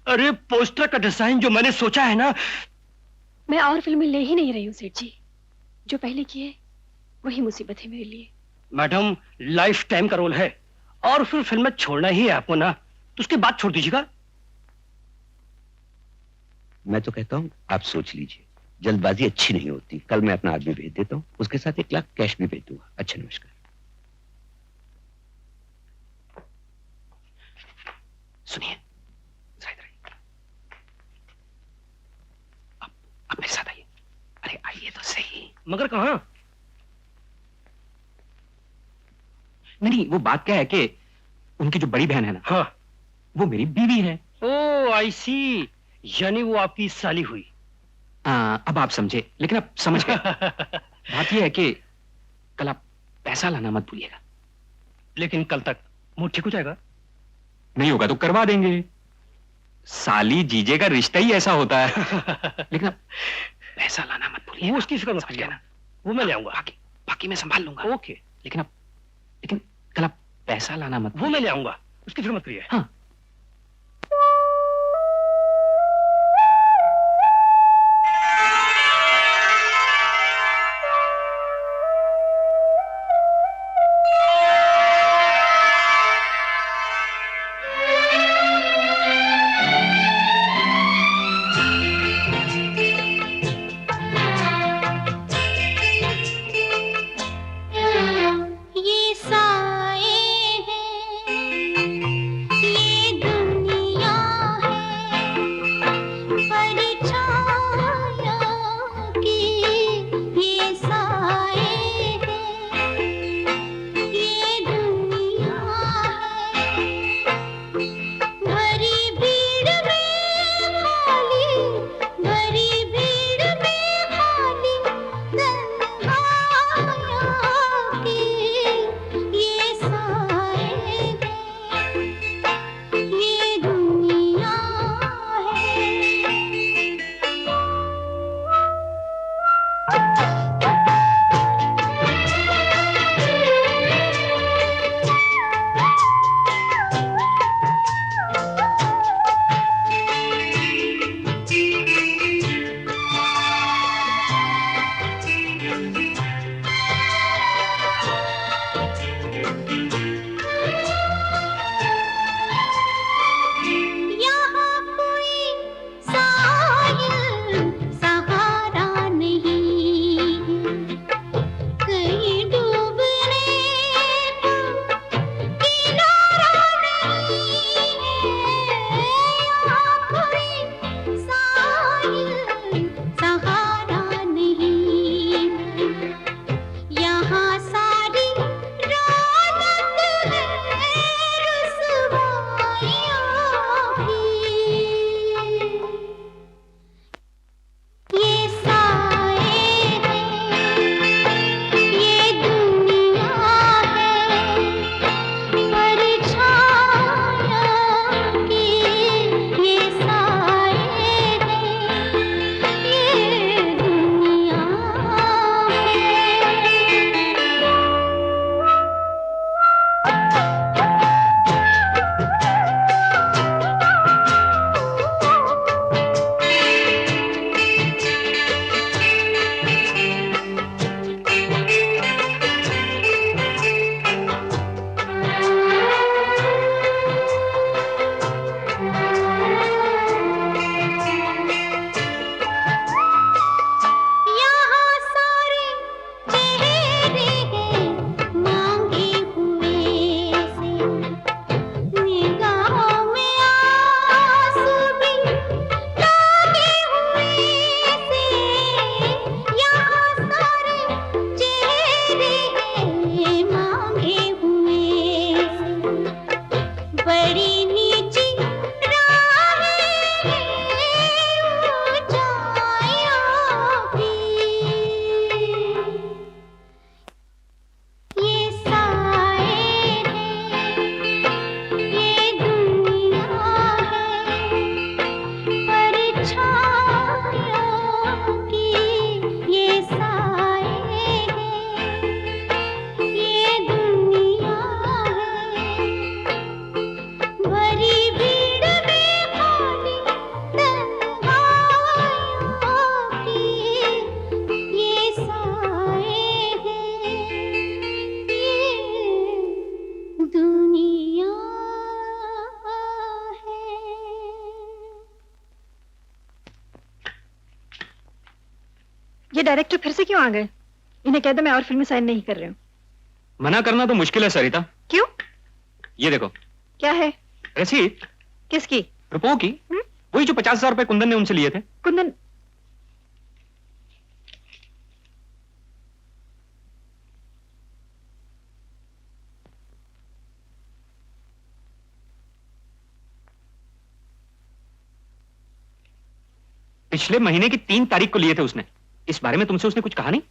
[SPEAKER 6] अरे पोस्टर का डिजाइन जो मैंने सोचा है ना।
[SPEAKER 3] मैं और फिल्में ले ही नहीं रही हूँ सेठ जी। जो पहले किए वही मुसीबत है मेरे लिए।
[SPEAKER 6] मैडम लाइफ टाइम का रोल है और फिर फिल्म छोड़ना ही है आपको ना, तो उसके बाद छोड़ दीजिएगा।
[SPEAKER 18] मैं तो कहता हूं आप सोच लीजिए, जल्दबाजी अच्छी नहीं होती। कल मैं अपना आदमी भेज देता हूं, उसके साथ 1 लाख कैश भी भेज दूंगा। अच्छा नमस्कार।
[SPEAKER 6] सुनिए जरा इधर आइए। अब मेरे साथ आइए। अरे आइए तो सही। मगर कहां?
[SPEAKER 2] नहीं, वो बात क्या है कि उनकी जो बड़ी बहन है ना,
[SPEAKER 6] हाँ,
[SPEAKER 2] वो मेरी बीवी है।
[SPEAKER 6] ओह आई सी, यानी वो आपकी साली हुई।
[SPEAKER 2] अब आप समझे, लेकिन अब समझ गए। बात यह है कि कल आप पैसा लाना मत भूलिएगा।
[SPEAKER 6] लेकिन कल तक मूड ठीक हो जाएगा?
[SPEAKER 2] नहीं होगा तो करवा देंगे। साली जीजे का रिश्ता ही ऐसा होता है। लेकिन अब पैसा लाना मत भूलिएगा।
[SPEAKER 6] वो उसकी फिक्र मत कीजिए ना, वो मैं ले आऊंगा।
[SPEAKER 2] बाकी मैं संभाल लूंगा।
[SPEAKER 6] ओके।
[SPEAKER 2] लेकिन कल आप पैसा लाना मत।
[SPEAKER 6] वो मैं ले आऊंगा, उसकी फिक्र मत करिए।
[SPEAKER 2] हाँ।
[SPEAKER 8] ये साए हैं, ये
[SPEAKER 3] ये डायरेक्टर फिर से क्यों आ गए? इन्हें कह दो मैं और फिल्में साइन नहीं कर रही हूँ।
[SPEAKER 6] मना करना तो मुश्किल है सरिता।
[SPEAKER 3] क्यों?
[SPEAKER 6] ये देखो।
[SPEAKER 3] क्या है?
[SPEAKER 6] रसीद।
[SPEAKER 3] किसकी?
[SPEAKER 6] रुपयों की। वही जो 50,000 रुपए कुंदन ने उनसे लिए थे।
[SPEAKER 3] कुंदन?
[SPEAKER 6] पिछले महीने की 3 तारीख को लिए थे उसने। इस बारे में तुमसे उसने कुछ कहा नहीं?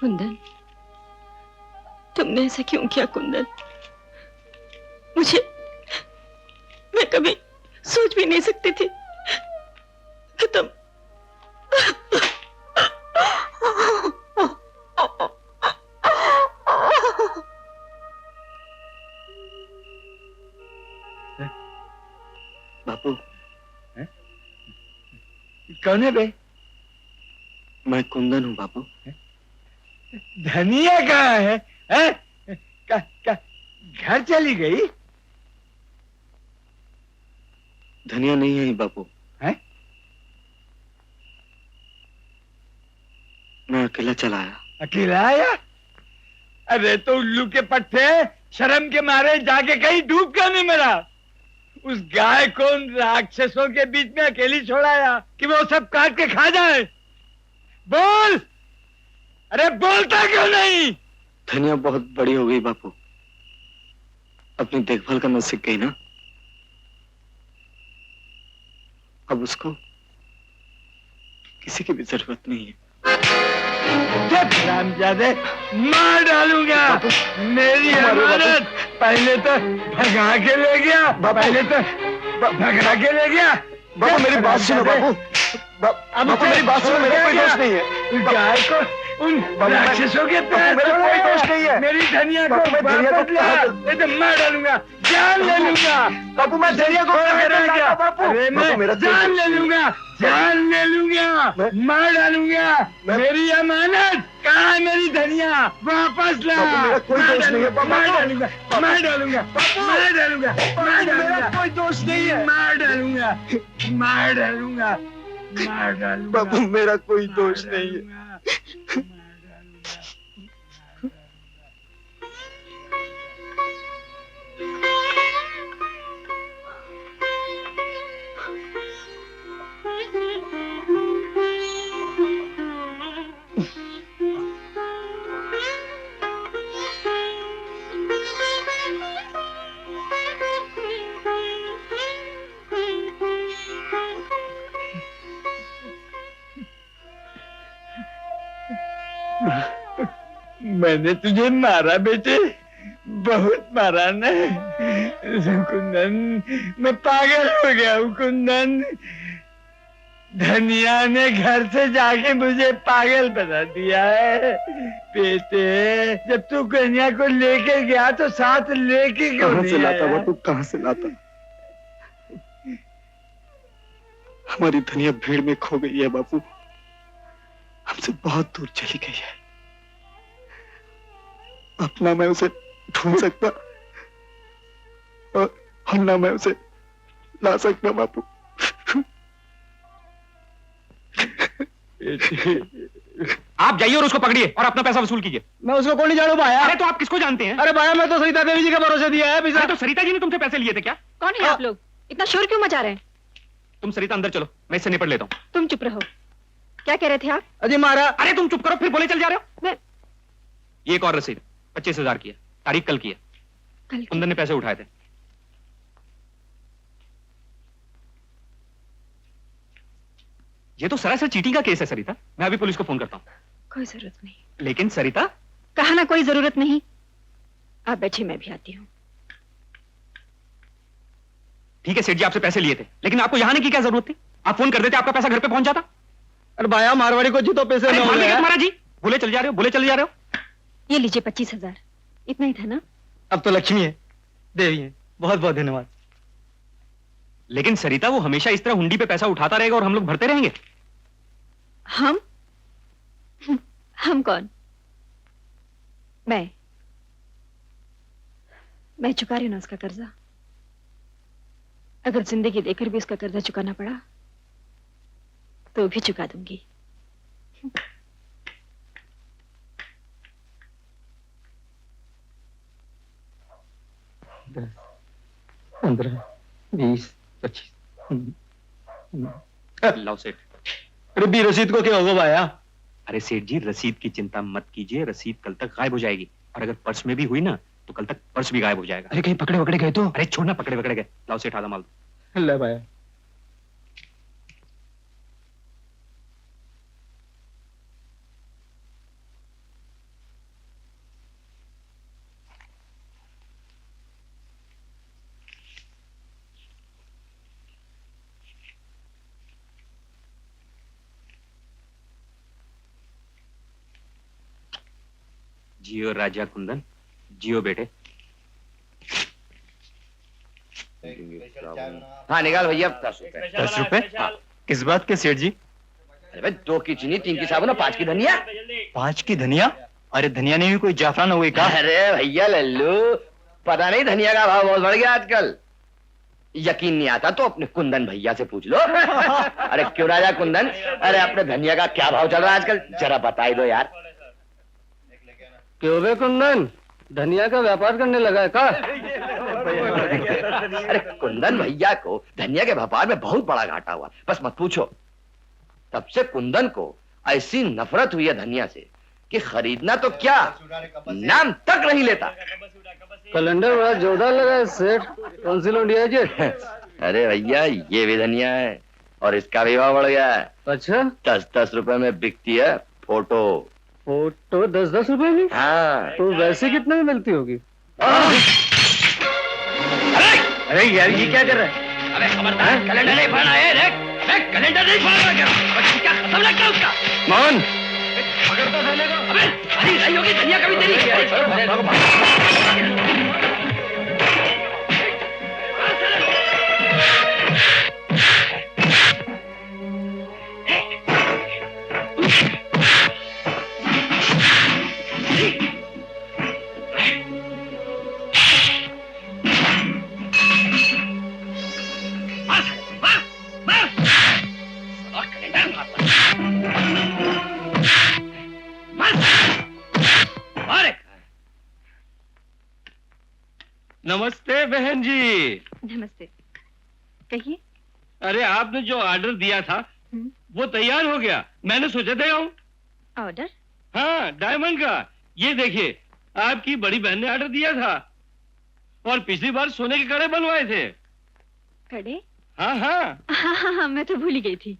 [SPEAKER 3] कुंदन, तुमने ऐसा क्यों किया कुंदन? मैं कभी सोच भी नहीं सकती थी कि तुम
[SPEAKER 16] बापू।
[SPEAKER 4] कौन है बे?
[SPEAKER 16] मैं कुंदन हूँ बापू।
[SPEAKER 4] धनिया कहाँ है? घर चली गई?
[SPEAKER 16] धनिया नहीं है बापू।
[SPEAKER 4] है?
[SPEAKER 16] मैं अकेला चला आया।
[SPEAKER 4] अकेला आया? अरे तो उल्लू के पट्टे, शर्म के मारे जाके कहीं डूब क्यों नहीं मरा? उस गाय को उन राक्षसों के बीच में अकेली छोड़ाया कि वो सब काट के खा जाए। बोल! अरे बोलता क्यों नहीं?
[SPEAKER 16] धनिया बहुत बड़ी हो गई बापू, अपनी देखभाल करना सीख गई ना। अब उसको किसी की भी जरूरत नहीं है।
[SPEAKER 4] रामजादे, मार डालूंगा। मेरी अमानत पहले तो भगा के ले गया।
[SPEAKER 5] बाबू मेरी बात सुनो बाबू। बाबू मेरी बात सुनो, मेरा कोई दोष नहीं है।
[SPEAKER 4] गाय को उन राक्षसों के पैर
[SPEAKER 5] मेरा कोई दोष नहीं है।
[SPEAKER 4] मेरी धनिया को वापस ला, तो मार डालूंगा, जान ले लूंगा।
[SPEAKER 5] बाबू मैं धनिया को
[SPEAKER 4] क्या? अरे मैं जान ले लूंगा, मार डालूंगा। मेरी अमानत कहाँ है? मेरी धनिया वापस ला।
[SPEAKER 5] मेरा कोई दोष नहीं है।
[SPEAKER 4] मार डालूंगा,
[SPEAKER 5] मेरा कोई दोष नहीं है।
[SPEAKER 4] मार डालूंगा।
[SPEAKER 5] बाबू मेरा कोई दोष नहीं है।
[SPEAKER 4] मैंने तुझे मारा बेटे, बहुत मारा ना कुंदन। मैं पागल हो गया हूँ कुंदन। धनिया ने घर से जाके मुझे पागल बना दिया है। बेटे जब तू कन्या को लेके गया तो साथ लेके क्यों
[SPEAKER 16] कहाँ
[SPEAKER 4] नहीं
[SPEAKER 16] से लाता
[SPEAKER 4] आया?
[SPEAKER 16] बापू, कहाँ से लाता? हमारी धनिया भीड़ में खो गई है बापू, हमसे बहुत दूर चली गई है। अपना मैं उसे ढूंढ सकता और ना मैं उसे ला सकता बापू।
[SPEAKER 6] आप जाइए और उसको पकड़िए और अपना पैसा वसूल कीजिए।
[SPEAKER 7] मैं उसको कौन नहीं जानू भाया?
[SPEAKER 6] अरे तो आप किसको जानते हैं?
[SPEAKER 7] अरे भाया मैं तो सरिता देवी जी के भरोसे दिया है।
[SPEAKER 6] अरे तो सरिता जी ने तुमसे पैसे लिए थे क्या?
[SPEAKER 3] कौन है आप लोग? इतना शोर क्यों मचा रहे हैं?
[SPEAKER 6] तुम सरिता अंदर चलो, मैं इससे निपट लेता हूँ।
[SPEAKER 3] तुम चुप रहो। क्या कह रहे थे आप?
[SPEAKER 7] अजी मारा।
[SPEAKER 6] अरे तुम चुप करो, फिर बोले चल जा रहे हो।
[SPEAKER 3] मैं
[SPEAKER 6] ये एक और रसीद 25,000 की है, तारीख कल की है। कुंदन ने पैसे उठाए थे। ये तो सरासर चीटिंग का केस है सरिता। मैं अभी पुलिस को फोन करता हूँ।
[SPEAKER 3] कोई जरूरत नहीं।
[SPEAKER 6] लेकिन सरिता,
[SPEAKER 3] कहा ना कोई जरूरत नहीं। आप बैठिए, मैं भी आती हूँ।
[SPEAKER 6] ठीक है सेठ जी आपसे पैसे लिए थे, लेकिन आपको यहाँ आने की क्या जरूरत थी? आप फोन कर देते, आपका पैसा घर पे पहुंच जाता।
[SPEAKER 5] अरे भाया मारवाड़ी को जी तो पैसे
[SPEAKER 6] अरे
[SPEAKER 5] न
[SPEAKER 6] मार देंगे
[SPEAKER 5] हो
[SPEAKER 6] तुम्हारा जी, बोले चल जा रहे हो, बोले चल जा रहे हो।
[SPEAKER 3] ये लीजिए 25,000, इतना ही था ना?
[SPEAKER 5] अब तो लक्ष्मी है, देवी है, बहुत बहुत धन्यवाद।
[SPEAKER 6] लेकिन सरिता वो हमेशा इस तरह हुंडी पे पैसा उठाता रहेगा और हम लोग भरते रहेंगे।
[SPEAKER 3] हम कौन? मैं चुका रही हूं ना उसका कर्जा। अगर जिंदगी देकर भी उसका कर्जा चुकाना पड़ा तो भी चुका दूंगी।
[SPEAKER 5] 10, 15, 20, 25।
[SPEAKER 6] लाओ सेठ।
[SPEAKER 5] अरे भी रसीद को क्या होगा भाया?
[SPEAKER 6] अरे सेठ जी, रसीद की चिंता मत कीजिए, रसीद कल तक गायब हो जाएगी, और अगर पर्स में भी हुई ना तो कल तक पर्स भी गायब हो जाएगा।
[SPEAKER 5] अरे कहीं पकड़े वकड़े गए तो?
[SPEAKER 6] अरे छोड़ना, पकड़े वकड़े गए। लाओ सेठ, आधा माल दो।
[SPEAKER 5] ले भाया।
[SPEAKER 6] जियो राजा कुंदन, जियो बेटे।
[SPEAKER 18] हाँ निकाल भैया 10 रुपए।
[SPEAKER 5] 10 रुपए? किस बात के सेठ जी?
[SPEAKER 18] अरे भाई 2 की चीनी, 3 की साबुन और 5 की धनिया।
[SPEAKER 5] 5 की धनिया? अरे धनिया नहीं हुई, कोई जाफरान हुई का?
[SPEAKER 18] अरे भैया लल्लू, पता नहीं धनिया का भाव बहुत बढ़ गया आजकल। यकीन नहीं आता तो अपने कुंदन भैया से पूछ लो। अरे क्यों राजा कुंदन, अरे अपने धनिया का क्या भाव चल रहा है आजकल, जरा बताई दो यार।
[SPEAKER 5] क्यों बे कुंदन, धनिया का व्यापार करने लगा है का?
[SPEAKER 18] अरे कुंदन भैया को धनिया के व्यापार में बहुत बड़ा घाटा हुआ, बस मत पूछो। तब से कुंदन को ऐसी नफरत हुई है धनिया से कि खरीदना तो क्या, नाम तक नहीं लेता।
[SPEAKER 5] कैलेंडर बड़ा जोरदार लगा है सेठ, कौन सी लौंडिया है जी?
[SPEAKER 18] अरे भैया ये भी धनिया है और इसका भी भाव बढ़ गया है।
[SPEAKER 5] अच्छा?
[SPEAKER 18] 10-10 रुपए में बिकती है फोटो।
[SPEAKER 5] फोटो 10-10 रुपए की?
[SPEAKER 18] हाँ।
[SPEAKER 5] तो वैसे कितने में मिलती होगी?
[SPEAKER 18] अरे यार ये क्या कर रहा है?
[SPEAKER 10] अबे खबरदार, कैलेंडर नहीं फाड़ना है, देख कैलेंडर नहीं फाड़ना, क्या खत्म लगता है उसका।
[SPEAKER 5] मोहन
[SPEAKER 10] पकड़ता था को। अबे अरे नहीं होगी धनिया कभी तेरी।
[SPEAKER 4] नमस्ते बहन जी।
[SPEAKER 3] नमस्ते, कहिए।
[SPEAKER 4] अरे आपने जो ऑर्डर दिया था वो तैयार हो गया, मैंने सोचा दे आऊं।
[SPEAKER 3] ऑर्डर?
[SPEAKER 4] हाँ, डायमंड का। ये देखिए, आपकी बड़ी बहन ने ऑर्डर दिया था और पिछली बार सोने के कड़े बनवाए थे।
[SPEAKER 3] कड़े?
[SPEAKER 4] हाँ हाँ।
[SPEAKER 3] हाँ, मैं तो भूल ही गई थी।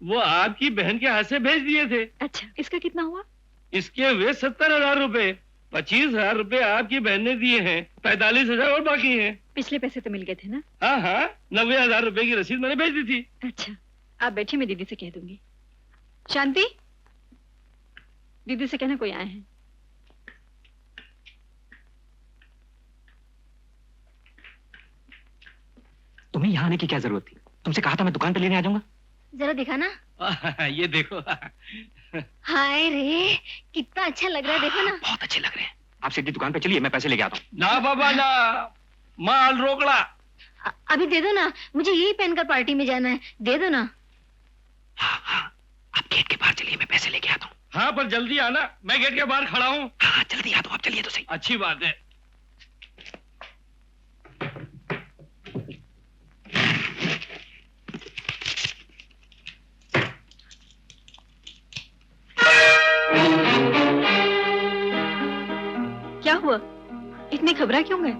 [SPEAKER 4] वो आपकी बहन के हाथ से भेज दिए थे।
[SPEAKER 3] अच्छा, इसका कितना हुआ?
[SPEAKER 4] इसके हुए 70,000 रुपए। 25,000 रुपए आपकी बहन ने दिए हैं, 45,000 और बाकी हैं।
[SPEAKER 3] पिछले पैसे तो मिल गए थे ना?
[SPEAKER 4] हाँ हाँ, 90,000 रुपए की रसीद मैंने भेज दी थी।
[SPEAKER 3] अच्छा, आप बैठिए, मैं दीदी से कह दूंगी। शांति, दीदी से कहना कोई आए हैं।
[SPEAKER 6] तुम्हें यहाँ आने की क्या जरूरत थी? तुमसे कहा था मैं दुकान पे लेने आ जाऊंगा।
[SPEAKER 1] जरा दिखा ना।
[SPEAKER 4] ये देखो।
[SPEAKER 1] हाय रे, कितना अच्छा लग रहा है, देखो ना।
[SPEAKER 6] बहुत अच्छे लग रहे हैं। आप सीधी दुकान पे चलिए, मैं पैसे लेके आता हूँ।
[SPEAKER 4] ना बाबा ना, माल रोकड़ा।
[SPEAKER 1] अभी दे दो ना, मुझे यही पहनकर पार्टी में जाना है, दे दो ना।
[SPEAKER 6] हाँ हाँ, आप गेट के बाहर चलिए, मैं पैसे लेके आता हूँ।
[SPEAKER 4] हाँ, पर जल्दी आना, मैं गेट के बाहर खड़ा हूँ।
[SPEAKER 6] हाँ जल्दी आ दो, आप चलिए तो सही।
[SPEAKER 4] अच्छी बात है।
[SPEAKER 3] क्या हुआ, इतने घबरा क्यों गए?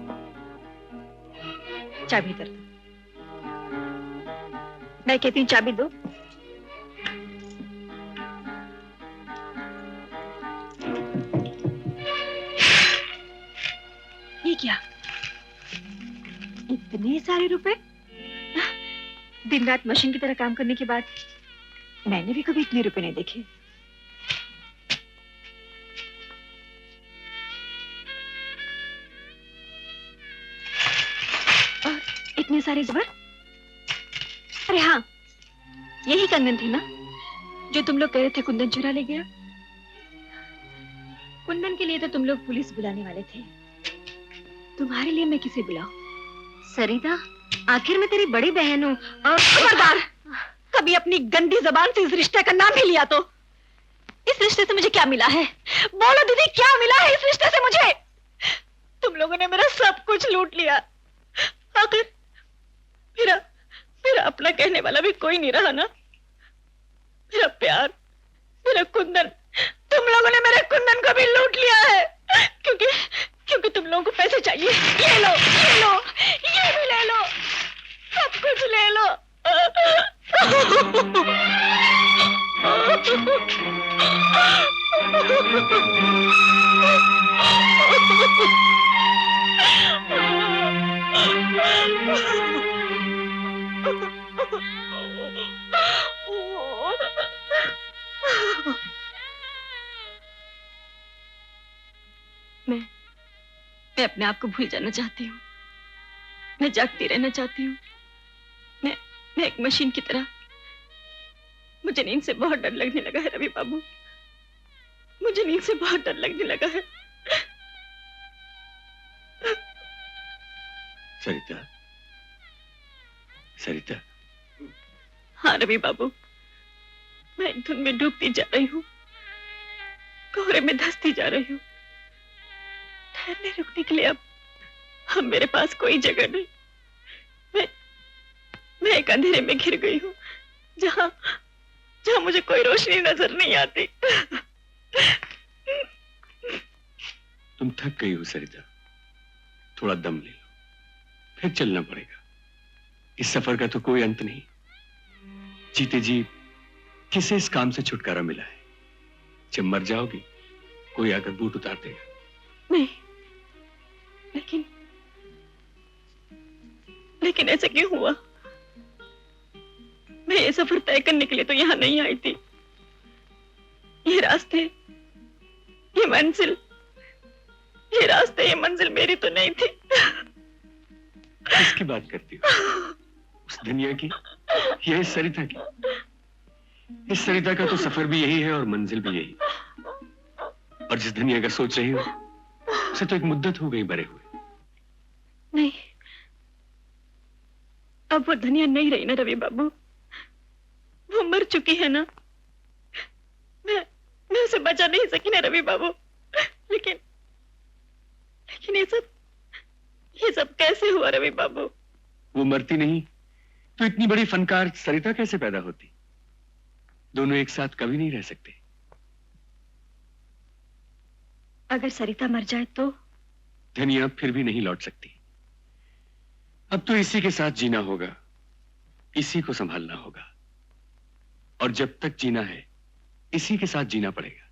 [SPEAKER 3] चाबी इधर दो। मैं कहती हूँ चाबी दो। ये क्या, इतने सारे रुपए? दिन रात मशीन की तरह काम करने के बाद मैंने भी कभी इतने रुपए नहीं देखे। और इतने सारे ज़ेवर। अरे हाँ, यही कंगन थे ना जो तुम लोग कह रहे थे कुंदन चुरा ले गया। कुंदन के लिए तो तुम लोग पुलिस बुलाने वाले थे, तुम्हारे लिए मैं किसे बुलाऊं?
[SPEAKER 1] सरिता, आखिर मैं तेरी बड़ी बहन हूँ और
[SPEAKER 3] खबरदार! कभी अपनी गंदी जबान से इस रिश्ते का नाम ही लिया तो। इस रिश्ते से मुझे क्या मिला है? बोलो दीदी, क्या मिला है इस रिश्ते से मुझे? तुम लोगों ने मेरा सब कुछ लूट लिया। आखिर मेरा अपना कहने वाला भी कोई नहीं रहा ना। मेरा प्यार, मेरा कुंदन, तुम लोगों ने मेरे कुंदन को भी लूट लिया है। क्योंकि तुम लोगों को पैसे चाहिए। ये लो, ये भी ले लो, सब कुछ ले लो। मैं अपने आप को भूल जाना चाहती हूँ। मैं जागती रहना चाहती हूँ। मैं एक मशीन की तरह। मुझे नींद से बहुत डर लगने लगा है रवि बाबू, मुझे नींद से बहुत डर लगने लगा है।
[SPEAKER 6] सरिता, सरिता।
[SPEAKER 3] हाँ रवि बाबू, मैं एक धुन में डूबती जा रही हूँ, कोहरे में धंसती जा रही हूँ। ठहरने रुकने के लिए अब मेरे पास कोई जगह नहीं। मैं एक अंधेरे में घिर गई हूँ, जहाँ मुझे कोई रोशनी नजर नहीं आती।
[SPEAKER 6] तुम थक गई हो सरिता, थोड़ा दम ले लो, फिर चलना पड़ेगा। इस सफर का तो कोई अंत नहीं। जीते जी किसे इस काम से छुटकारा मिला है? जब मर जाओगी कोई आकर बूट उतार देगा।
[SPEAKER 3] नहीं, लेकिन ऐसा क्यों हुआ? मैं ये सफर तय करने के लिए तो यहाँ नहीं आई थी। ये रास्ते, ये मंजिल मेरी तो नहीं थी।
[SPEAKER 6] किसकी बात करती हो? उस दुनिया की या इस सरिता की? इस सरिता का तो सफर भी यही है और मंजिल भी यही। और जिस दुनिया का सोच रही हो उसे तो एक मुद्दत हो गई मरे हुए।
[SPEAKER 3] नहीं, अब वो दुनिया नहीं रही ना रवि बाबू, वो मर चुकी है ना। मैं उसे बचा नहीं सकी ना रवि बाबू। लेकिन ये सब कैसे हुआ रवि बाबू?
[SPEAKER 6] वो मरती नहीं तो इतनी बड़ी फनकार सरिता कैसे पैदा होती? दोनों एक साथ कभी नहीं रह सकते।
[SPEAKER 3] अगर सरिता मर जाए तो?
[SPEAKER 6] धनिया फिर भी नहीं लौट सकती। अब तो इसी के साथ जीना होगा, इसी को संभालना होगा, और जब तक जीना है इसी के साथ जीना पड़ेगा।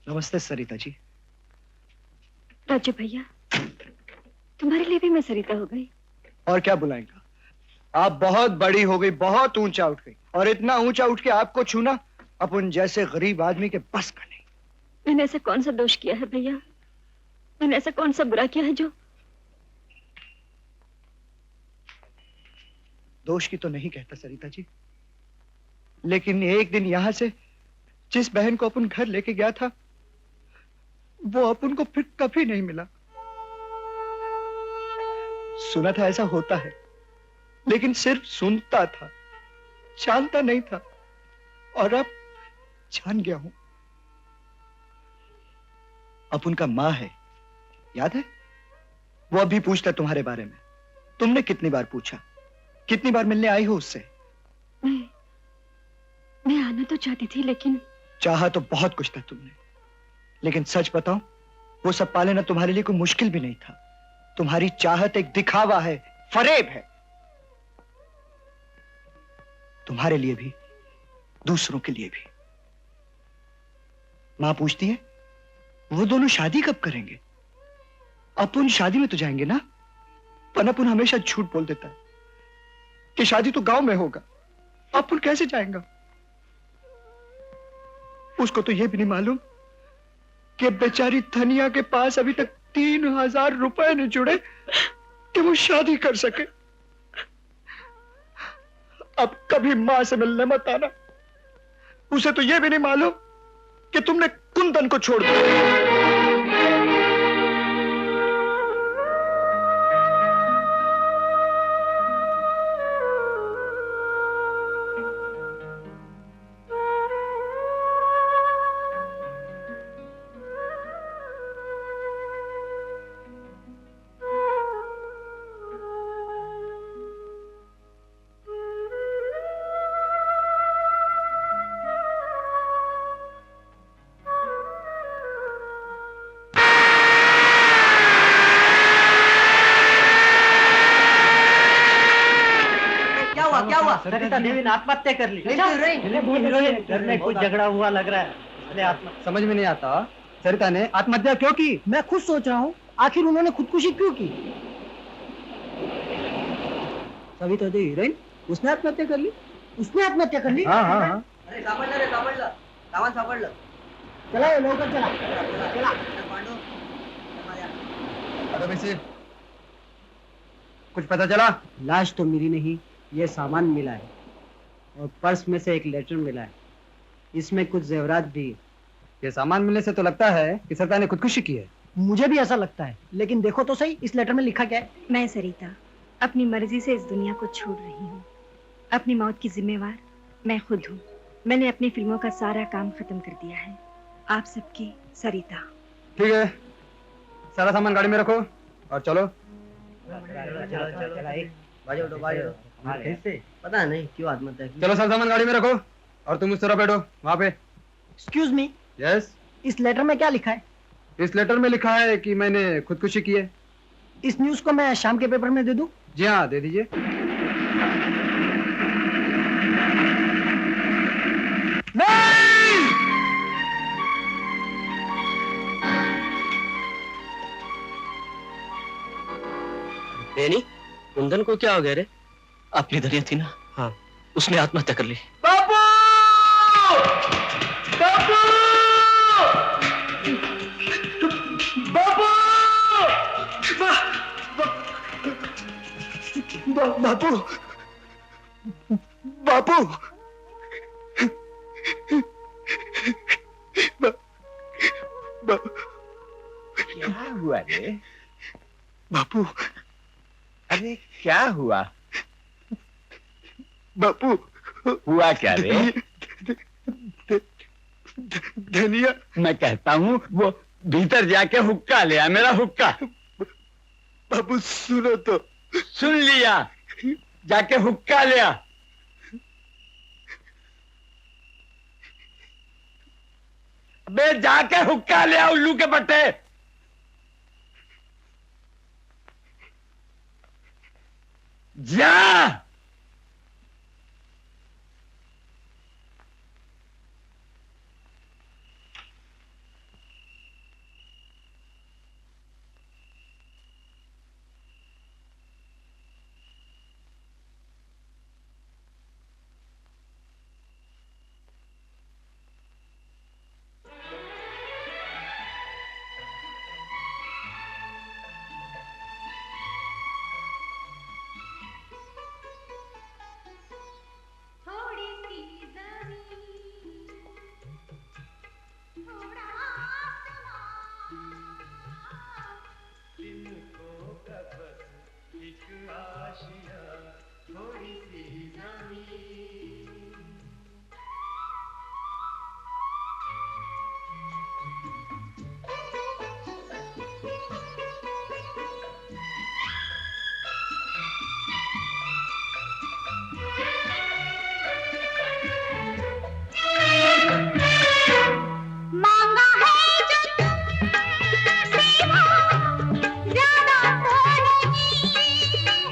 [SPEAKER 16] नमस्ते सरिता जी।
[SPEAKER 3] राजू भैया, तुम्हारे लिए भी मैं सरिता हो गई।
[SPEAKER 16] और क्या बुलाएंगा? आप बहुत बड़ी हो गई, बहुत ऊंचा उठ गई, और इतना ऊंचा उठ के आपको छूना अपन जैसे गरीब आदमी के बस का नहीं।
[SPEAKER 3] मैंने ऐसा कौन सा दोष किया है भैया? मैंने ऐसा कौन सा बुरा किया है जो?
[SPEAKER 16] दोष की तो नहीं कहता सरिता जी, लेकिन एक दिन यहां से जिस बहन को अपन घर लेके गया था, वो अपन को फिर कभी नहीं मिला। सुना था ऐसा होता है, लेकिन सिर्फ सुनता था, जानता नहीं था। और अब जान गया हूं। अपन का मां है, याद है? वो अभी पूछता तुम्हारे बारे में। तुमने कितनी बार पूछा? कितनी बार मिलने आई हो उससे?
[SPEAKER 3] मैं आना तो चाहती थी, लेकिन
[SPEAKER 16] चाहा तो बहुत कुछ था तुमने, लेकिन सच बताओ, वो सब पा लेना तुम्हारे लिए कोई मुश्किल भी नहीं था। तुम्हारी चाहत एक दिखावा है, फरेब है, तुम्हारे लिए भी, दूसरों के लिए भी। मां पूछती है, वो दोनों शादी कब करेंगे? अपन शादी में तो जाएंगे ना? पर अपन हमेशा झूठ बोल देता है कि शादी तो गांव में होगा। अपन कैसे जाएंगे? उसको तो यह भी नहीं मालूम कि बेचारी धनिया के पास अभी तक 3000 रुपए नहीं जुड़े कि वो शादी कर सके। अब कभी मां से मिलने मत आना। उसे तो यह भी नहीं मालूम कि तुमने कुंदन को छोड़ दिया।
[SPEAKER 19] सरिता देवी ने आत्महत्या कर ली। घर में कुछ झगड़ा हुआ लग रहा है।
[SPEAKER 16] समझ में नहीं आता, सरिता ने आत्महत्या क्यों की?
[SPEAKER 19] मैं खुद सोच रहा हूँ, आखिर उन्होंने खुदकुशी क्यों की? सविता देवी हीरोइन, उसने आत्महत्या कर ली? उसने आत्महत्या कर ली?
[SPEAKER 16] हाँ हाँ हाँ।
[SPEAKER 19] अरे सापडलं चला ये लवकर चला।
[SPEAKER 16] अरे वैसे कुछ पता चला?
[SPEAKER 19] लाश तो मिली नहीं, ये सामान मिला है और पर्स में से एक लेटर मिला है, इसमें कुछ जेवरात भी है।
[SPEAKER 16] ये सामान मिलने से तो लगता है कि सरिता ने खुदकुशी की है।
[SPEAKER 19] मुझे भी ऐसा लगता है, लेकिन देखो तो सही इस लेटर में लिखा क्या है।
[SPEAKER 3] मैं सरिता अपनी मर्जी से इस दुनिया को छोड़ रही हूँ। अपनी मौत की जिम्मेवार मैं खुद हूँ। मैंने अपनी फिल्मों का सारा काम खत्म कर दिया है। आप सबकी सरिता।
[SPEAKER 16] ठीक है, सारा सामान गाड़ी में रखो और चलो।
[SPEAKER 19] पता नहीं क्यों आत्महत्या की।
[SPEAKER 16] चलो, सारा सामान गाड़ी में रखो और तुम उस तरफ बैठो वहां पे।
[SPEAKER 19] Excuse me.
[SPEAKER 16] यस।
[SPEAKER 19] इस लेटर में क्या लिखा है?
[SPEAKER 16] इस लेटर में लिखा है कि मैंने खुदकुशी की है।
[SPEAKER 19] इस न्यूज को मैं शाम के पेपर में दे दूं?
[SPEAKER 16] जी हाँ, दे दीजिए।
[SPEAKER 7] बेनी, कुंदन को क्या हो गया रे? अपनी धनिया थी ना? हाँ, उसने आत्महत्या कर ली।
[SPEAKER 9] बाबू! बाबू! बाबू!
[SPEAKER 16] बापू! बापू!
[SPEAKER 13] क्या हुआ रे?
[SPEAKER 16] बापू!
[SPEAKER 13] अरे क्या हुआ?
[SPEAKER 16] बापू!
[SPEAKER 13] हुआ क्या रे?
[SPEAKER 16] धनिया।
[SPEAKER 13] मैं कहता हूँ वो भीतर जाके हुक्का ले आ, मेरा हुक्का।
[SPEAKER 16] बापू सुनो तो।
[SPEAKER 13] सुन लिया, जाके हुक्का ले आ। बे जाके हुक्का ले आ, उल्लू के पट्टे। जा।
[SPEAKER 8] मांगा है जो तुमसे वो ज्यादा तो नहीं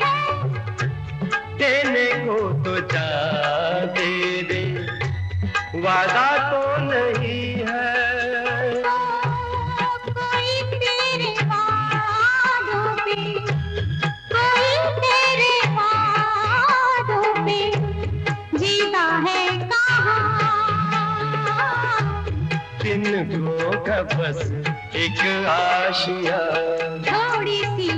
[SPEAKER 8] है,
[SPEAKER 9] देने को तो जा दे दे, वादा तो नहीं है।
[SPEAKER 8] कोई तेरे वादों पे, कोई तेरे वादों पे जीता है कहाँ।
[SPEAKER 9] दिन का बस एक आशिया,
[SPEAKER 8] थोड़ी सी